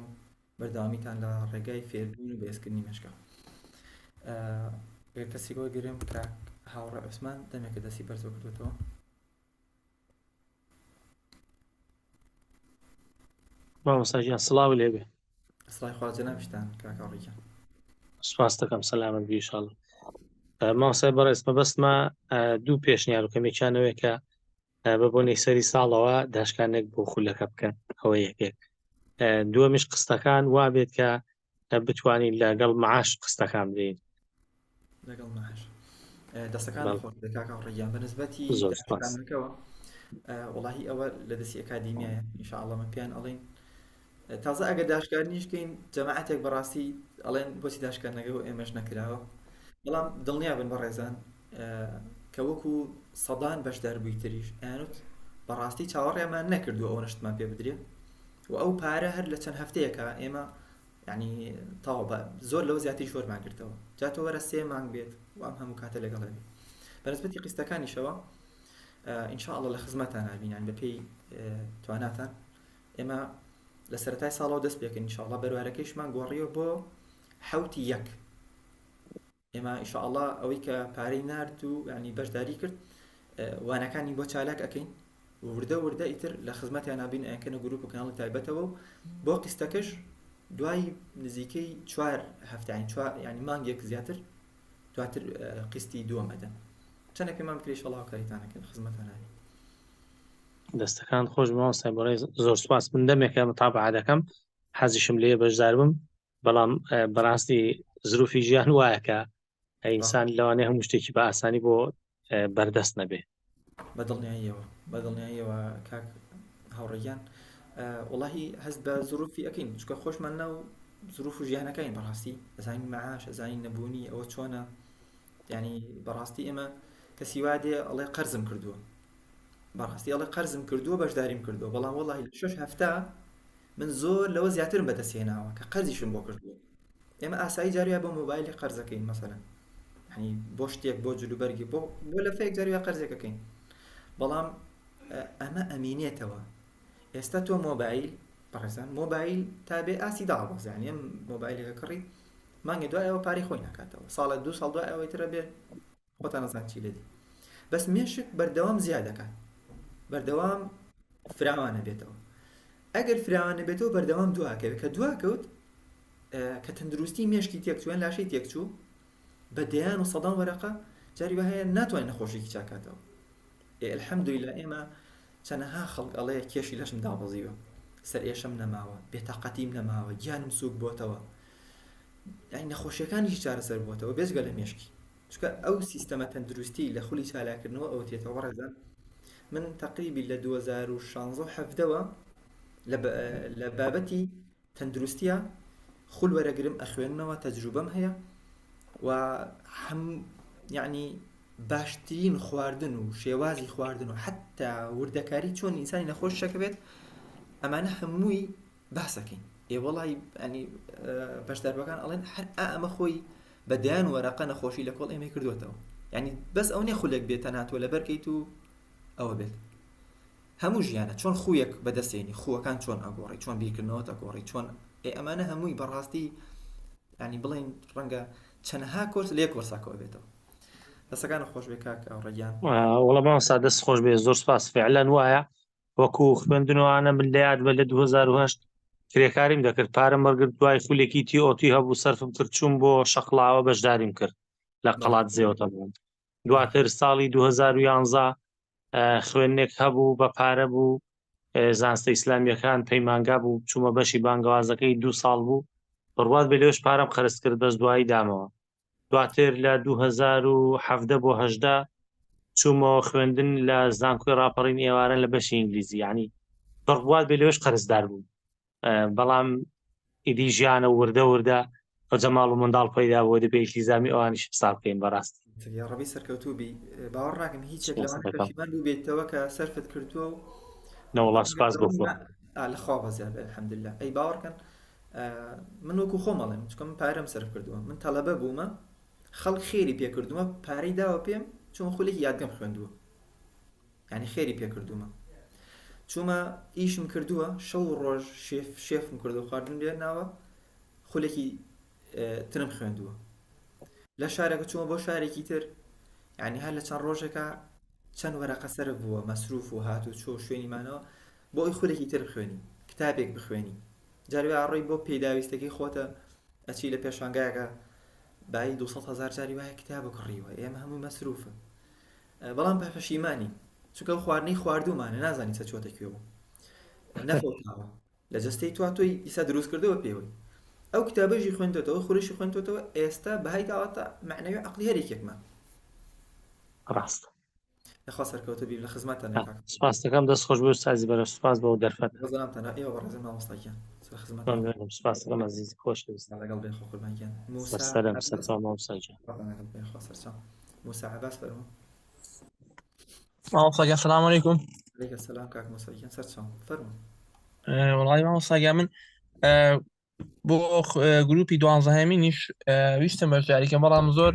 بەردەوامیتان لە ڕێگای فێربوون و بەهێزکردنی مێشکە. کەسی گۆ گرم کە هاوڕێ عوسمان دەمێکە دەستی بەرزەوە کردوێتەوە. مامۆستاژیان سڵاو لێبێ. سڵای خوا جەنابشتان کاکا ڕێکیان. سپاس دەکەم سەلامت بی ئینشاڵڵا. مامۆستای بەڕێز مەبەستمە دوو پێشنیار و کەمێکیانەوەی کە بە بۆنەی سەری ساڵەوە داشکانێک بۆ خولەکە بکەن ئەوە یەکێک. دووەمیش قستەکان وا بێت کە بتوانین لەگەڵ معاش قستەکان بدەین. لەگەڵ معاش دەستەکان خۆش کاکا ڕێکیان بەنسبەتی داشکانەکەوە وەڵاهی ئەوە لە دەستی ئەکادیمیایە ئینشاءڵڵا من پێیان ئەڵێن تازە ئەگەر داشکاریشکەین جەماعەتێک بەڕاستی ئەڵێن بۆچی داشکارنەکە و ئێمەش نەکراوە، بەڵام دڵنیا بن بەڕێزان کە وەکو سەدان بەشدار بووی تریش ئەیانوت بەڕاستی چاوەڕێمان نەکردو ئەوە نشتمان پێ بدرێ و ئەو پارە هەر لە چەند هەفتەیەکە ئێمە یعنی تاوە زۆر لەوە زیاتری شۆرمان کردەوە جاتۆ وەرە 3 مانگ بێت و ئەم هەموو کاتە لەگەڵ بێت. بەنسبەتی قستەکانیشەوە ئینشاءڵڵا لە خزمەتان هەبین بە پێی تواناتان ئێمە لە سەرەتای ساڵەوە دەست پێکەین ئینشاءڵڵا بەروارەکەیشمان گۆڕیوە بۆ 7/1 ئێمە ئینشاءڵڵا ئەوەی کە پارەی نارد و ینی بەشداری کرد وانەکانی بۆ چالاک ئەەکەین وردە وردە ئیتر لە خزمەتیان نابین ئەکەنە گروپ و کاناڵی تایبەتەوە و بۆ قستەکەش دوای نزیکەی 4 هەفتەین ینی مانگێک زیاتر دواتر قستی دووەم ئەدەن. چەندە پێمان بکرێ ئینشاءڵڵا هاوکاریتانەکەن خزمەتان هەبین. دەستەکان خۆش مامۆستای بەڕێز زۆر سوپاس. من دەمێکە متابعە دەکەم حەزیشم لێ بەشدار بم، بەڵام بەڕاستی زروفی ژیان وایە کە ئینسان لەوانەیە هەموو شتێکی بە ئاسانی بۆ بەردەست نەبێ. بەدڵنیاییەوە کاک هاوڕێیان وەڵاهی هەست بە زروفی ئەکەین چکە خۆشمان ناو زروف و ژیانەکەین بەڕاستی ئەزانین مەعاش ئەزانین نەبوونی ئەوە چۆنە ینی بەڕاستی ئێمە کەسی وا دێ ئەڵێ قەرزم کردووە بەڕاستی ئەڵێ قەرزم کردووە بەشداریم کردووە بەڵام وەڵاهی 6 هەفتە من زۆر لەوە زیاترم بەدەستهێناوە کە قەرزیشم بۆ کردووە. ئێمە ئاسایی جارویە بۆ مۆبایلی قەرزەکەین مەسەلەن ینی بۆ شتێک بۆ جلوبەرگی بۆ لە فێک جارویە قەرزێکەکەین بەڵام ئەمە ئەمینێتەوە. ئێستا تۆ مۆبایل بەڕێزان مۆبایل تابێ ئاسی داڵبەز ینی ئەم مۆبایلێکە کڕی مانگی دوای ئەوە پارەی خۆی ناکاتەوە ساڵە 2 ساڵ دوای ئەوەی ترە بێت خۆتان نەزان چی لێدی بەس مێشک بەردەوام زیاد دەکات بەردەوام فراوانە بێتەوە. ئەگەر فراوانە بێتەوە بەردەوام دواکەوێت کە دواکەوت کە تەندروستی مێشکی تێکچوویان لاشەی تێکچوو بە دەیان و سەدان وەرەقە جاری وهەیە ناتوانین نەخۆشیی چاکاتەوە. الحەمدولillah ئێمە چەنەها خەڵک ئەڵێ کێشی لەشم دابەزیوە سەر ئێشەم نەماوە بێتاقەتیم نەماوە گیانم سووک بۆتەوە یعنی نەخۆشیەکانی چارەسەر بۆتەوە بێجگە لە مێشکی چکە ئەو سیستەمە تەندروستی لە خولی چالاکردنەوە ئەوە تێتەوە. ڕێزان من تقریبی لە 2016-17ەوە لە بابەتی تەندروستیە خول وەرەگرم ئەخوێنمەوە تەجروبەم هەیە و هەم یعنی باشترین خواردن و شێوازی خواردن و حتا وردەکاری چۆن ئینسانی نەخۆش شەکە بێت ئەمانە هەمووی باسەکەین. وەڵی ئەنی بەشداربەکان ئەڵێن هەر ئەمە خۆی بەدەیان وەرەقە نەخۆشی لە کۆڵ ئێمەی کردوێتەوە ینی بەس ئەو نێ خولێک بێتە ناتوە لە بەرکەیت و ئەوە بێت هەموو ژیانە چۆن خویەک بەدەستێنی خوەکان چۆن ئەگۆڕی چۆن بیرکردنەوە ئەگۆڕی چۆن ئەمانە هەمووی بەڕاستی ینی بڵین ڕەنگە چەندەها کۆرس لێ کۆرساکەوە بێتەوە. دەستەکانە خۆش بێ کاک ڕێگیان. وەڵام دەست خۆش بێ زۆر سپاس فعلەن وایە وەکو خوێندنەوەوانە من لە یاد بە لە 2008 کرێکاریم دەکرد پارەم وەرگرت دوای خولێکی تیئۆتی هەبوو سەرفم کرد چوون بۆ شەقڵاوە بەشداریم کرد لە قەڵات زێوەتە بووم. دواتر ساڵی 2011 خوێندنێک هەبوو بە پارە بوو زانستە ئیسلامیەکان پەیمانگا بوو چوومە بەشی بانگەوازەکەی 2 ساڵ بوو بڕوات بێ لێوش پارەم خەرج کرد بەس دوایی دامەوە. دواتر لە 2017 بۆ 18 چوومەوە خوێندن لە زانکۆی ڕاپەڕین ئێوارە لە بەشی ئینگلیزی ینی بڕوات بێ لێوش قەرزدار بوو بەڵام ئیدی ژیانە وردە وردە بە جەماڵ و منداڵ پەیدا بۆ دەبێ ئیلتیزامی ئەوانیش حساب بکەین بەڕاستی. یا ڕەبی سەرکەوتوبی باوەڕ ناکەم هیچێک لەوان سپاس دەکەم. پەشیمان بوو بێتەوە کە سەرفت کردووە و نەوەڵا سوپاس بۆ خۆ. لە خوا بەزیاد الحەمدلله. ئەی باوەڕکەن من وەکو خۆم ئەڵێم چونکە من پارەم سەرف کردووە، من تەڵەبە بوومە خەڵک خێری پێ کردوومە پارەی داوە پێم چون خولێکی یادگەم خوێندووە، یعنی خێری پێ کردوومە چوومە ئیشم کردووە شەو ڕۆژ شێفم کردو خواردن لێ ناوە خولێکی ترم خوێندووە لە شارێکە چوومە بۆ شارێکی تر، یعنی هەر لە چەند ڕۆژێکە چەند وەرەقە سەرف بووە مەسروف و هات و چۆ شوێنی مانەوە بۆ ئەوی خولێکی تر بخوێنی کتابێک بخوێنی جاروێ ئاڕۆی بۆ پێداویستەکەی خۆتە ئەچی لە پێشانگایەکە بای 200,000 جاری وایە کتاب کڕیوە ئێمە هەمووی مەسروفە، بەڵام پەشیمانی چونکە خواردنەی خواردومانە نازانی چە چۆتە کوێوە نەفەوتاوە لە جەستەی تواتۆی ئیسا دروست کردەوە پێوەی ئەو کتابەژی خوێندێتەوە خوڕشی خوێندێتەوە ئێستا بەهای داواتە معنەوی عەقلی هەرێکێکمان ڕاستە. لەخوا سەرکەوتە بیر لە خزمەتتان سپاس دەکەم دەست خۆش بێ ئوستازی بەرە سوپاس بۆ دەرفەت. بەزانامتان ئێوە بەڕێزم مامۆستاکیان خزمەت سپاس دەکەم عەزیزی خۆش ویستم. لەگەڵ بێ خۆ قوربانگیان سەرسەرم سەرچاو مامۆستاجان. موسى عباس فرمو. مامۆستاگیان سەلام عەلەیکوم. عەلەیکە سەلام کاک موسەگیان سەرچاو فەرمو. وەڵی مامۆستاگیان من بۆ گروپی 12هەمینیش ویستم بەشداریکەم بەڵام زۆر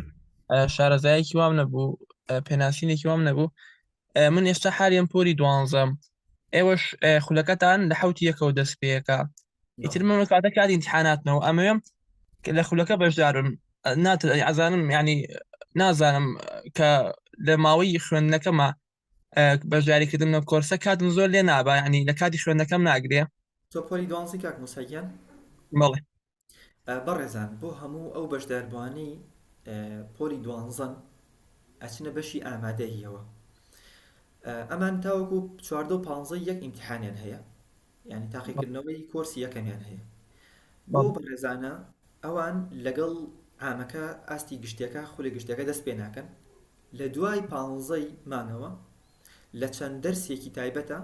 شارەزایەکی وام نەبوو پێناسینێکی وام نەبوو. من ئێستا حالیم پۆلی 12 ئێوەش خولەکەتان لە حوتی یەکەوە دەست پێەکە ئیتر من کاتە کاتی امتحاناتنەوە ئەمەوێم لە خولەکە بەشدارم ئازانم ینی نازانم کە لە ماوەی خوێندنەکەمە بەشداریکردن لە کۆرسە کاتم زۆر لێ نابا ینی لە کاتی خوێندنەکەم ناگرێ. تۆ پۆلی 12 کاک موسەگیان؟ بەڵێ بەڕێزان بۆ هەموو ئەو بەشداربوانی پۆلی 12 ئەچنە بەشی ئامادەییەوە ئەمان تاوەکو 14 و 15 یەک ئیمتحانیان هەیە یعنی تاقیکردنەوەی کۆرسی یەکەمیان هەیە بۆ بەڕێزانە ئەوان لەگەڵ عامەکە ئاستی گشتەکە خولی گشتەکە دەست پێ ناکەن لە دوای 15 مانەوە لە چەند دەرسێکی تایبەتە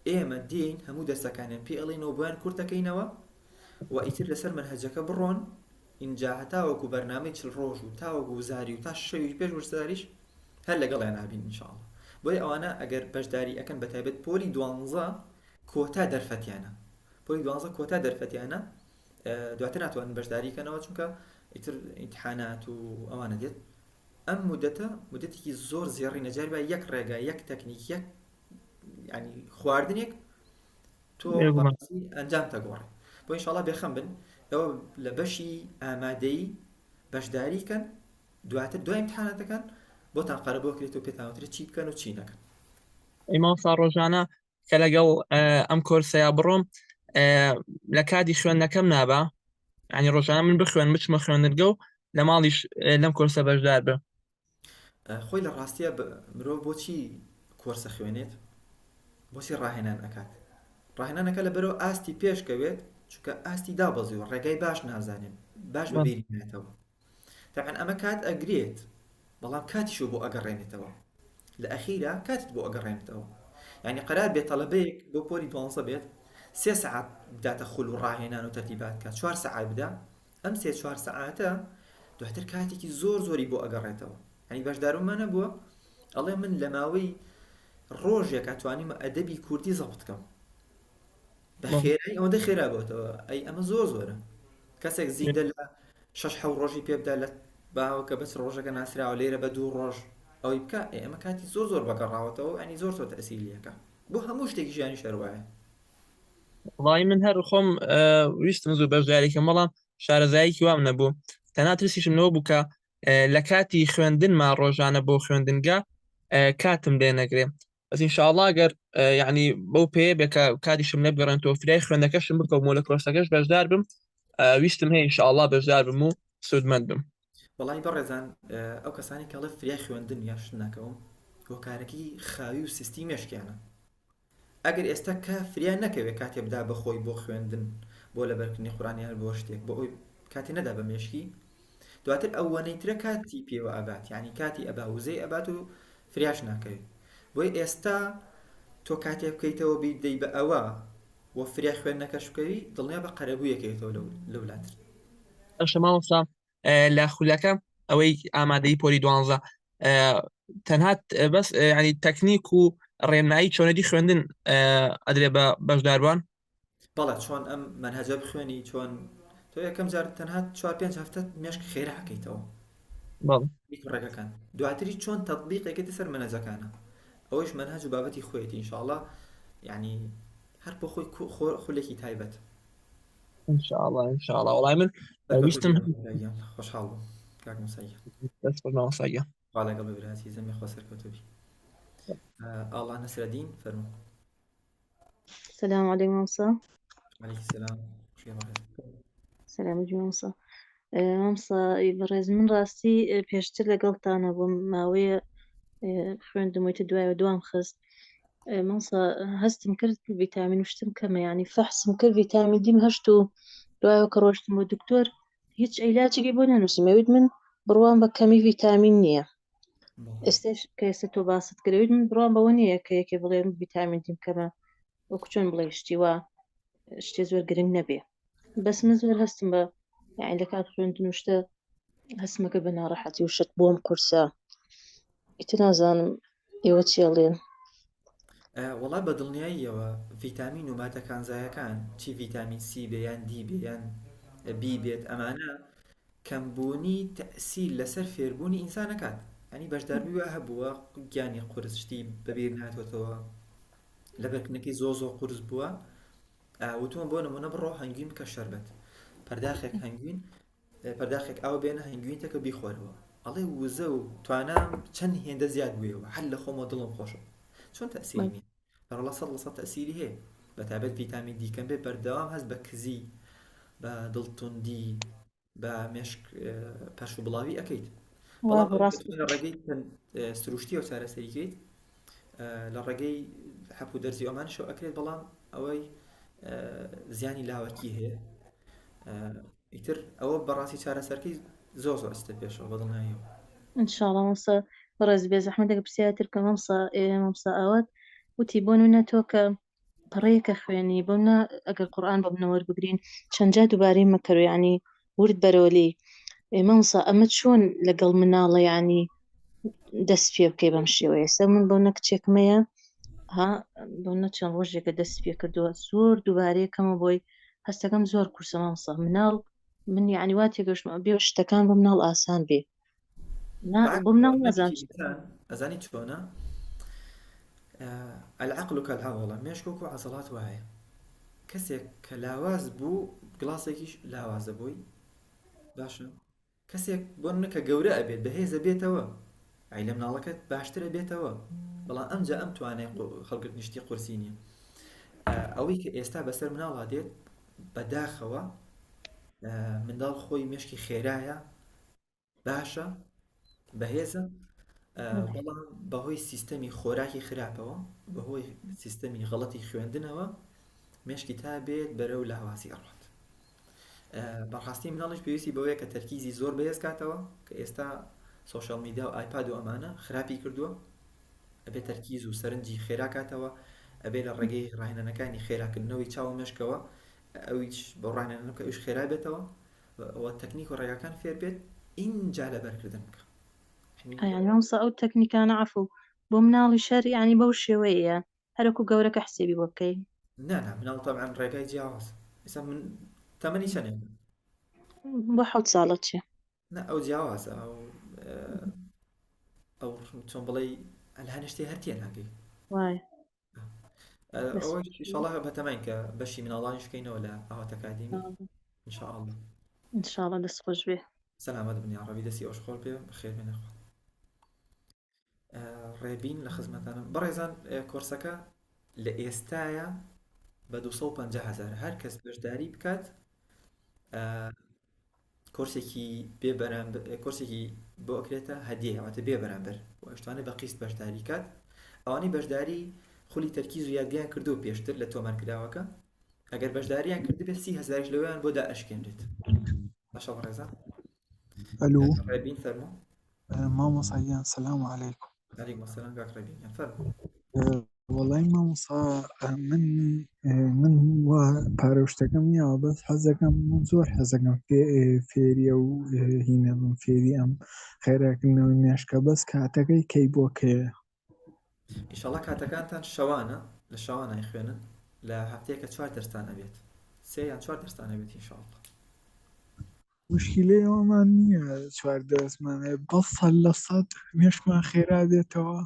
ئێمە دێین هەموو دەستەکانیان پێ ئەڵێنەوە بۆیان کورتەکەینەوە و ئیتر لەسەر منهەجەکە بڕۆن اینجا تاوەکو بەرنامەی 40 ڕۆژ و تاوەکو وزاری و تا شەوی پێش وەرزداریش هەر لەگەڵیان نابین ئینشاءڵڵا. بۆی ئەوانە ئەگەر بەشداری ئەکەن بەتایبەت پۆلی 12 کۆتا دەرفەتیانە پۆلی 12 کۆتا دەرفەتیانە دواتر ناتوانن بەشداریکەنەوە چونکە ئیتر ئیمتحانات و ئەوانە دێت ئەم مودەتە مودەتێکی زۆر زێڕی نەجاری بە یەک ڕێگا یەک تەکنیک یەک ینی خواردنێک تۆ ئەنجام تەگۆڕی بۆ ئینشاءڵڵا بێخەم بن ئەوە لە بەشی ئامادەیی بەشداریکەن دواتر دوای ئیمتحاناتەکان بۆتان قەرە بۆ کرێت و پێتانوترێت چی بکەن و چی نەکەن. ئیمامسا ڕۆژانە کە لەگەڵ ئەم کۆرسەیە بڕۆم لە کاتی خوێندنەکەم نابا ینی ڕۆژانە من بخوێن بچمە خوێندنگە و لە ماڵیش لەم کۆرسە بەشدار بە. خۆی لە ڕاستیە مرۆڤ بۆچی کۆرسە خوێنێت بۆچی ڕاهێنان ئەکات ڕاهێنانەکە لە بەرەوە ئاستی پێشکەوێت چونکە ئاستی دابەزیوە ڕێگای باش نازانێن باش بەبیری نێتەوە تەبعەن ئەمە کات ئەگرێت بەڵام کاتیشو بۆ ئەگەڕێنێتەوە لە ئەخیرا کاتت بۆ ئەگەڕێنێتەوە ینی قەرار بێت تەڵەبەیەک بۆ پۆلی 12 بێت 3 سەعات بداتە خول و ڕاهێنان و تەرتیبات کات 4 سەعات بدا ئەم 3-4 سەعاتە دواتر کاتێکی زۆر زۆری بۆ ئەگەڕێتەوە ینی بەشدارومانە بووە ئەڵێ من لە ماوەی ڕۆژێک توانیمە ئەدەبی کوردی زەبط بکەم بە خێرایی ئەوەندە خێرا بۆتەوە ئەی ئەمە زۆر زۆرە کەسێک زیندە لە 6-7 ڕۆژی پێ بدا لە باوکە بەس ڕۆژەکە ناسراوە لێرە بە 2 ڕۆژ ئەوی بکە ئەمە کاتی زۆر زۆر بەگەڕاوەتەوە ئەنی زۆر زۆر تەسیریەکە بۆ هەموو شتێکی ژیانی شەروایە. وڵی من هەر خۆم ویستم زوو بەشداریکەم بەڵام شارەزاییکی وام نەبوو تەنها ترسیشم نەوە بوو کە لە کاتی خوێندنما ڕۆژانە بۆ خوێندنگە کاتم لێ نەگرێ بەس ئینشاءڵڵا گەر یعنی بەو پێ بێکە کاتیشم لێ بگەڕێنەوە فرای خوێندەکەشم بکەم و لە کۆرسەکەش بەشدار بم ویستم هەیە ئینشاءڵڵا بەشدار بم و سوودمەند بم. وەڵی بەڕێزان ئەو کەسانی کەڵێ فرای خوێندن یاش ناکەوم هۆکارەکی خاوی و سیستی مێشکیانە ئەگەر ئێستا کە فریان نەکەوێت کاتێ بدا بەخۆی بۆ خوێندن بۆ لەبەرکردنی قورئانیان بۆ شتێک بۆ ئەوی کاتی نەدا بە مێشکی دواتر ئەوەنەیترە کاتی پێوە ئەبات یعنی کاتی ئەبا وزەی ئەبات و فریاش ناکەوێت بۆی ئێستا تۆ کاتێ بکەیتەوە بیدەی بە ئەوە وە فریا خوێندنەکەش بکەوی دڵنیا بە قەرەبوویەکەوێتەوە لەولاتر ئەشە مامۆستا لە خولەکە ئەوەی ئامادەی پۆلی 12 تەنها بەس ینی تەکنیک و ڕێنمایی چۆنەتی خوێندن ئەدرێ بە بەشداربوان بەڵێ چۆن ئەم منهەجە بخوێنی چۆن تۆ یەکەم جار تەنها 4-5 هەفتە مێشک خێرا حەکەیتەوە بەڵ ڕێگەکان دواتری چۆن تەطبیقێکێتی سەر منهەجەکانە ئەوەش منهەج و بابەتی خۆیەتی ئینشاءڵڵا یعنی هەر بۆ خۆی خولێکی تایبەت ئینشاءڵڵا وڵای من ویستم خۆشحاڵ بووم کاک موسایی دەست بە مامۆستاگە خوا لەگەڵ بە براتی زەمی خۆ سەرکەوتوبی ئاڵا نەسرەدین فەرموو السلام عليكم مامسا. عەلەیکی سەلام سلام مامسا. مامسا بەڕێز من ڕاستی پێشتر لەگەڵتانە بووم ماوەیە خوێندمەوەی دوایەوە دوام خست مامسا هەستم کرد ڤیتامین وشتم کەمە یعنی فەحسم کرد ڤیتامین دیم هەشت و دوایەوە کە ڕۆشتم بۆ دکتۆر هیچ عیلاجێکی بۆ نەنووسی مەوێت من بڕوان بە کەمی ڤیتامین نییە ئێستش کە ئێستا تۆ باست کردویت من بڕوان بەوە نییە کە یەکێ بڵێن ڤیتامین دیم کەمە وەکو چۆن بڵێ شتی وا شتێ زۆر گرنگ نەبێ بەس من زۆر هەستم بە یعنی لە کات خوێندن وشتە هەستمەکە بە ناڕەحەتی وشت بۆم قورسە ئیتر نازانم ئێوە چێڵێن وەڵا بە دڵنیاییەوە ڤیتامین و مادەکانزایەکان چی ڤیتامین سی بێ یان دی بێ یان بی بێت ئەمانە کەمبوونی تەئسیر لەسەر فێربوونی ئینسانەکات ینی بەشداربووی وە هەبووە گیانی قورس شتی بەبیر نهاتوێتەوە لەبەرکردنەکەی زۆ قورس بووە وتووە بۆ نمونە بڕۆ هەنگوین بکە شەربەت پەرداخێک هەنگوین پەرداخێک ئاو بێنە هەنگوین تەکە بیخۆرەوە ئەڵێ وزە و توانام چەند هێندە زیاد بوویەوە هەر لە خۆمە دڵم خۆشە چۆن تەئسیری بەڕڵە 100% تەئسیری هەیە بەتابەت ڤیتامین دیکەم بێ بەردەوام هەست بە کزی بە دڵتوندی بە مێشک پەش و بڵاوی ئەەکەیت لە ڕێگەی سروشتی و چارەسەریکەیت لە ڕێگەی حەپوو دەرزی ئەمانشەوە ئەکرێت بەڵام ئەوەی زیانی لاوەکی هەیە ئیتر ئەوە بەڕاستی چارەسەرکەی زۆر ئەستە پێشەوە بەدڵنیاییەوە ئینشاءڵڵا مامسا بەڕێز بێ زەحمەتێک پرسیاتر کە مامسا ئەوەت وتی بۆ نمونە تۆ کە پەڕەیەکە خوێنی بۆ منە ئەگەر قورئان بۆ منە وەربگرین چەند جا دووبارەی مەکەرۆ یعنی ورد بەرەوە لێی مامسا ئەمە چۆن لەگەڵ مناڵە یعنی دەست پێ بکەی بەم شێوەیە ئێستا من بۆ نە کچێکمەیە ها بۆ نە چەند ڕۆژێکە دەست پێ کردووە زۆر دووبارەیەکەمە بۆی هەستەکەم زۆر کورسە مامسا مناڵ من یعنی وا تێگەشتمە بێ شتەکان بۆ مناڵ ئاسان بێ بۆ مناڵ نازان ئەزانی چۆنە العقل كالعضلة مێشک وەکو عەزەڵات وایە کەسێک کە لاواز بوو گڵاسێکیش لاوازە بووی باشە کەسێک بۆ نەکە گەورە ئەبێت بەهێزە بێتەوە ئەی لە مناڵەکەت باشترە بێتەوە بەڵام ئەمجا ئەم توانای خەڵگرت نیشتی قورسی نییە ئەوەی کە ئێستا بەسەر مناڵا دێت بەداخەوە منداڵ خۆی مێشکی خێرایە باشە بەهێزە بەڵام بەهۆی سیستەمی خۆراکی خراپەوە بەهۆی سیستەمی غەڵەتی خوێندنەوە مێشکی تا بێت بەرەو لاوازی ئەڕات بەڕاستی مناڵیش پێویستی بەوەیە کە تەرکیزی زۆر بەهێز کاتەوە کە ئێستا سۆشیال میدیا و ئایپاد و ئەمانە خراپی کردووە ئەبێت تەرکیز و سەرنجی خێرا کاتەوە ئەبێت لە ڕێگەی ڕاهێنانەکانی خێراکردنەوەی چاو مێشکەوە ئەویش بۆ ڕاهێنانەکە ئەویش خێرا بێتەوە ئەوە تەکنیک و ڕێگاکان فێر بێت اینجا لەبەرکردن بکە يعني مامسا ئەو تەکنیکانە عەفو بۆ مناڵی شەر یعنی بەو شێوەیە هەرەکو گەورەکە حسێبی بۆ بکەی نا مناڵ طبعا ڕێگای جیاواز ئێستا من تەمەنی چەندێ بۆ 7 ساڵە چێ نا ئەو جیاوازە ئەو چۆن بڵێ هەنشتێ هەرتیە ناگەی وای ئەوە ئینشاڵڵا بەتەمەین کە بەشی مناڵانی شکەینەوە لە ئاوات ئەکادیمی ئینشاءڵڵا ئینشاڵڵا دەست خۆش بێ سەلامەت بن یا ڕەبی دەستی ئەوش خۆڵ پێ بەخێر بێنە خۆ ڕێبین لە خزمەتانم بەڕێزان کۆرسەکە لە ئێستایە بە 250,000 هەر کەس بەشداری بکات کۆرسێکی کۆرسێکی بۆ ئەکرێتە هەدیەواتە بێ بەرامبەر و ئەشتوانێت بە قیست بەشداری کات ئەوانەی بەشداری خولی تەرکیز و یادگیان کردو پێشتر لە تۆمارکراوەکە ئەگەر بەشداریان کردبێت 30,000 لەوەیان بۆ دائەشکێنرێت باشە بەڕێزان الو ڕێبین فەرموو مامۆساییان سەلام عەلەیکوم عەلەیکوم سەلام کاک ڕێبین فەرموو وەڵای مامۆستا من وا پارەشتەکەم نییە بەس حەزەکەم من زۆر حەزەکەم فێریە و هینە بم فێری ئەم خێراکردنەوەی مێشکە بەس کاتەکەی کەی بۆ کەیە ئینشاڵڵا کاتەکانتان شەوانە لە شەوانای خوێنن لە هەفتەیەکە 4 دەرستانە بێت 3 یان 4 دەرستانە بێت ئینشاڵڵا مشکلەی ئەومان نییە چوار دەستمانێ بەس سەد لە سەد مێشکمان خێرا بێتەوە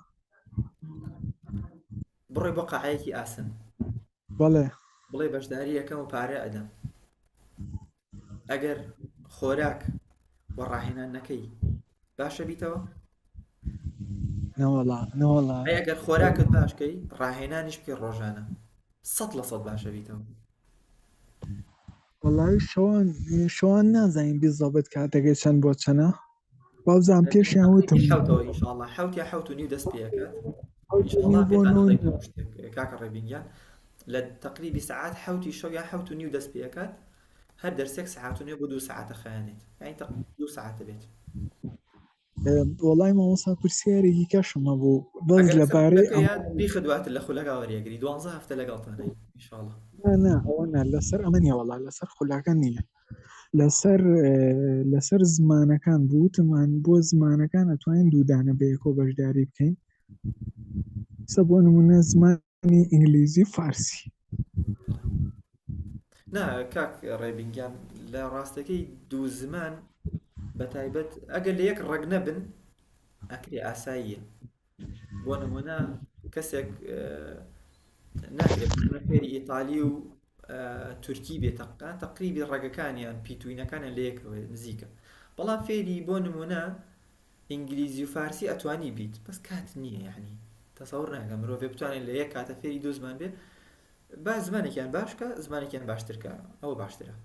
بڕۆی بۆ قاعەیەکی ئاسن بەڵێ بڵێ بەشداری یەکەم و پارە ئەدەم ئەگەر خۆراک وە ڕاهێنانەکەی باشە بیتەوە نەوەڵا ئەگەر خۆراکت باشکەی ڕاهێنانیش بکەی ڕۆژانە 100% باشە بیتەوە وەڵاوی شەوان نازانین بیزەبێت کاتەکەی چەند بۆ چەنە بازان پێشیان وتم حوتەوە ئینشاءڵڵا حوت یا حوت و نیو دەست پێەکات کاکە ڕێبینگیان لە تقریبی ساعات حوتی شەو یا حوت و نیو دەست پێەکات هەر دەرسێک ساعات و نیو بۆ 2 ساعتە خەیانێت یعنی 2 ساعتە بێت وەڵای مامۆستا پرسیارێکی کەشمە بوو بەس لەبارەی بیخدواتر لە خولەکە وەریەگری 12 هەفتە لەگەڵتانەی ئینشاءڵڵا ئەوە لەسەر ئەمە نیە وەڵا لەسەر خولەکە نییە لەسەر زمانەکان بوتمان بۆ زمانەکان ئەتوانین دوودانە بەیەکۆ بەشداری بکەین سە بۆ نمونە زمانی ئینگلیزی فارسی نا کاک ڕێبینگیان لە ڕاستەکەی دوو زمان بەتایبەت ئەگەر لە یەک ڕەگ نەبن ئەکری ئاساییە بۆ نمونە کەسێک ناکرێت فێری ئیتالی و تورکی بێتەقان تقریبی ڕێگەکانیان پیتوینەکانیان لە یەکەوە نزیکە بەڵام فێری بۆ نمونە ئینگلیزی و فارسی ئەتوانی بیت بەس کات نییە یعنی تەسەوڕ ناکەم مرۆڤ بتوانێت لە یەک کاتە فێری دوو زمان بێت با زمانێکیان باشکە زمانێکیان باشترکە ئەوە باشترە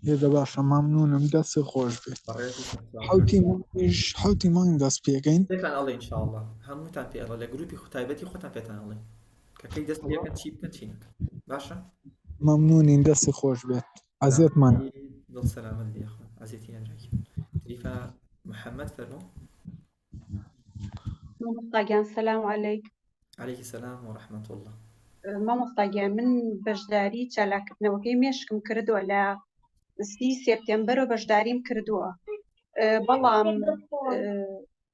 هێدە باشە مامنونم دەست خۆش بێت حوتی مانگ دەست پێەکەین پێتان ئەڵێ ئینشاءڵڵا هەمووتان پێ ئەڵێ لە گروپی تایبەتی خۆتان پێتان ئەڵێ کەکەی دەست پێەکەن چی بکەن چی نەکەن باشە مامنونین دەستی خۆش بێت عەزیێتمان دڵ سەلامەت بێ خۆ عەزیێتی نەدراکی تریفا محەممەد فەرموو مامۆستاگیان سەلام عەلەیکم عەلەیکی سەلام وەڕەحمەت الله مامۆستاگیان من بەشداری چالاکردنەوەکەی مێشکم کردووە لە 30 سێپتێمبەرەوە بەشداریم کردووە بەڵام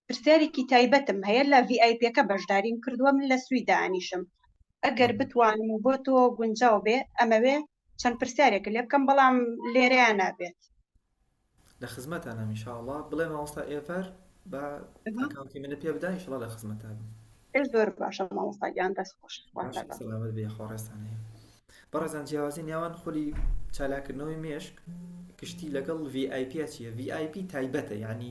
پرسیارێکی تایبەتم هەیە لە VIPەکە بەشداریم کردووە من لە سوید دانیشم ئەگەر بتوانم و بۆ تۆ گونجاو بێ ئەمەوێ چەند پرسیارێکە لێ بکەم بەڵام لێرەیان نابێت لە خزمەتانم ئینشاءڵڵا بڵێ مامۆستا ئێڤەر بە ئەکاونتی منە پێ بدە ئینشاءڵڵا لە خزمەتان زۆر باشە مامۆستاگیان دەست خۆش سەلامەت بێ خۆڕێستان هەیە بەڕێزان جیاوازی نێوان خولی چالاکردنەوەی مێشک کشتی لەگەڵ VIP چییە VIP تایبەتە یعنی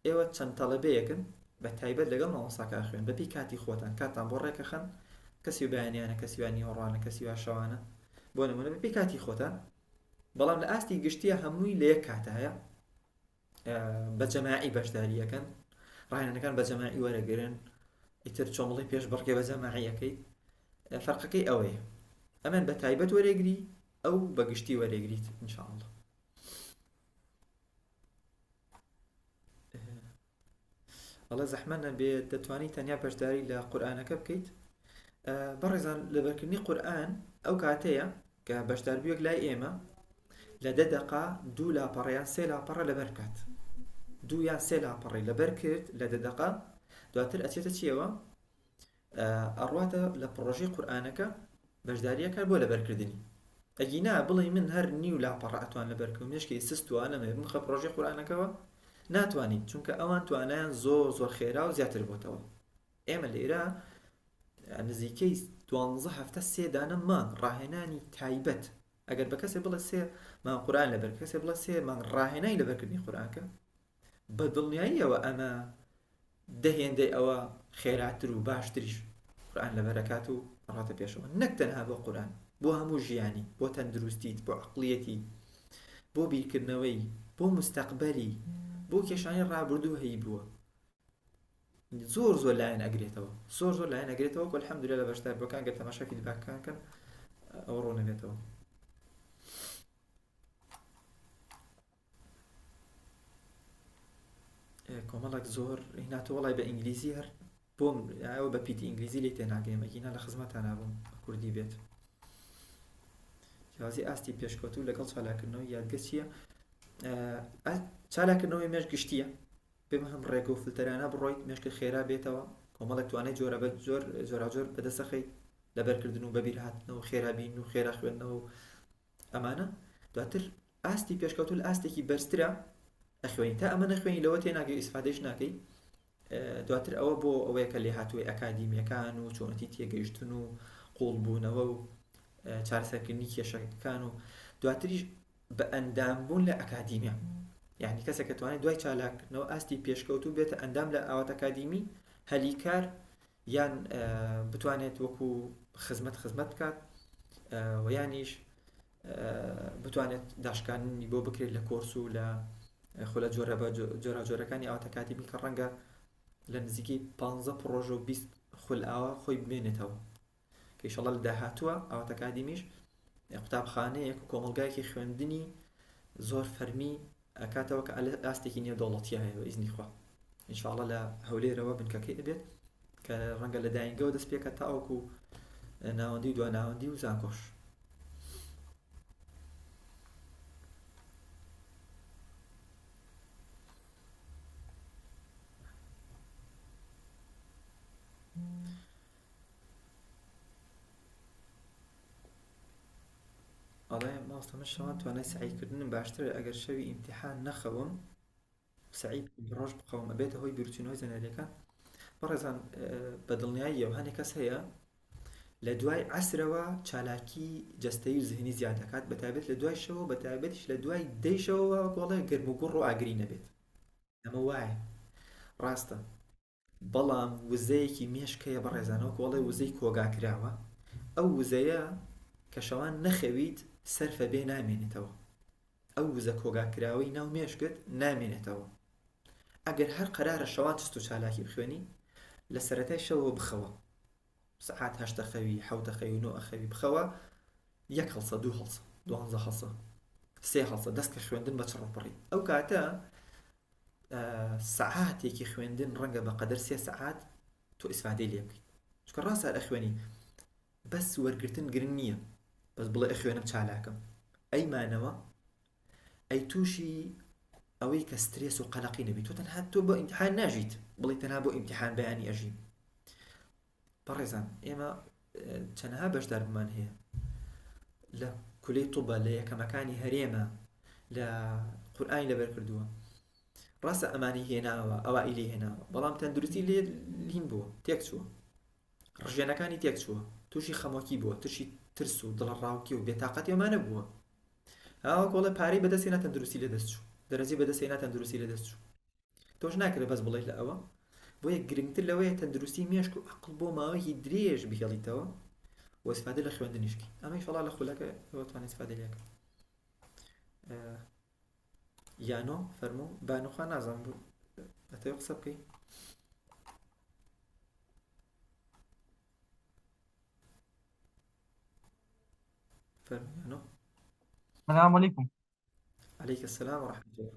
ئێوە چەند تەڵەبەیەکن بە تایبەت لەگەڵ مامۆستاکار خوێن بەپی کاتی خۆتان کاتان بۆ ڕێکە خەن کەسی و بەیانیانە کەسی وانی هەڕوانە کەسی وا شەوانە بۆ نمونە بەپی کاتی خۆتان بەڵام لە ئاستی گشتیە هەمووی لە یەک کاتە هەیە بە جەماعی بەشداریەکەن ڕاهێنانەکان بە جەماعی وەرەگرن ئیتر چۆمڵی پێش بڕکێ بە جەماعیەکەی فەرقەکەی ئەوەیە ئەمن بە تایبەت وەرەگری ئەو بە گشتی وەرەگریت ئینشاءڵڵا ئەڵە زەحمە نەبێت دەتوانیت تەنیا بەشداری لە قورئانەکە بکەیت بەڕێزان لەبەرکردنی قورئان ئەو کاتەیە کە بەشداربوویەک لای ئێمە لە 10 دقا 2 لاپەڕیان 3 لاپەڕە لەبەر کات 2 یان 3 لاپەڕی لەبەر کرد لە 10 دقا دواتر ئەچێتە چیەوە ئەڕواتە لە پڕۆژەی قورئانەکە بەشداریەکە بۆ لەبەرکردنی ئەگینا بڵێ من هەر نیو لاپەڕە ئەتوان لەبەرکەوت مێشکی سستوانەمێ من خە پڕۆژەی قورئانەکەەوە ناتوانیت چونکە ئەوان توانایان زۆر خێرا و زیاتر بۆتەوە ئێمە لێرە نزیکەی 12 هەفتە 3 دانە مانگ ڕاهێنانی تایبەت ئەگەر بە کەسێ بڵێ 3 مانگ قورئان لەبەر کەسێ بڵێ 3 مانگ ڕاهێنانی لەبەرکردنی قورئانەکە بە دڵنیاییەوە ئەمە دەهێندەی ئەوە خێراتر و باشتریش قورئان لەبەرەکات و ڕاتە پێشەوە نەک تەنها بۆ قورئان بۆ هەموو ژیانی بۆ تەندروستیت بۆ عەقڵیەتی بۆ بیرکردنەوەی بۆ مستەقبەلی بۆ کێشانی ڕابردوو هەیە بووە زۆر لایەن ئەگرێتەوە زۆر لایەن ئەگرێتەوە کە الحەمدولillah لە بەشداربووەکان گەر تەماشا فیدباکەکان کەن ئەوە ڕوو نەبێتەوە کۆمەڵێک زۆر هیناتۆ وەڵای بە ئینگلیزی هەر بۆم ئەوە بە پیتی ئینگلیزی لی تێناگەی مەکینە لە خزمەتانە بووم کوردی بێت جیازی ئاستی پێشکەوتوو لەگەڵ چالاکردنەوەی یادگە چییە؟ چالاکردنەوەی مێشک گشتیە پێمە هەم ڕێگە و فلتەرانە بڕۆیت مێشکت خێرا بێتەوە کۆمەڵێک توانێت جۆرا بەدەسەخەیت لەبەرکردن و بەبیر هاتنەوە خێرابین و خێرا خوێندنەوە و ئەمانە دواتر ئاستی پێشکەوتوو لە ئاستێکی بەرزترە ئەخوێنی تا ئەمە نەخوێنی لەوە تێناگەی ئیسفادەش ناکەی دواتر ئەوە بۆ ئەوەیە کە لێ هاتووی ئەکادیمیەکان و چۆنەتی تێگەیشتن و قوڵبوونەوە و چارەسەرکردنی کێشەکان و دواتریش بە ئەندامبوون لە ئەکادیمیا یعنی کەسێک کە توانێت دوای چالاکردنەوە ئاستی پێشکەوتوو بێتە ئەندام لە ئاوات ئەکادیمی هەلیکار یان بتوانێت وەکو خزمەت بکات و یانیش بتوانێت داشکاندنی بۆ بکرێت لە کۆرس و لە خۆلە جۆرەکانی ئاوات ئەکادیمی کە ڕەنگە لە نزیکی 15 پرۆژە و 20 خولئاوە خۆی بمێنێتەوە کە ئینشەڵڵا لە داهاتووە ئاوات ئەکادیمیش قوتابخانەیەک و کۆمەلگایەکی خوێندنی زۆر فەرمی ئەکاتەوە کە ئاستێکی نێودەوڵەتی هەیە بە ئیزنی خوا ئینشەڵڵا لە هەولێرەوە بنکەکەی ئەبێت کە ڕەنگە لە داینگەوە دەست پێکە تاوەکو ناوەندی و دواناوەندی و زانکۆش ئەڵێ ماستە من شەوان توانای سعیکردنم باشترە ئەگەر شەوی ئیمتیحان نەخەوم سعی ڕۆژ بخەوم ئەبێتە هۆی بیرچوونەوەی زەنەریەکان بەڕێزان بەدڵنیاییەوە هەنێک کەس هەیە لە دوای عەسرەوە چالاکی جەستەیی و ذهنی زیاد دەکات بەتایبەت لە دوای شەوە بەتایبەتیش لە دوای دەیشەوە وەڵێ گەرم و گوڕ و ئاگری نەبێت ئەمە وایە ڕاستە بەڵام وزەیەکی مێشکەیە بەڕێزانەوە وەڵێ وزەی کۆگاکراوە ئەو وزەیە کە شەوان نەخەویت سەرفە بێ نامێنێتەوە ئەو وزە کۆگاکراوەی ناو مێشکت نامێنێتەوە ئەگەر هەر قەرارە شەوان چست و چالاکی بخوێنی لە سەرەتای شەوە بخەوە سەعات 8 خەوی 7 خەوی و 9 خەوی بخەوە 1 هەڵسە 2 هەڵسە 12 هەڵسە 3 هەڵسە دەستکە خوێندن بە چڕ بڕی ئەو کاتە سەعاتێکی خوێندن ڕەنگە بە قەدەر 3 سەعات تۆ ئیسفادەی لێ بکەیت چونکە ڕاستە ئەخوێنی بەس وەرگرتن گرنگ نییە بەس بڵێ ئەخوێنم چالاکەم ئەیمانەوە ئەی تووشی ئەوەی کە سترێس و قەلەقی نەبیت تۆ تەنها تۆ بۆ ئیمتیحان ناژیت بڵێ تەنها بۆ ئیمتیحان بەیانی ئەژیم بەڕێزان ئێمە چەندەها بەشداربمان هەیە لە کولەی تووبە لە یەکەمەکانی هەرێمە لە قورئانی لەبەر کردووە ڕاستە ئەمانی هێناوە ئەوائیلی هێناوە بەڵام تەندروستی لێ لین بووە تێک چووە ڕژێنەکانی تێک چووە تووشی خەمۆکی بووە تووشی ترس و دڵڕاوکی و بێتاقەتی ئەمانە بووە هاوە کۆڵە پارەی بەدەستێنا تەندروستی لە دەست چوو دەرەجی بەدەستێنا تەندروستی لە دەست چوو تۆش ناکرێت بەس بڵێیت لە ئەوە بۆ یەک گرنگتر لەوەیە تەندروستی مێشک و عەقڵ بۆ ماوەیەکی درێژ بهێڵیتەوە و ئیسفادە لە خوێندنیشکی ئەمە ئینشەڵڵا لە خولەکە ئەوە توانێت ئیسفادە لێکە یانۆ فەرموو بانوخوا نازانم بوو ئەتەوێت قسە بکەی فەرموو یانۆ السلام عليكم. عليك السلام ورحمة الله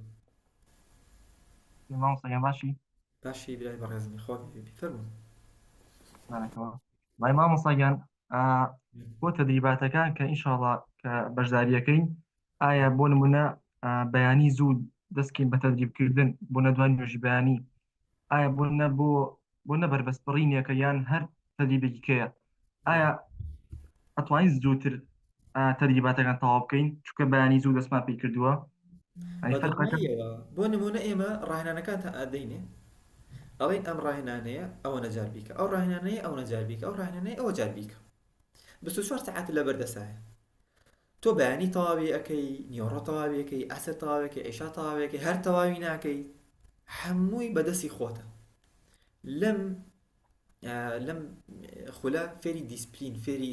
إمام صيام باشي. باشی برای بەڕێزمی خۆ بفەرموو بارەکەوە وای مام صیام بۆ تەدریباتەکان کە ئینشاءڵڵا کە بەشداریەکەین ئایا بۆ نمونە بەیانی زوو دەستکەین بە تەدریبکردن بۆ نەدوان نوێژی بەیانی ئایا بۆ نەبەربەستبڕینێکە یان هەر تەدریبێکی کەیە ئایا ئەتوانین زووتر تەدریباتەکان تەواو بکەین چونکە بەیانی زوو دەستمان پێی کردووە بۆ نمونە ئێمە ڕاهێنانەکان تا ئادەینێ ئەڵێن ئەم ڕاهێنانەیە ئەوە نەجار بیکە ئەو ڕاهێنانەیە ئەو نەجار بیکە ئەو ڕاهێنانەیە ئەوە جار بیکە 24 ساعت لەبەردەسایە تۆ بەیانی تەواوی ئەەکەی نیۆڕۆ تەواوی ئەەکەی ئەسر تەواوێکی ئێشا تەواوێکی هەر تەواوی ناکەی هەمووی بەدەستی خۆتە لەم خولە فێری دیسپلین فێری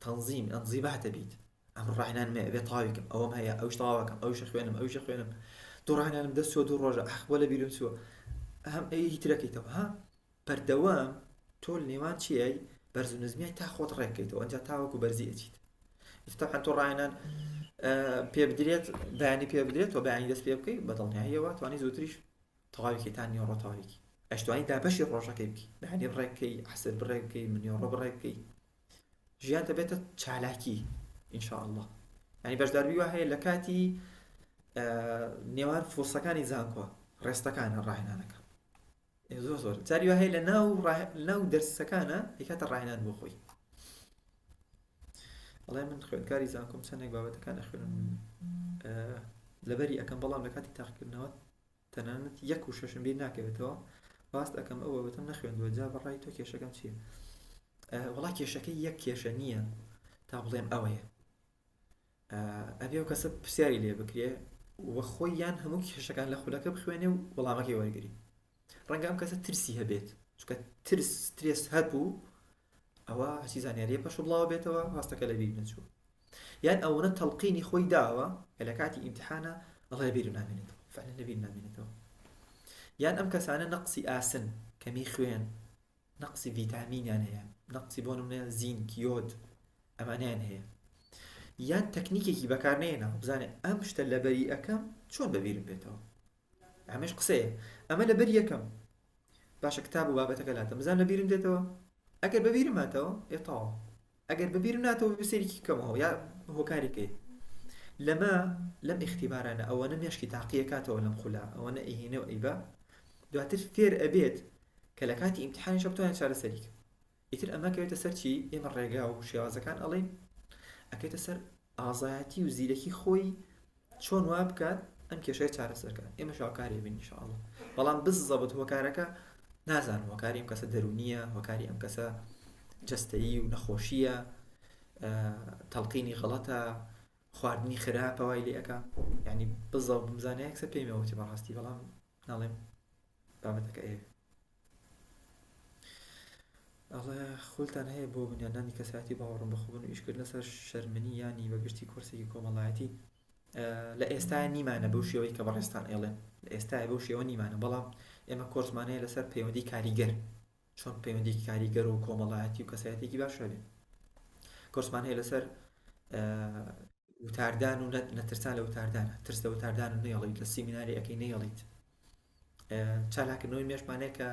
تەنزیم ئەنزیباتە بیت ئەم ڕاهێنانمە ئەبێت تەواویکەم ئەوەم هەیە ئەوش تەواوەکەم ئەوشە خوێنم ئەوشە خوێنم دوو ڕاهێنانم دەست 2 ڕۆژە بۆ لە بیرم چووە هەم هیچ ترەکەیتەوە ها بەردەوام تۆ نێوان چیای بەرز و نزمیای تا خۆت ڕێکەکەیتەوە ئەنجا تاوەکو بەرزی ئەچیت ئێستا تۆ ڕاهێنان پێ بدرێت بەیانی پێ بدرێت تۆ بەیانی دەست پێ بکەی بەدڵنیاییەوە توانی زووتریش تەواویکەی تا نیۆڕۆ تەواویکی ئەشتوانی دابەشی ڕۆژەکەی بکەی بەهێنی بڕێک بکەی حەسەب بڕێک بکەی منیۆڕە بڕێک بکەی ژیان دەبێتە چالاکی ئینشاءالله ینی بەشداربی وا هەیە لە کاتی نێوان فۆسەکانی زانکۆ ڕێستەکانە ڕاهێنانەکە زۆر جاری وا هەیە لە ناو دەرسەکانە هیکاتە ڕاهێنان بۆ خۆی بەڵێ من خوێندکاری زانکۆم چەندێک بابەتەکان ئەخوێنم لەبەری ئەەکەم بەڵام لە کاتی تاقیکردنەوە تەنانەت 1 و 6 بیر ناکەوێتەوە باست ئەەکەم ئەوە بەتەم نەخوێندووە جا بەڕای تۆ کێشەکەم چییە وەڵا کێشەکەی یەک کێشە نییە تا بڵێم ئەوەیە ئەبێ و کەسە پرسیاری لێ بکرێ وە خۆی یان هەموو کێشەکان لە خولەکە بخوێنێ و وەڵامەکەی وەرگری ڕەنگە ئەم کەسە ترسی هەبێت چونکە ترس سترێس هەبوو ئەوە هەچی زانیاریە پەش بڵاو بێتەوە واستەکە لە بیر نەچوو یان ئەوەنە تەڵقینی خۆی داوە کە لە کاتی ئیمتحانە ئەڵێ لە بیر نامێنێتەوە فعلا لە بیر نامێنێتەوە یان ئەم کەسانە نەقسی ئاسن کەمی خوێن نەقسی ڤیتامینیان هەیە نەقسی بۆ نمونە زینک یۆد ئەمانیان هەیە یان تەکنیکێکی بەکارنێنە بزانێ ئەم شتە لەبەری ئەەکەم چۆن بەبیرم بێتەوە ئەمەش قسەیە ئەمە لەبەر یەکەم باشە کتاب و بابەتەکە لاتە بزان لەبیرم دێتەوە ئەگەر بەبیرم هاتەوە ئێتاوە ئەگەر بەبیرم ناتەوە بسێریکی کەمەوە یا هۆکارێکی لەم ئیختیبارانە ئەوەنە مێشکی تاقیە کاتەوە لەم خولا ئەوەنە ئەهێنەوە ئەیبا دواتر فێر ئەبێت کە لە کاتی ئیمتحانیشە بتوانێت چارەسەریکە ئیتر ئەمە کەوێتە سەر چی ئێمە ڕێگا و شێوازەکان ئەڵێن ئەکەوێتە سەر ئازایەتی و زیرەکی خۆی چۆن وا بکات ئەم کێشەیە چارەسەرکە ئێمە شاوکاری بین ئینشاءالله بەڵام بزەبت هۆکارەکە نازانم هۆکاری ئەم کەسە دەرونیە هۆکاری ئەم کەسە جەستەیی و نەخۆشیە تەڵقینی غەڵەتە خواردنی خراپە وای لێ ئەکا یعنی بزەو بمزانەیە کەسە پێی مەوتی بەڕاستی بەڵام ناڵێم بابەتەکە ئێ ئەڵێ خولتان هەیە بۆ بنیانانی کەسایەتی باوەڕم بەخۆبن و ئیشکردن لەسەر شەرمنی یانی بەگشتی کورسێکی کۆمەڵایەتی لە ئێستا نیمانە بەو شێوەی کە بەڕێستان ئێڵێن لە ئێستا بەو شێوە نیمانە بەڵام ئێمە کۆرسمانەیە لەسەر پەیوەندی کاریگەر چۆن پەیوەندی کاریگەر و کۆمەڵایەتی و کەسایەتێکی باش هەبێت کۆرسمان هەیە لەسەر وتاردان و نەترسان لە وتاردانە ترس لە وتاردان و نەیەڵیت لە سیمیناری ئەەکەی نەیەڵیت چالاکردنەوەی مێشمانەیە کە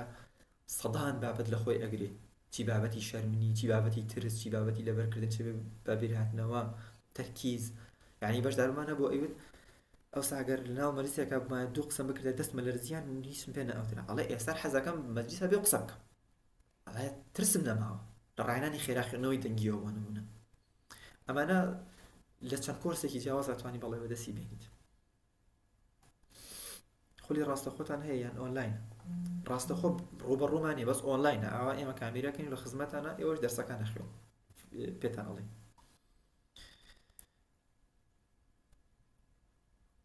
سەدان بابەت لە خۆی ئەگرێت چی بابەتی شەرمنی چی بابەتی ترس چی بابەتی لەبەرکردن چ بەبیر هاتنەوە تەرکیز یعنی بەشدارمانە بۆ ئەوێت ئەو ساگەر لەناو مەجلیسێکە بمایە دوو قسەم بکردە دەستمە لە رزیان هیچم پێ نەئەوترا ئەڵێ ئێستا حەزەکەم مەجلیسە بێ قسە بکەم ئەڵێ ترسم نەماوە لە ڕاهێنانی خێراخێنەوەی دەنگیەوە نمونە ئەمانە لە چەند کۆرسێکی جیاواز ئەتوانی بەڵێ بەدەستی بێنیت خولی ڕاستەخۆتان هەیە یان ئۆنلاین ڕاستەخۆ ڕوبەڕوومانێ بەس ئۆنلاینە ئاوا ئێمە کامێراکەین لە خزمەتانە ئێوەش دەرسەکان نەخوێن پێتان ئەڵێن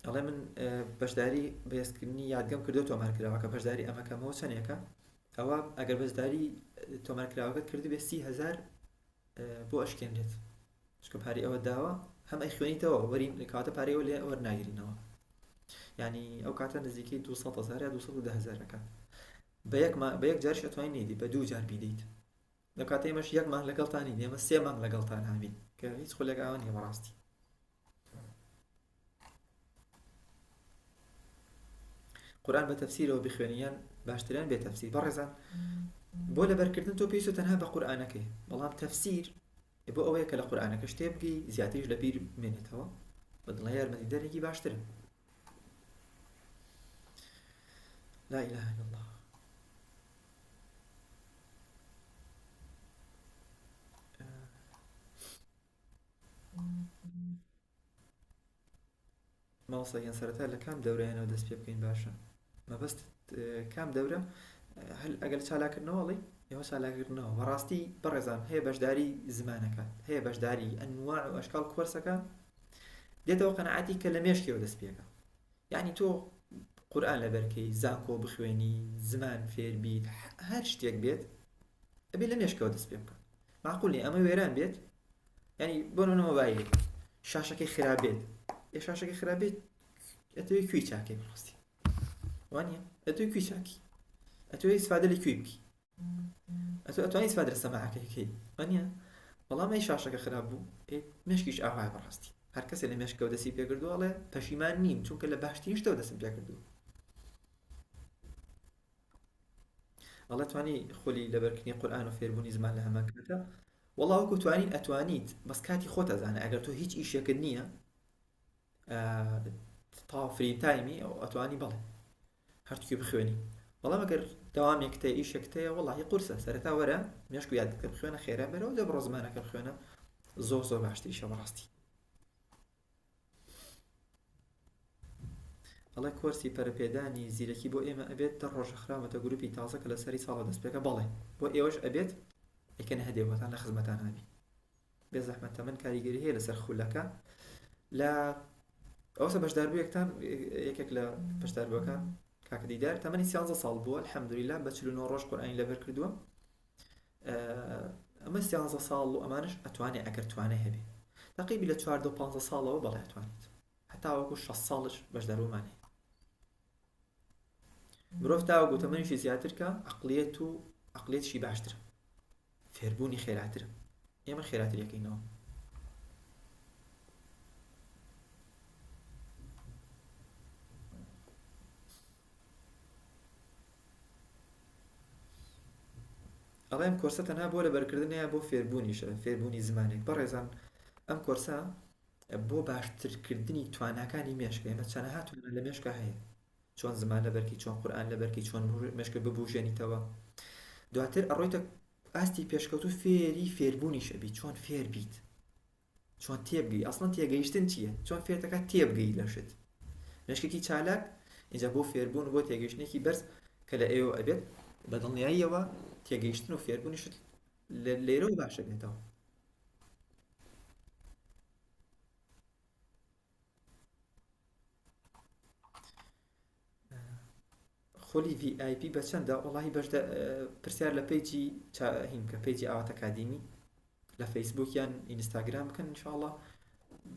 ئەڵێ من بەشداری بەهێزکردنی یادگەم کردو تۆمارکراوە کە بەشداری ئەمەکەمەوە چەندێکە ئەوە ئەگەر بەشداری تۆمارکراوەکەت کردی بێ 30,000 بۆ ئەشکێنرێت چکە پارەی ئەوە داوە هەم ئەی خوێنیتەوە وەرین کاتە پارەی ئەوە لێ وەرناگرینەوە یعنی ئەو کاتە نزیکەی 200,000 یا 210,000 بە یەک جارش ئەتوانین نیدی بە 2 جار بیدەیت لە کاتە ئێمەش 1 مانگ لەگەڵتانی ئێمە 3 مانگ لەگەڵتان هاوین کە هیچ خولێک ئاوا نییە بەڕاستی قورآن بە تەفسیرەوە بخوێنیان باشترین بێ تەفسیر بەڕێزان بۆ لەبەرکردن تۆ پێویستە تەنها بە قورآنەکەی بەڵام تەفسیر بۆ ئەوەیە کە لە قورآنەکە شتێ بگەی زیاتریش لە بیر بمێنێتەوە بەدڵە یارمەتیدەرێکی باشترن لا إله إلا الله ماوەسەگەن سەرەتا لە کام دەورەیانەوە دەست پێ بکەین باشە مەبەست کام دەورە هەل ئەگەر چالاکردنەوەڵی ئێوە چالاکردنەوە بەڕاستی بەڕێزان هەیە بەشداری زمانەکان هەیە بەشداری ئەنواع و ئەشکال کۆرسەکە دێتەوە قەنەعەتی کە لە مێشکەوە دەست پێکە یعنی تۆ قورآن لەبەرکەی زانکۆ بخوێنی زمان فێر بیت هەر شتێک بێت ئەبێ لە مێشکەوە دەست پێ بکەن معقوڵ ئەمە وێران بێت ینی بۆ نمونە مۆبایل شاشەکەی خراپ بێت شاشەکەی خراپ بێت ئەتەوێت کوێی چاکەی بڕاستی وانە ئەتەوێت کوێی چاکی ئەتەوێت ئیسفادە لە کوێی بکەی ئەتوانیت ئیسفادە لە سەماعەکەی بکەی وانە بەڵام ئەی شاشەکە خراپ بوو مێشکیش ئاوای بەڕاستی هەر کەسێک لە مێشکەوە دەستی پێکردووە ئەڵێ پەشیمان نیم چونکە لە باشترین شتەوە دەستم پێکردووە الله توانی خۆلی لەبەرکردنی قورئان و فێربوونی زمان لە هەمان کاتە وەڵا وەکو توانین ئەتوانیت بەس کاتی خۆت ئەزانە ئەگەر تۆ هیچ ئیشێکت نییە تا فری تایمی ئەو ئەتوانی بەڵێ هەرتوکی بخوێنی بەڵام ئەگەر داوامێک تێ ئیشێک تەیە وەڵاهی قورسە سەرەتا وەرە مێشک و یادەکە بخوێنە خێرا بەرەوە دە بڕۆ زمانەکە بخوێنە زۆر باشتریشە بەڕاستی ئەڵێ کۆرسی پەرەپێدانی زیرەکی بۆ ئێمە ئەبێت 10 ڕۆژە خراوەتە گروپی تازە کە لە سەری ساڵە دەست پێکە بەڵێ بۆ ئێوەش ئەبێت ئەکەنە هەدێوەتان لە خزمەتان هەبی بێ زەحمەتە من کاریگەری هەیە لەسەر خولەکە لە ئەوسە بەشداربوویەکتان یەکێک لە بەشداربووەکە کاکە دیدار تەمەنی 13 ساڵ بووە الحەمدولیلا بە 49 ڕۆژ قورئانی لەبەر کردووە ئەمە 13 ساڵ و ئەمانش ئەتوانێ ئەگەر توانێ هەبێ تقریبی لە 14-15 ساڵەوە بەڵێ ئەتوانێت هەتا وەکو 6 ساڵش بەشداربوومانێ مرۆڤ تاوەکو تەمەنیشی زیاتر کە عەقڵیەتشی باشترە فێربوونی خێراترە ئێمە خێراتریەکەینەوە ئەڵێ ئەم کۆرسە تەنها بۆ لەبەرکردنەیە بۆ فێربوونیشە فێربوونی زمانێک بەڕێزان ئەم کۆرسە بۆ باشترکردنی تواناکانی مێشکە ئێمە چەنەها توانە لە مێشکە هەیە چۆن زمان لەبەرکی چۆن قورئان لەبەرکی چۆن مێشکە ببوژێنیتەوە دواتر ئەڕۆیتە ئاستی پێشکەوتو فێری فێربوونیشە بی چۆن فێر بیت چۆن تێبگەی ئەسڵەن تێگەیشتن چییە چۆن فێرتەکە تێبگەی لەشت مێشکێکی چالاک اینجا بۆ فێربوون بۆ تێگەیشتنێکی بەرز کە لە ئێوە ئەبێت بە دڵنیاییەوە تێگەیشتن و فێربوونیشت لێرە و باشە بێتەوە خۆلی VIP بە چەندە وەڵاهی بەشدە پرسیار لە پیجی هینکە پیجی ئاوات ئەکادیمی لە فەیسبوک یان ئینستاگرام بکەن انشاءالله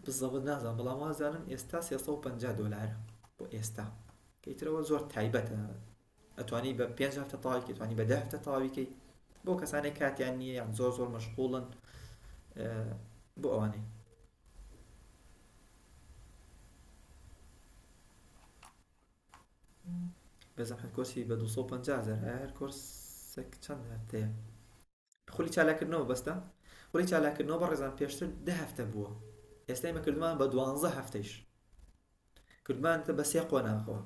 بزەوت نازانم بەڵام وازانم ئێستا 350 دۆلارە بۆ ئێستا کەیترەوە زۆر تایبەتە ئەتوانی بە 5 هەفتە تەواوی ئەتوانی بە 10 هەفتە تەواویکەی بۆ کەسانێک کاتیان نییە یان زۆر مەشغوڵن بۆ ئەوانەی بەزەحمەت کۆرسی بە 250,000 هەر کۆرسێک چەند هەفتەیە خولی چالاکردنەوە بەستە خولی چالاکردنەوە بەڕێزان پێشتر 10 هەفتە بووە ئێستا ئێمە کردمان بە 12 هەفتەیش کردمانتە بە 3 قۆناغەوە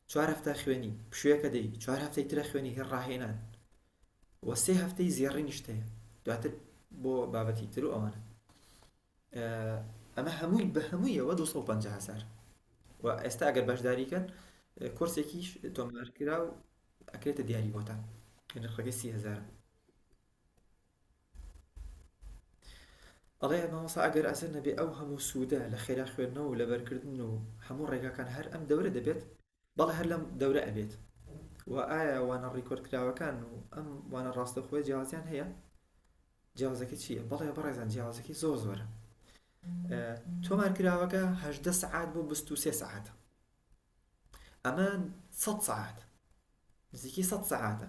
4 هەفتە خوێنی پشوویەکە دەی 4 هەفتەی ترە خوێنی هێر ڕاهێنان و 3 هەفتەی زیێڕینیش هەیە دواتر بۆ بابەتی تر و ئەوانە ئەمە هەمووی بە هەموویەوە 250,000 و ئێستا ئەگەر بەشداریکەن کۆرسێکیش تۆمارکرا و ئەکرێتە دیاری بۆتان نرخەکەی 30,000 ئەڵێ مامۆستا ئەگەر ئەزر نەبێ ئەو هەموو سوودە لە خێرا خوێندنەوە و لەبەرکردن و هەموو ڕێگاکان هەر ئەم دەورە دەبێت بەڵێ هەر لەم دەورە ئەبێت و ئایا وانە ڕیکۆرد کراوەکان و ئەم وانە ڕاستەخۆی جیاوازیان هەیە جیاوازەکە چییە بەڵێ بەڕێزان جیاوازەکەی زۆرە تۆمارکراوەکە 18 سەعات بۆ 23 سەعاتە ئەمە 100 سەعات نزیکی 100 سەعاتە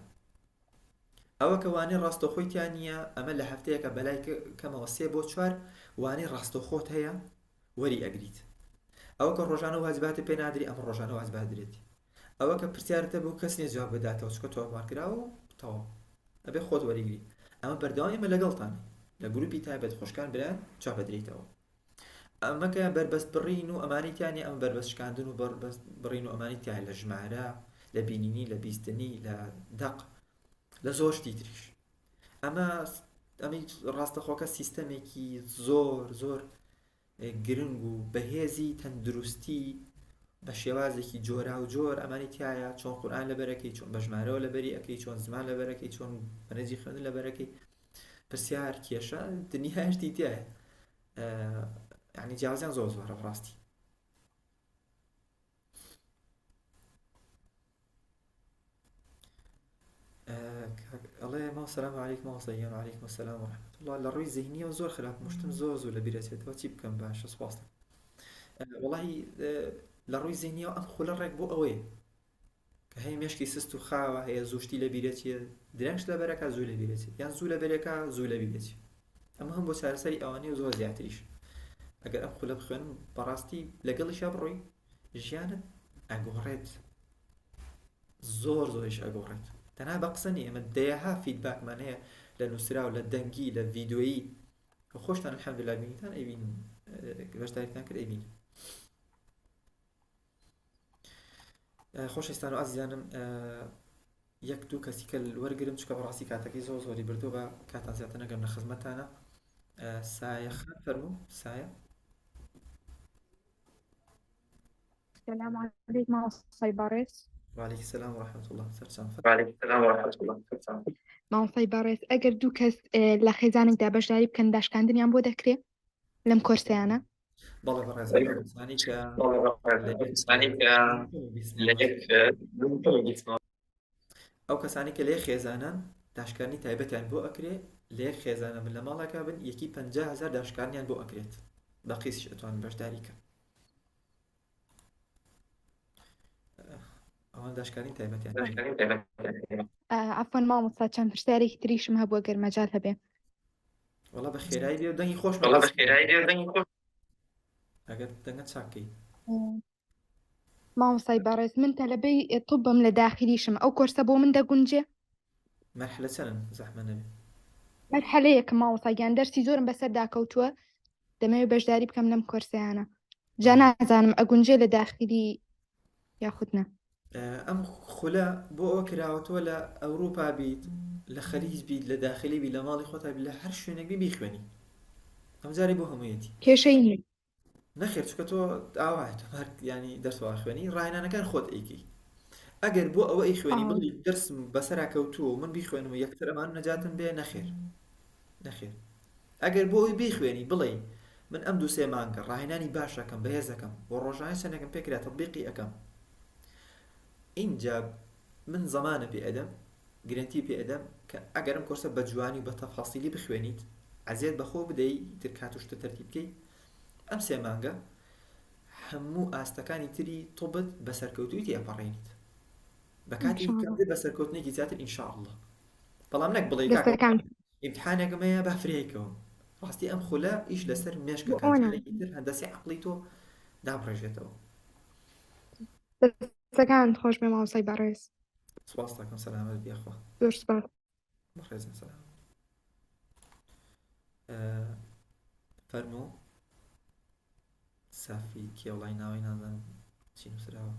ئەوە کە وانەی ڕاستەخۆیتیان نییە ئەمە لە هەفتەیەکە بەلای کەمەوە 3 بۆ 4 وانەی ڕاستەخۆت هەیە وەری ئەگریت ئەوە کە ڕۆژانە واجباتە پێ نادری ئەمە ڕۆژانە واجبات درێتی ئەوە کە پرسیارتە بۆ کەس نییە جواب بداتەوە چکە تۆمارکراوە و تەواو ئەبێ خۆت وەریگری ئەمە بەردەوام ئێمە لەگەڵتانە لە گروپی تایبەت خۆشکان بران چاپ بدرێتەوە ئەمەکە بربەست بڕین و ئەمانیتیانی ئەم بربەست شکاندن و بربەست بڕین و ئەمانیتیان لە ژمارە لە بینینی لە بیستنی لە دەق لە زۆر شتی تریش ئەمەی ڕاستەخۆکە سیستەمێکی زۆر گرنگ و بەهێزی تەندروستی بە شێوازێکی جۆرا و جۆر ئەمانیتیایە چۆن قورئان لەبەرەکەی چۆن بە ژمارەوە لەبەری ئەەکەی چۆن زمان لەبەرەکەی چۆن بەنەجی خوێندن لەبەرەکەی پرسیار کێشە دنیا هەشتی تایە يعني جیاوازیان زۆرە بەڕاستی ئەڵێ ماوە سەلام عەلەیکم ماوەسەیان وعەلەیکم السەلام وەرەحمەتوڵڵا لە ڕووی زیهنیەوە زۆر خراپ مشتم زۆر لە بیرەچێتەوە چی بکەم باشە سوپاس وەڵاهی لە ڕووی زیهنیەوە ئەم خولە ڕێک بۆ ئەوەیە کە هەیە مێشکی سست و خاوە هەیە زوشتی لە بیرەچێت درەنگش لە بەرەکە زوو لە بیرەچێت یان زوو لە بەرەکە زوو لە بیرەچێت ئەمە هەم بۆ چارەسەری ئەوانەیە زۆر زیاتریش ئەگەر ئەم خولە بخوێنم بەڕاستی لەگەڵیشا بڕۆی ژیانت ئەگۆڕێت زۆریش ئەگۆڕێت تەنها بە قسە نیە ئێمە دەیەها فیدباکمان هەیە لە نووسرا و لە دەنگی لە ڤیدیۆیی خۆشتان الحەمدوللا بینیتان ئەیبین بەشداریتان کرد ئەیبین. خۆشەویستان و ئازیزانم یەک دوو کەسی کە وەرگرم چکە بەڕاستی کاتەکەی زۆری بردو بە کاتان زیاتر نەگەم لە خزمەتانە. سایە خان فەرموو. سایە. السلام عليكم ماوساي باريس. وعليكم السلام ورحمة الله وبركاته. وعليكم السلام ورحمة الله وبركاته. ماوساي باريس ئەگەر دوو کەس لە خێزانێکدا بەشداری بکەن داشکاندنیان بۆ دەکرێت لەم کۆرسیانە؟ بەڵێ بەڕێزە ئەو کەسانی کە لێ خێزانن داشکاردنی تایبەتیان بۆ ئەکرێ لێ خێزانە من لە ماڵەکە بن یەکی 50,000 داشکاردنیان بۆ ئەکرێت بە قیسیش ئەتوانن بەشداری کە ئەوان داشکاردنی تایبەتیان. عەفوان مامۆستا چەند پرسیارێکی تریشم هەبوو ئەگەر مەجال هەبێ. وەڵا بە خێرایی بێ و دەنگی خۆش ئەگەر دەنگت چاکەی. مامۆستای بەڕێز من تەلەبەی طبم لە داخلیشم ئەو کۆرسە بۆ من دەگونجێ؟ مەرحلە چەندن زەحمە نەبێ؟ مەرحەلەیەکم مامۆستاگیان دەرسی زۆرم بەسەر داکەوتووە دەمەوێت بەشداری بکەم لەم کۆرسیانە جا نازانم ئەگونجێ لە داخلی یاخود نە. ئەم خولە بۆ ئەوە کراوەتەوە لە ئەوروپا بیت لە خەلیج بیت لە داخلی بی لە ماڵی خۆتا بی لە هەر شوێنێک بیخوێنی ئەم جارێ بۆ هەموویەتی کێشەی نیە نەخێر چکە تۆ ئاوایت یعنی دەرسوا خوێنی ڕاهێنانەکان خۆت ئەیکی ئەگەر بۆ ئەوە ئەی خوێنی بڵی دەرسم بەسەرا کەوتووە من بیخوێنم و یەکتر ئەمان نەجاتم بێ نەخێر ئەگەر بۆ ئەوی بیخوێنی بڵێ من ئەم دوو سێ مانگە ڕاهێنانی باشەکەم بەهێزەکەم بۆ ڕۆژانە چەندێکم پێکرا تەطبیقی ئەەکەم اینجا من زەمانە پێ ئەدەم گرنتی پێ ئەدەم کە ئەگەرم کۆرسە بە جوانی و بە تەفاسیلی بخوێنیت عەزیەت بەخۆ بدەی تر کاتوشتە تەرتیب بکەی ئەم سێ مانگە هەموو ئاستەکانی تری تۆبت بەسەرکەوتووی تێپەڕێنیت بە کاتی کەمدە بەسەرکەوتنێکی زیاتر ئینشاءالله بەڵام نەک بڵێ ئیمتحانێکم هەیە با فرێیکەوە ڕاستی ئەم خولە ئیش لەسەر مێشکەکانێکی تر هەندەسی عەقڵی تۆ دابڕێژێتەوە. دەستەکانت خۆش بێ مامۆستای بەڕێز. سوپاس دەکەم سەلامەت بێخوا. زۆر سوپاس. بەخێربێن سەلام. فەرموو سافی کێوڵای ناوی نازانم چی نووسراوە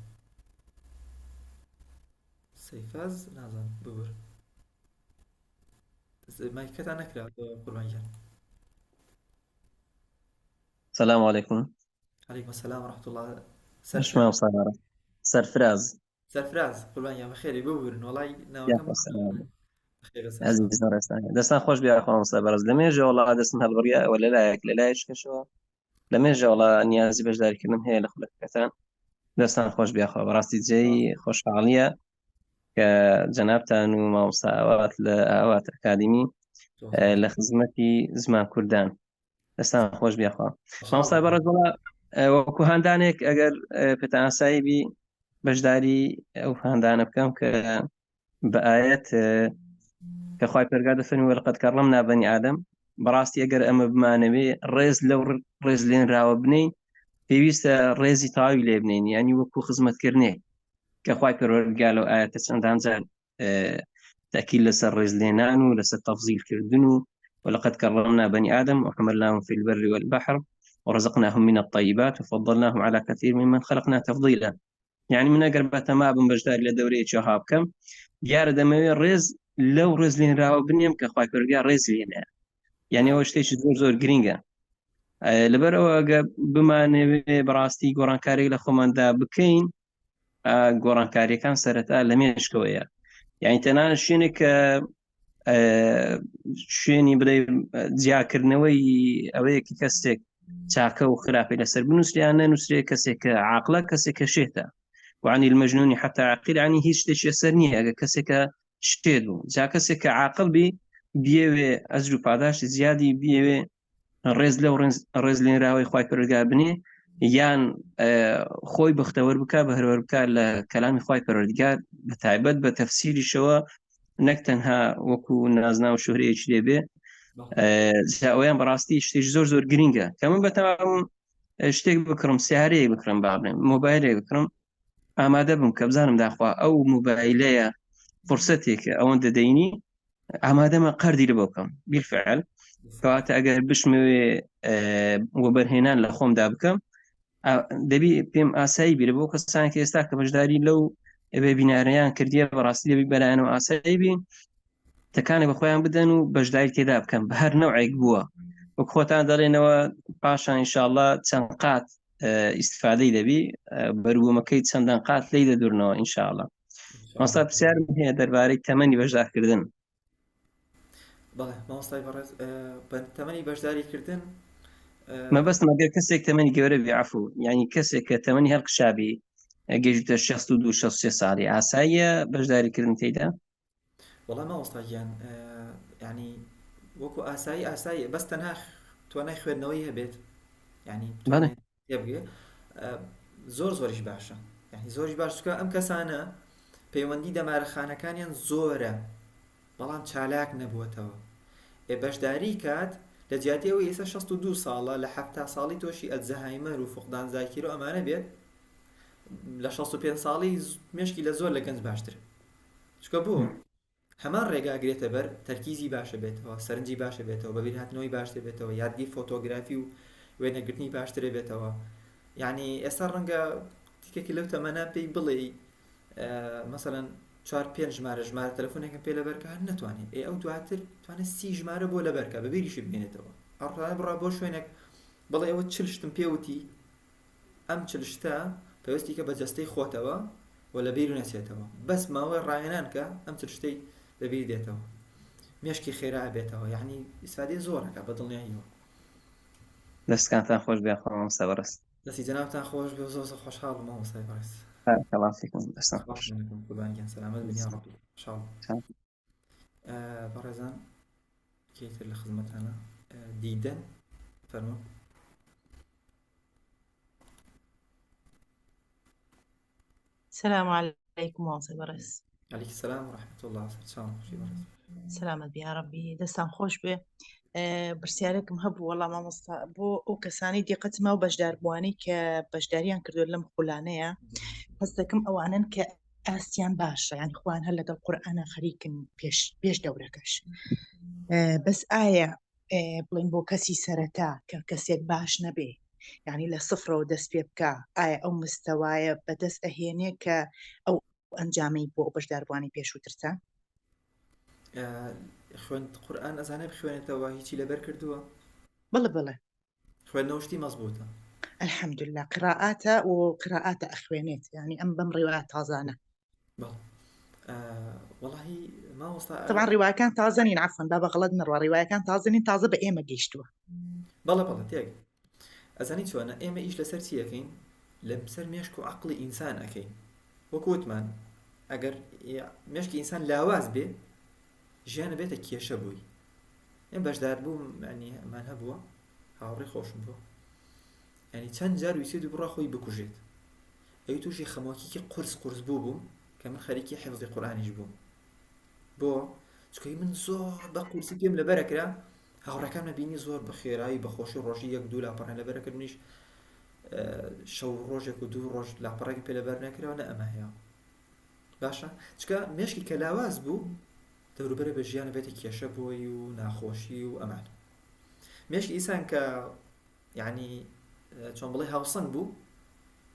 سەیفاز نازانم ببر مایکەتان نەکراوە قوربانیان. السلام عليكم. عليكم السلام ورحمة الله. شما صار سرفراز قوربانیان بەخێری ببورن وڵای ناوەکەم عزیز دەستان خۆش بیا خۆم سەبارەز لە مێژە وڵا دەستم هەڵبڕیا ئەوە لەلایەک لەلایەک کەشەوە لە مێژە وڵا نیازی بەشداریکردنم هەیە لە خولەکەتان دەستان خۆش بیاخوا بەڕاستی جێی خۆشحاڵیە کە جەنابتان و مامۆستا ئاوات لە ئاوات ئەکادمی لە خزمەتی زمان کوردان دەستان خۆش بیاخوا. مامۆستا بەڕێز وڵا وەکو هەندانێک ئەگەر پێتان ئاسایی بی بەشداری ئەو هەندانە بکەم کە بە ئاەت کە خوای پەروەردگار دەفەرمێ وەلەقەد کەرڕەمنا بەنی ئادەم بەڕاستی ئەگەر ئەمە بمانەوێ ڕێز لەو ڕێز لێنراوە بنین پێویستە ڕێزی تەواوی لێ بنین یعنی وەکو خزمەتکردنێک کە خوای پەروەردگار لەو ئاەتە چەندان جار تأکید لەسەر ڕێز لێنان و لەسەر تەفزیلکردن و ولقد كرمنا بني آدم وحملناهم في البر والبحر ورزقناهم من الطيبات وفضلناهم على كثير ممن خلقنا تفضيلا. يعني من أقرب ما بمجدار لدوري شهاب كم ديار دموي رز لو رز لين راو بنيم كخواي كرجع رز لين يعني هو شيء زور جرينجا لبرو بما نبي براستي قران كاري لخمان دا بكين قران كاري كان سرتا لميش كويا يعني تنان شينك شوێنی بڵێ جیاکردنەوەی ئەوەیەکی کەسێک چاکە و خراپی لەسەر بنووسیان نەنووسێ کەسێک کە عاقڵە کەسێک کە شێتە وعنی المەجنونی حتا عاقل عنی هیچ شتێکی لەسەر نییە ئەگە کەسێکە شتێت بوو جا کەسێک کە عاقڵ بی بیەوێ ئەجر و پاداشتی زیادی بیەوێ ڕێز لەو ڕێز لێنراوەی خوای پەروەردگار بنێ یان خۆی بەختەوەر بکە بەهرەوەر بکە لە کەلامی خوای پەروەردگار بە تایبەت بە تەفسیریشەوە نەک تەنها وەکو نازنا و شوهرەیەکی لێبێ ئەویان بەڕاستی شتێکی زۆر گرینگە کە من بەتەواوم شتێک بکڕم سیارەیەک بکڕم با بڵێم مۆبایلێک بکڕم ئامادە بم کە بزانم داخوا ئەو مۆبایلەیە فرسەتێکە ئەوەندە دەینی ئامادەمە قەردی لە بۆ بکەم بالفعل کەواتە ئەگەر بشمەوێ وەبەرهێنان لە خۆمدا بکەم دەبی پێم ئاسایی بیرە بۆ کەسانی کە ئێستا کە بەشداری لەو بیناریان کردیە بەڕاستی دەبی بەلایەنەوە ئاسایی بین تەکانێک بە خۆیان بدەن و بەشداری تێدا بکەم بە هەر نەوعێک بووە وەک خۆتان دەڵێنەوە پاشان ئینشاءڵڵا چەند قات ئیستفادەی دەبی بەروومەکەی چەندان قات لی دەدورنەوە ئینشاءڵڵا. مامۆستا پرسیارم هەیە دەربارەی تەمەنی بەشدارکردن. بەڵێ مامۆستای بەڕێز تەمەنی بەشداریکردن مەبەستم ئەگەر کەسێک تەمەنی گەورە بێ عەفو یعنی کەسێک کە تەمەنی هەڵقشابی گەیشتە 62-63 ساڵی ئاساییە بەشداریکردن تێیدا؟ وەڵام مامۆستا گیان ینی وەکو ئاسایی بەس تەنها توانای خوێندنەوەی هەبێت ینی تێبگێ زۆریش باشە یعنی زۆریش باش چکە ئەم کەسانە پەیوەندی دەمارەخانەکانیان زۆرە بەڵام چالاک نەبووەتەوە بەشداری کات لە جیاتیەوە ئێستا 62 ساڵە لە 70 ساڵی تۆشی ئەلزەهایمەر و فقدان زاکیرە و ئەمانە بێت لە 65 ساڵی مێشکی لە زۆر لە گەنج باشتر چکە بوو هەمان ڕێگاگرێتە بەر تەرکیزی باشە بێتەوە سەرنجی باشە بێتەوە بەبییر هاتنەوەی باشتر بێتەوە یادگی فۆتۆگرافی و وێنەگرتنی باشترە بێتەوە یعنی ئێستا ڕەنگە تیکێکی لەو تەمەنە پێی بڵێ مەسەڵەن 4-5 ژمارە تەلەفۆنێکم پێ لەبەرکە هەر نەتوانێت ئەو دواتر توانێت 30 ژمارە بۆ لەبەرکە بەبیریشی بێنێتەوە ئەڕای بڕا بۆ شوێنێک بڵێ ئەوە چلشتم پێوتی ئەم چلشتە پێویستی کە بە جەستەی خۆتەوە و لە بیر و نەچێتەوە بەس ماوەی ڕایەنان کە ئەم چلشتەی لەبیر دێتەوە مێشکی خێرا بێتەوە یعنی ئیسفادەی زۆرەکە بە دڵنیاییەوە. دەستکانتان خۆش بێ مامۆستا بەڕێز. دەستی جەنابتان خۆش بێ زۆر خۆشحاڵ مامۆستای بەڕێز. دەستان خۆش قوربانگیان سەلامەت بن یا ڕەبی انشاءالله. بەڕێزان کێتر لە خزمەتانە دیدەن فەرموون. السلام عليكم مامۆستای بەڕێز. عليكم السلام ورحمة الله وبركاته. سلامت بیا ڕەبی دەستان خۆش بێ. پرسیارێکم هەبوو وەڵا مامۆستا بۆ ئەو کەسانی دیقەتمە و بەشداربووانی کە بەشداریان کردو لەم خولانەیە هەست دەکەم ئەوانن کە ئاستیان باشە یان خوان هەر لەگەڵ قورئانە خەریکن پێش دەورەکەش بەس ئایا بڵین بۆ کەسی سەرەتا کە کەسێک باش نەبێ یعنی لە سفرەوە دەست پێ بکە ئایا ئەو مستەوایە بەدەست ئەهێنێ کە ئەو ئەنجامەی بۆ ئەو بەشداربوانی پێشووترتە؟ خوێند قورئان ئەزانێ بخوێنێتەوە هیچی لەبەر کردووە؟ بڵێ خوێندنەوە شتی مەزبووتە الحەمدولله قراءاتە و قراءاتە ئەخوێنێت ینی ئەم بەم ڕێوایە تازانە. والله مامۆستا طبعا ڕێوایەکان تازەنین عەفوەن با بە غەڵەت نەڕوا ڕێوایەکان تازەنین تازە بە ئێمە گەیشتووە. بەڵێ تێک ئەزانی چۆنە ئێمە ئیش لەسەر چی ئەەکەین لەسەر مێشک و عەقڵی ئینسان ئەەکەین وەکوتمان ئەگەر مێشکی ئینسان لاواز بێ ژیانە بێتە کێشە بووی ئێم بەشدار بووم ینی ئەمان هەبووە هاوڕێ خۆشم بوو ینی چەند جار ویسێت و بڕا خۆی بکوژێت ئەوی تووشی خەمۆکیکی قورس بووم کە من خەریکی حیفزی قورئانیش بووم بۆ چکەی من زۆر بە قورسی پێم لەبەرەکرا هاوڕەکەم نەبینی زۆر بە خێرایی بەخۆشی ڕۆژی 1-2 لاپەڕیان لەبەرەکرد منیش شەو ڕۆژێک و 2 ڕۆژ لاپەڕێکی پێ لەبەر نەکراوە نە ئەمە هەیە باشە چکە مێشکی کە لاواز بوو دەوروبەرە بە ژیانە بێتی کێشە بۆی و ناخۆشی و ئەمان مێشکی ئینسان کە یعنی چۆن بڵێ هاوسەنگ بوو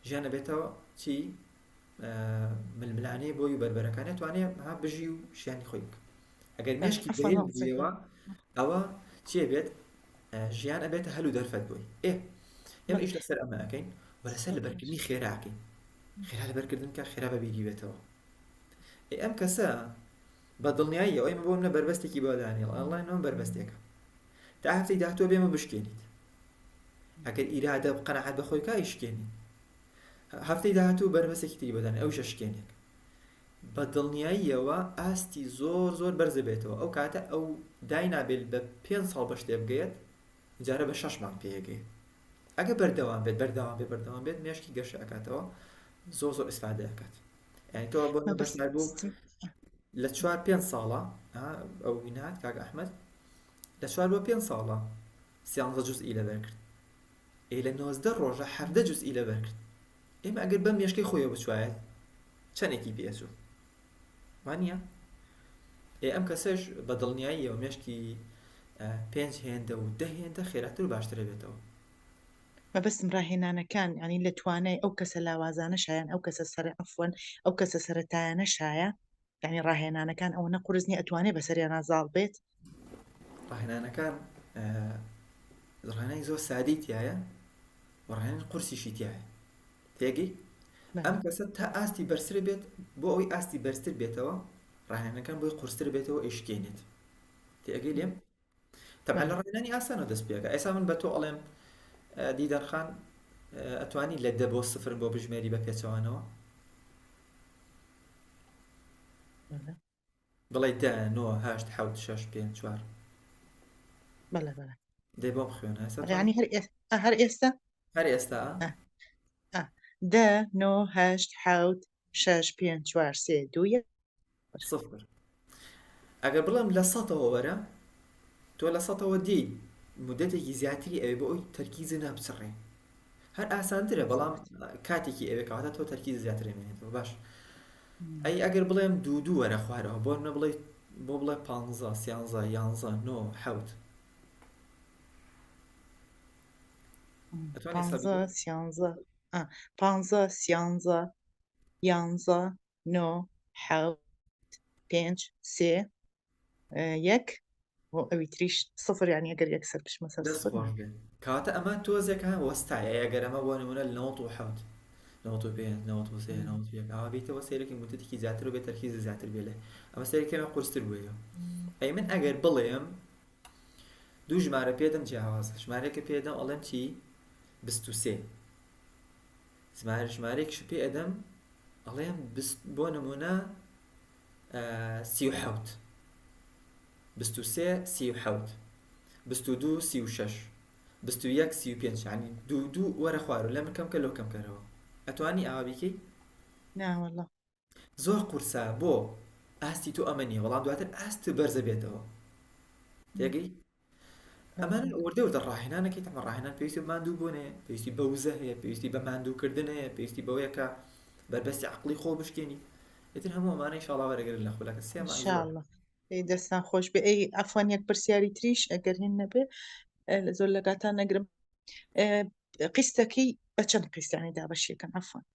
ژیانە بێتەوە چی ململانەی بۆی و بەربەرەکانێت توانێت ها بژی و ژیانی خۆی بکە ئەگەر مێشکی بێت بوویەوە ئەوە چێ بێت ژیان ئەبێتە هەلو دەرفەت بووی ئێمە ئیش لەسەر ئەمە ئەەکەین و لەسەر لەبەرکردنی خێراکەین خێرا لەبەرکردن کە خێرا بەبیری بێتەوە ئەم کەسە بە دڵنیایی ئەوەی بۆم لە بربەستێکی بۆدانێڵ ئەڵڵینەوە بربەستێکە تا هەفتەی داهاتوە بێمە بشکێنیت ئەگەر ئیرادە قەنەعەت بەخۆی کا ئیشکێنی هەفتەی داهاتوو بربەستێکی تری بۆدانێ ئەوشە شکێنێک بە دڵنیاییەوە ئاستی زۆر بەرزە بێتەوە ئەو کاتە ئەو داینابێت بە 5 ساڵ بە شتێ بگەیت جارە بە 6 مانگ پێگەیت ئەگە بەردەوام بێت مێشکی گەشە ئەکاتەوە زۆر ئیسفادە ئەکات یعنی تۆ بۆ بەشدار بوو لە 4-5 ساڵە ئەو وینات کاک ئەحمەد لە 4-5 ساڵە 13 جوزئی لەبەر کرد لە 90 ڕۆژە 17 جوزئی لەبەر کرد ئێمە ئەگەر بەم مێشکەی خۆیەوە بچوایەت چەندێکی پێچوو وانە ئەم کەسەش بە دڵنیاییەوە مێشکی 5 هێندە و 10 هێندە خێراتر و باشترە بێتەوە. مەبەستم ڕاهێنانەکان ینی لە توانای ئەو کەسە لاوازانە شایان ئەو کەسە سەر ئەفوەن ئەو کەسە سەرەتایانە شایە ینی ڕاهێنانەکان ئەوە نەقورزنی ئەتوانێت بەسەریان نازاڵ بێت. ڕاهێنانەکان ڕاهێنانی زۆر سادی تایە و ڕاهێنانی قورسیشی تایە تێگەی ئەم کەسە تا ئاستی بەرزتر بێت بۆ ئەوەی ئاستی بەرزتر بێتەوە ڕاهێنەکان بۆی قورستر بێتەوە ئیشکێنێت تێگەی لێم تەبعا لە ڕاهێنانی ئاسانە دەست پێەکە. ئێستا من بە تۆ ئەڵێم دیدەرخان ئەتوانی لە 10 بۆ 0 بۆ بژمێری بە پێچەوانەوە بڵێ 10 9 8 7 6 5 4 بەڵێ بەڵێ دەی بۆم خوێنە ینی هەر ئێستا هەر ئێستا 10 9 8 7 6 5 4 3 2 0. ئەگەر بڵێم لە 100ەوە وەرە تۆ لە 100ەوە دی مدەتێکی زیاتری ئەوێ بۆ ئەوی تەرکیزە نابچڕێ هەر ئاسانترە بەڵام کاتێکی ئەوێ کەواتە تۆ تەرکیز زیاتر مێنێتەوە باش. ئەی ئەگەر بڵێم دوو وەرە خوارەوە بۆ منە بڵێ بۆ بڵێ 15 13 11 9 7 15 13 15 13 11 9 7 5 3 1 بۆ ئەوی تریش 0 ینی ئەگەر یەکسەر بشمە سەر کاتە ئەمە تۆزێکە وەستایە ئەگەر ئەمە بۆ نمونە 97 95 93 91 ئەوە بێتەوە سەیرێکی مدەتێکی زیاتر و بێت تەرکیز زیاتر بێ لێ ئەمە سەیرێکەمە قورستر بووە. ئەی من ئەگەر بڵێم دوو ژمارە پێدەم جیاوازە ژمارەیەکە پێدەم ئەڵێم چی 23 ژمارەیەکیش پێ ئەدەم ئەڵێم بۆ نمونە 37 23 37 22 36 21 35 ینی دوو وەرە خوارەوە لە من کەمکە لەو کەمکەرەوە ئەتوانی ئاوا بیکەی؟ ناوەڵڵا زۆر قورسە بۆ ئاستی تۆ ئەمە نییە بەڵام دواتر ئاست بەرزە بێتەوە تێگەی ئەمانە وردە وردە ڕاهێنانەکەی تەمە ڕاهێنان پێویستی بە ماندوو بوونێ پێویستی بە وزە هەیە پێویستی بە ماندووکردن هەیە پێویستی بەوەیەکە بربەستی عەقڵی خۆ بشکێنی ئیتر هەموو ئەمانە ئینشاڵڵا وەرەگرن لە خولەکە ئینشاڵڵا. دەستان خۆش بێ ئەی ئەفوان یەک پرسیاری تریش ئەگەر هێن نەبێ زۆر لەگاتان نەگرم قیستەکەی بە چەند قیستانی دابەشیەکەن ئەفوان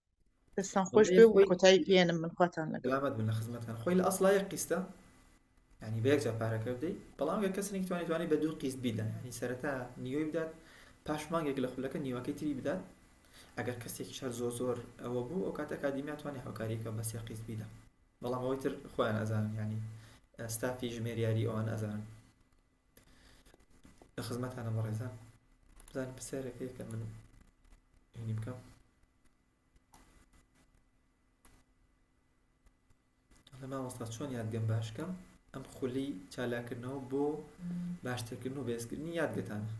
دەستان خۆش بێ و کۆتایی پێێنم من خواتان لەگەڵامەت بن لە خزمەتان خۆی لە ئەسڵا یەک قیستە ینی بە یەکجا پارەکە بدەیت بەڵام گە کەسێک توانێت بە دوو قیست بیدات ینی سەرەتا نیوەی بدات پاش مانگێک لە خولەکە نیوەکەی تری بدات ئەگەر کەسێکی شەر زۆر ئەوە بوو ئەو کات ئەکادیمیا توانێت هاوکاریەکە بە سێ قیست بیدا بەڵام ئەوەی تر خۆیان ئەزانن ینی ستافی ژمێریاری ئەوان ئەزانن. لە خزمەتانە بەڕێزان بزانین پرسیارێکەیە کە من هینی بکەم لە مامۆستا چۆن یادگەم باشکەم ئەم خولی چالاکردنەوە بۆ باشترکردن و بێزکردنی یادگەتانە.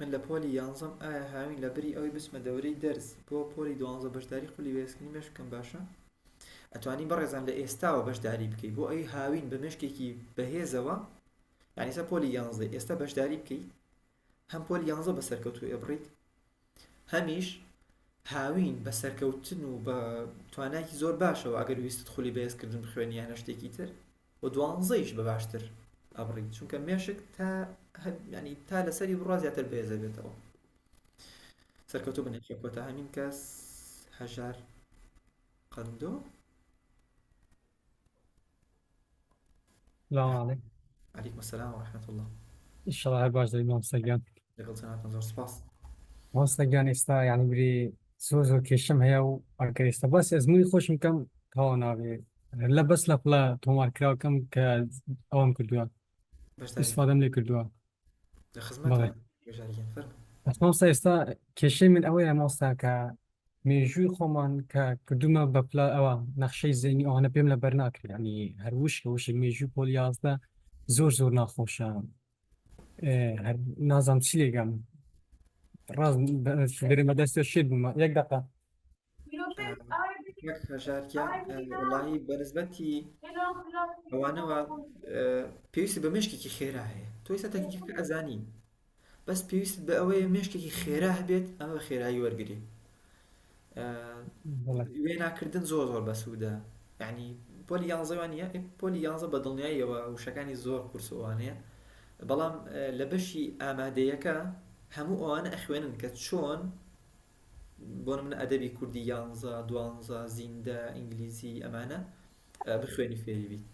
من لە پۆلی 11 ئایا هاوین لە بری ئەوەی بچمە دەورەی دەرس بۆ پۆلی 12 بەشداری خولی بێزکردنی مێشکم باشە ئەتوانی بەڕێزان لە ئێستاوە بەشداری بکەیت بۆ ئەوی هاوین بە مێشکێکی بەهێزەوە یعنی سە پۆلی 11 ئێستا بەشداری بکەیت هەم پۆلی 11 بە سەرکەوتوو ئەبڕیت هەمیش هاوین بە سەرکەوتن و بە توانایکی زۆر باشەوە ئەگەر ویستت خولی بەهێزکردن بخوێنی یانە شتێکی تر و 12ش بە باشتر ئەبڕیت چونکە مێشک ینی تا لەسەری بڕوا زیاتر بەهێزە بێتەوە. سەرکەوتوو بنێکی کۆتا هەمین کەس هەژار قەندۆ. السلام عليكم. عليكم السلام ورحمة الله. إن شاء الله باش دايما مستقيم. لەگەڵ سەناتان زۆر سپاس. مستقيم ئێستا يعني بری زۆر کێشەم هەیە و ئەگەر ئێستا باس ئەزمووی خۆشم کەم تەواو نابێ لە بەس لە پڵە تۆمارکراوەکەم کە ئەوەم کردووە استفادەم لێ کردووە. لە خزمەتان گەژاریان فەرموو. مامۆستا ئێستا کێشەی من ئەوەیە مامۆستا کە مێژووی خۆمان کە کردومە بە پلە ئەوە نەخشەی زێنی ئەوانە پێم لە بەر ناکرد ینی هەر وشک مێژووی پۆلی 11 زۆر ناخۆشە هەر نازانم چی لێگەم ڕاست بێرمە دەستێ شێت بوومە یەک دەقە هەژارکیان وڵاهی بەنسبەتی ئەوانەوە پێویستی بە مێشکێکی خێرا هەیە تۆ ئێستا تەکنیکەکە ئەزانی بەس پێویست بە ئەوەیە مێشکێکی خێرا هەبێت ئەمە بە خێرایی وەرگری بەڵێ وێناکردن زۆر زۆر بەسوودە یعنی پۆلی 11 نیە پۆلی 11 بە دڵنیاییەوە وشەکانی زۆر قورسەوانەیە بەڵام لە بەشی ئامادەیەکە هەموو ئەوانە ئەخوێنن کە چۆن بۆ من ئەدەبی کوردی 11 12 زیندە ئینگلیزی ئەمانە بخوێنی فێری بیت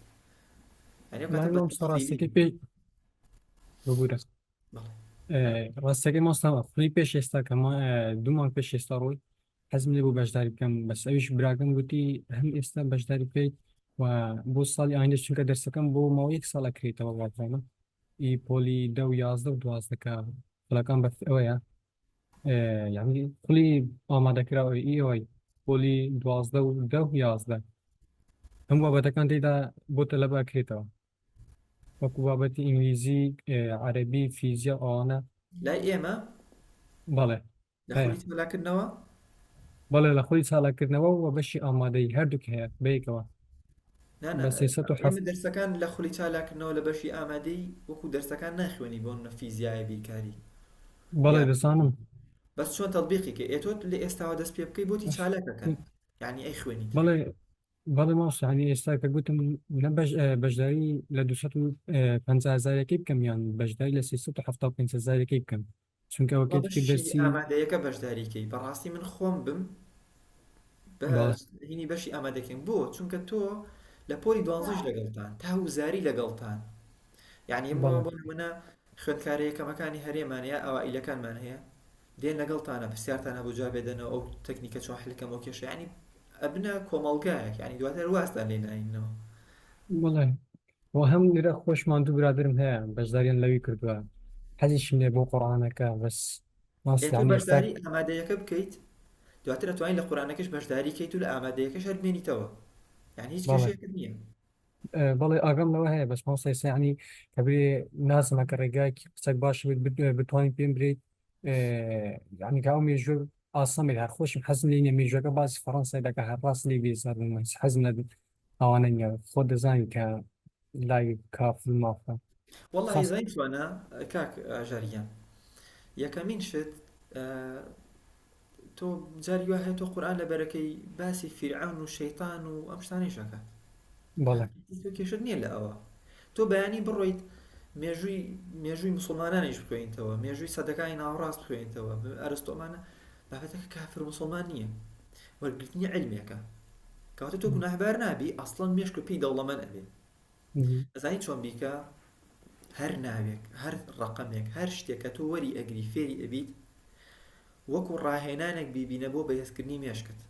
ڕاستەکەی پێی بگورە ڕاستەکەی ماستەوە خولی پێش ئێستا کەمە دوومان پێش ئێستا ڕۆی حەزم لێ بۆ بەشداری بکەم بەس ئەویش براکەم گوتی هەم ئێستا بەشداری بکەیت و بۆ ساڵی ئایندە چونکە دەرسەکەم بۆ ماوەی 1 ساڵ ئەکرێتەوە واترانە ئی پۆلی 10 و 11 و 12 کە پڵەکان بەف ئەوەیە یعنی خولی ئامادەکراوەی ئەوەی پۆلی 12 و 10 و 11 هەم بابەتەکان تێدا بۆ تەلەب ئەکرێتەوە وەکو بابەتی ئینگلیزی عەرەبی فیزیا ئەوانە لای ئێمە بەڵێ لە خولی تەلاکردنەوە بەڵێ لە خۆی چالاکردنەوە و بەشی ئامادەی هەردووک هەیە بەیەکەوە ئێمە دەرسەکان لە خولی چالاکردنەوە لە بەشی ئامادەی وەکو دەرسەکان ناخوێنی بۆ منە فیزیای بیرکاری بەڵێ دەزانم بەس چۆن تەڵبیقی کە ئێتۆ لە ئێستاوە دەست پێ بکەی بۆتی چالاکەکەن یعنی ئەی خوێنیت بەڵێ ماوس ینی ئێستا کە گوتم نە بەشداری لە 250,000 بکەم یان بەشداری لە 375,000 بکەم چونکە وەکەی دەرسی ئامادەیەکە بەشداریکەی بەڕاستی من خۆم بم هینی بەشی ئامادەکەین بۆ چونکە تۆ لە پۆلی 12 لەگەڵتان تا وزاری لەگەڵتان یعنی بۆ منە خوێندکارەیەکەمەکانی هەرێمانەیە ئەوائیلەکانمان هەیە دێن لەگەڵتانە پرسیارتانە بۆ جواب بێدەنەوە ئەو تەکنیکە چۆن حلەکەم ئەو کێشە ینی ئەبنە کۆمەڵگایەک ینی دواتر واستان لێ ناینەوە بەڵێ و هەم لێرە خۆشمان دوو برادرم هەیە بەشداریان لەوی کردووە حەزیشم لێ بۆ قورئانەکە بەس بەشداری ئامادەیەکە بکەیت دواتر ئەتوانین لە قورئانەکەش بەشداری کەیت و لە ئامادەیەکەش هەر بمێنیتەوە یعنی هیچ کێشەیەکت نییە بەڵێ ئاگام لەوە هەیە بەس ماوسەی ینی کە بێ نازمە کە ڕێگایکی قسەک باش بتوانین پێم برێت ینی کە ئەو مێژوە ئاسەمێت هەر خۆشم حەزم لێ نیە مێژوەکە باسی فەڕەنسای دەکە هەر ڕاست لێ بێزار حەزم نەبێت ئەوانە نیە خۆ دەزانین کە لای کافل مافە وەڵڵی زای توانە کاک ئاژاریان یەکەمین شت تۆ جاری وا هەیە تۆ قورئان لە بەرەکەی باسی فیرعەون و شەیطان و ئەم شتانەی شەکات بەڵێ تۆ کێشت نییە لە ئەوە تۆ بەیانی بڕۆیت مێژووی مسلمانانیش بخوێنیتەوە مێژووی سەدەکانی ناوەڕاست بخوێنیتەوە ئەرستۆمانە بابەتەکە کافر مسلمان نییە وەرگرتنی علمێکە کەواتە تۆ گوناهبار نابی ئەسڵەن مێشک پێی دەوڵەمەند ئەبێ ئەزانی چۆن بیکە هەر ناوێک هەر ڕقەمێک هەر شتێکە تۆ وەری ئەگری فێری ئەبیت وەکو ڕاهێنانێک بیبینە بۆ بەهێزکردنی مێشکت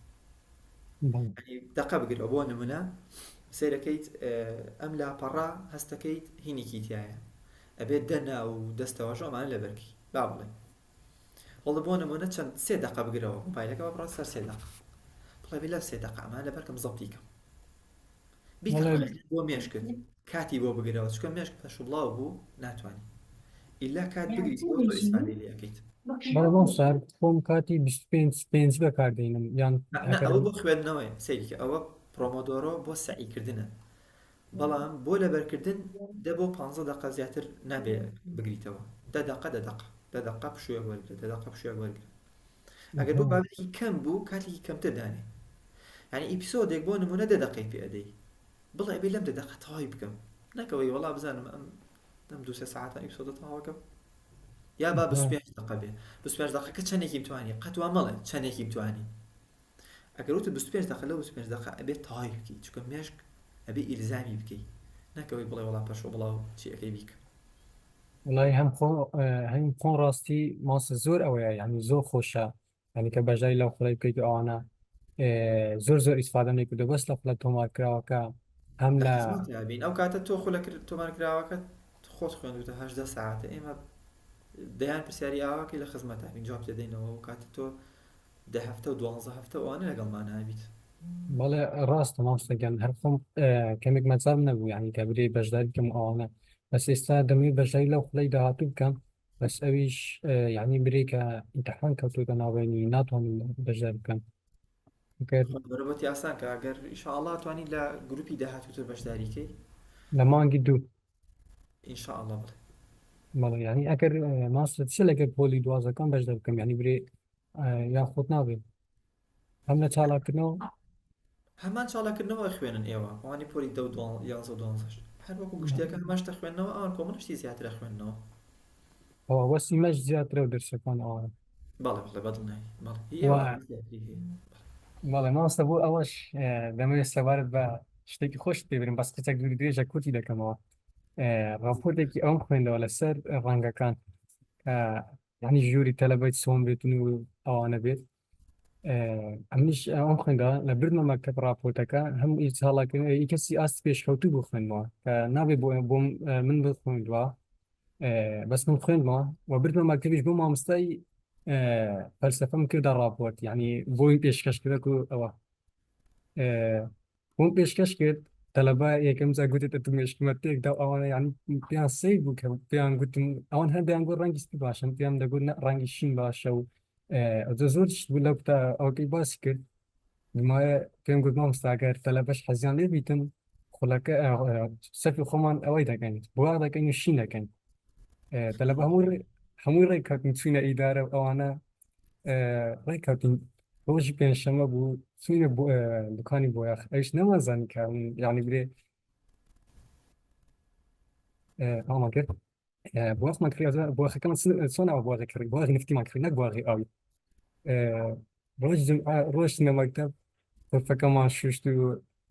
دەقە بگرە بۆ نمونە سیرەکەیت ئەم لاپەڕا هەستەکەیت هینێکی تایە ئەبێت دەنا و دەستەوەش ئەمانە لەبەرکی با بڵێ وەڵە بۆ نمونە چەند 3 دقە بگرەوە مۆبایلەکە بڕە سەر 3 دقە بڵێ بێ لە 3 دقە ئەمانە لەبەرکەم زەبتیکەم بۆ مێشکت کاتی بۆ بگرەوە چکە مێشک پەشوبڵاو بوو ناتوانانی ئیلا کات بگریت بۆ تۆ ئیسفادەی لێ ئەکەیت بەڵام سەر خۆم کاتی 25 بەکاردێنم یان ئەوە بۆ خوێندنەوەی سەیریکە ئەوە پرۆمۆدۆرۆ بۆ سەعیکردنە بەڵام بۆ لەبەرکردن دە بۆ 15 دقە زیاتر نابێ بگریتەوە 10 دقە 10 دقە پشوویەک وەرگرە 10 دقە پشوویەک وەرگرە ئەگەر بۆ بابەتی کەم بوو کاتێکی کەمتر دانێ یعنی ئیپیسۆدێک بۆ نمونە 10 دقەی پێ ئەدەی بڵێ بێ لەم 10 دقە تەواوی بکەم نەکەوەی وەڵا بزانم ئەم 2-3 ساعتە ئیپیسۆدە تەواوەکەم یا با 25 دقە بێ 25 دقەکە چەندێکی بتوانی قەتوا مەڵێ چەندێکی بتوانی ئەگەر وتە 25 دقە لە 25 دقە ئەبێت تەواوی بکەی چونکە مێشک ئەبێ ئیلزامی بکەی نەکەوەی بڵێ وەڵا پەشۆ بڵاو چی ئەەکەی بیکە وڵای هەم خۆن ڕاستی ماسە زۆر ئەوەیە یعنی زۆر خۆشە ینی کە بەژای لەو خوڵی بکەیت ئەوانە زۆر ئیسفادە نەکردو بەس لە خوڵە تۆمارکراوەکە هەم لە بین ئەو کاتە تۆ خولە تۆمارکراوەکە خۆت خوێندوتە 18 ساعتە ئێمە دەیان پرسیاری ئاواکەی لە خزمەتە بین جواب دەدەینەوە و کاتە تۆ 10 هەفتە و 12 هەفتە ئەوانە لەگەڵمان نابیت بەڵێ ڕاستە مامۆستاگیان هەر خۆم کەمێک مەجال نەبوو یعنی کە برێ بەشداری بکەم ئەوانە بەس ئێستا دەمەوێت بەشداری لەو خوڵەی داهاتوو بکەم بەس ئەویش یعنی برێ کە ئیمتیحان کەوتووەتە ناوێنی ناتوانم بەشداری بکەم بەرەبەتی ئاسان کە ئەگەر ئینشاءالله توانی لە گروپی داهاتووتر بەشداریکەی لە مانگی 2 ئینشاءالله بڵێ بەڵێ یعنی ئەگەر ماستر چ لەگەر پۆلی دوازەکان بەشدار بکەم یعنی برێ یاخۆت نابێت هەم لە چالاکردنەوە هەمان چاڵەکردنەوە خوێنن ئێوە ئەوانی پۆلی 11 هەر وەکو گشتیەکە هەماشتە خوێندنەوە ئەوان کۆمەڵشتی زیاترە خوێندنەوە ئەوە وەسی مەش زیاترە و دەرسەکان ئەوە بەڵێ بەدڵ نای بەڵێ ماستە بۆ ئەوەش دەمەوێت سەبارەت بە شتێکی خۆش پێبرم بەس قسەك دووری درێژە کوتی دەکەمەوە راپۆرتێکی ئەوم خوێندەوە لەسەر ڕەنگەکان یعنی ژووری تەلەبەت سۆم بێتن و ئەوانە بێت ئەمنیش ئەوم خوێندا لە بردمە مەکتەب راپۆرتەکە هەموو ئیساڵاکردن کەسی ئاست پێشکەوتوو بۆ خوێنمەوە کە نابێت بۆ من بخوێندوە بەس من خوێنمەوە و بردمە مەکتەبیش بۆ مامۆستای فەلسەفەم کردە راپۆرت یعنی بۆی پێشکەشکردە و ئەوە بۆم پێشکەش کرد تەلەبە یەکەم جا گوتێت تو مێشکمە تێکدا ئەوانە یعنی پێیان سەی بوو کە پێیان گوتم ئەوان هەندیان گۆ ڕەنگی سپی باشن پێیان دەگوت ڕەنگی شین باشە و زۆر بوو لەو ئەوکەی باسی کرد دومایە پێم گوت مامۆستاگەر تەلەبەش حەزیان لێ بیتن خۆلەکە سەفی خۆمان ئەوەی دەکەین بۆ دەکەین و شین دەکەین تەلەبە هەمووی ڕێککەوتین چوینە ئیدارە و ئەوانە ڕێککەوتین ڕۆژی پێنجشەمە بوو چوینە دوکانی بۆیاخ ئەوش نەمازانی کە یعنی برێ ئەومان کرد بۆخمان کرد بۆخەکەم چۆنەوە بۆغی کرد بۆغی نفتیمان کرد نەک بۆغی ئاوی ڕۆژتە مەکتەب قورفەکەمان شوشت و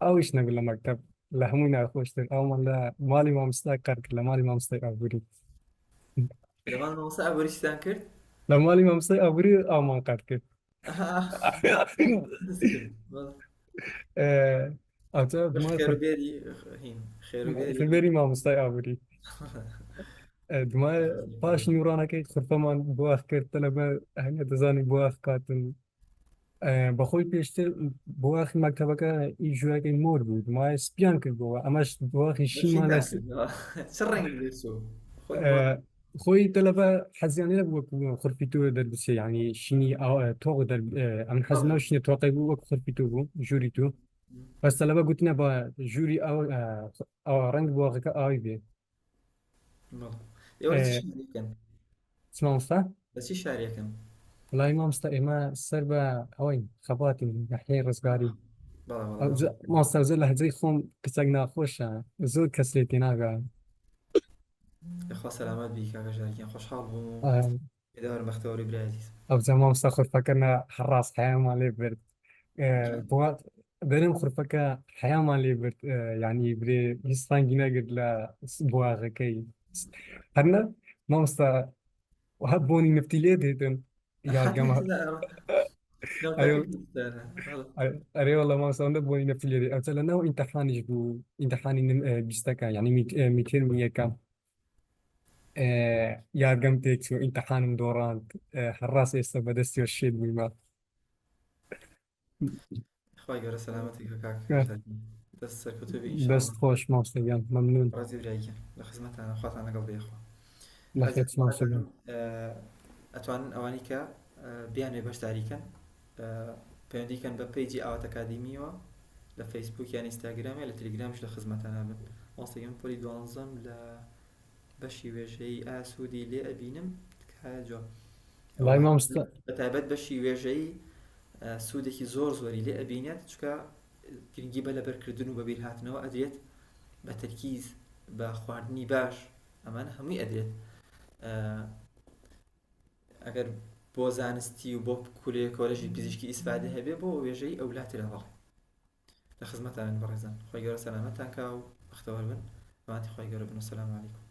ئەویش نەبوو لە مەکتەب لە هەمووی ناخۆشتر ئەومان لە ماڵی مامۆستا کار کرد لە ماڵی مامۆستای ئابووری کرد لە ماڵی مامۆستای ئابووری ئاومان قەت کرد خێربێری مامۆستای ئابووری دومایە پاش نیورانەکەی خورپەمان بواخ کرد تەلەبە هەنگە دەزانی بواخ کاتن بەخۆی پێشتر بواخی مەکتەبەکە ئی ژوورەکەی مۆر بوو دومایە سپیان کردبەوە ئەمەش بواخی شیمان خۆی تەلەبە حەزیان لێ بوو وەکو خورپی تۆ دەربچێ یعنی شینی تۆق ئەم حەزنەوە شینە تۆقەی بوو وەکو خورپی تۆ بوو ژووری تۆ بەس تەلەبە گوتنە بە ژووری ئەوە ڕەنگ بواخەکە ئاوی بێ چ مامۆستا؟ بەچی شاریەکەم وڵای مامۆستا ئێمە سەر بە ئەوەی خەباتین ناحیەی ڕزگاری مامۆستا زۆر لە هەجەی خۆم کچەک ناخۆشە زۆر کەس لێ تێناگات خوا سەلامەت بی کاکە ژارکیان خۆشحاڵ بووم بێداوەرم بەختەوەری برای عەزیز ئەوجا مامۆستا خورفەکە هەڕاست حەیامان لێ برد بەرم خورفەکە حەیامان لێ برد یعنی برێ هیچ ڕەنگی نەگرت لە بواغەکەی هەرنە مامۆستا هەب بۆنی نفتی لێ دێتن یارگەمە ئەرێ وەڵا مامۆستا ئەوەندە بۆنی نفتی لێ دێ ئەوجا لەناو ئیمتیحانیش بوو ئیمتیحانی بیستەکە یعنی میترمی یەکەم یارگەم تێک چوو ئیمتیحانم دۆڕاند هەڕاست ئێستا بەدەستی وە شێت بوویمە خوای گەورە سەلامەتی کاک دەست سەرکەوتووی دەست خۆش مامۆستایان مەمنون ڕازی برایکە لە خزمەتانە خواتان لەگەڵ بێخوا لەخێت مامۆستا ئەتوانن ئەوانی کە بیانوێ بەشداریکەن پەیوەندیکەن بە پەیجی ئاوات ئەکادمیەوە لە فەیسبووک یان ئینستاگرام لە تەلەگرامش لە خزمەتانە بن مامۆستاگەم پۆلی 12 لە بەشی وێژەی ئاسوودی لێ ئەبینم کاجۆ وڵای مامۆستا بەتایبەت بەشی وێژەی سوودێکی زۆری لێ ئەبینێت چکە گرنگی بە لەبەرکردن و بەبیر هاتنەوە ئەدرێت بە تەرکیز بە خواردنی باش ئەمانە هەمووی ئەدرێت ئەگەر بۆ زانستی و بۆ کولێ کۆلێژی پزیشکی ئیسفادە هەبێ بۆ وێژەی ئەولاترە بەڵێ لە خزمەتان بەڕێزان خۆی گەورە سەلامەتان کا و بەختەوەر بن بەماتی خۆی گەورە بن و سەلام عەلیکوم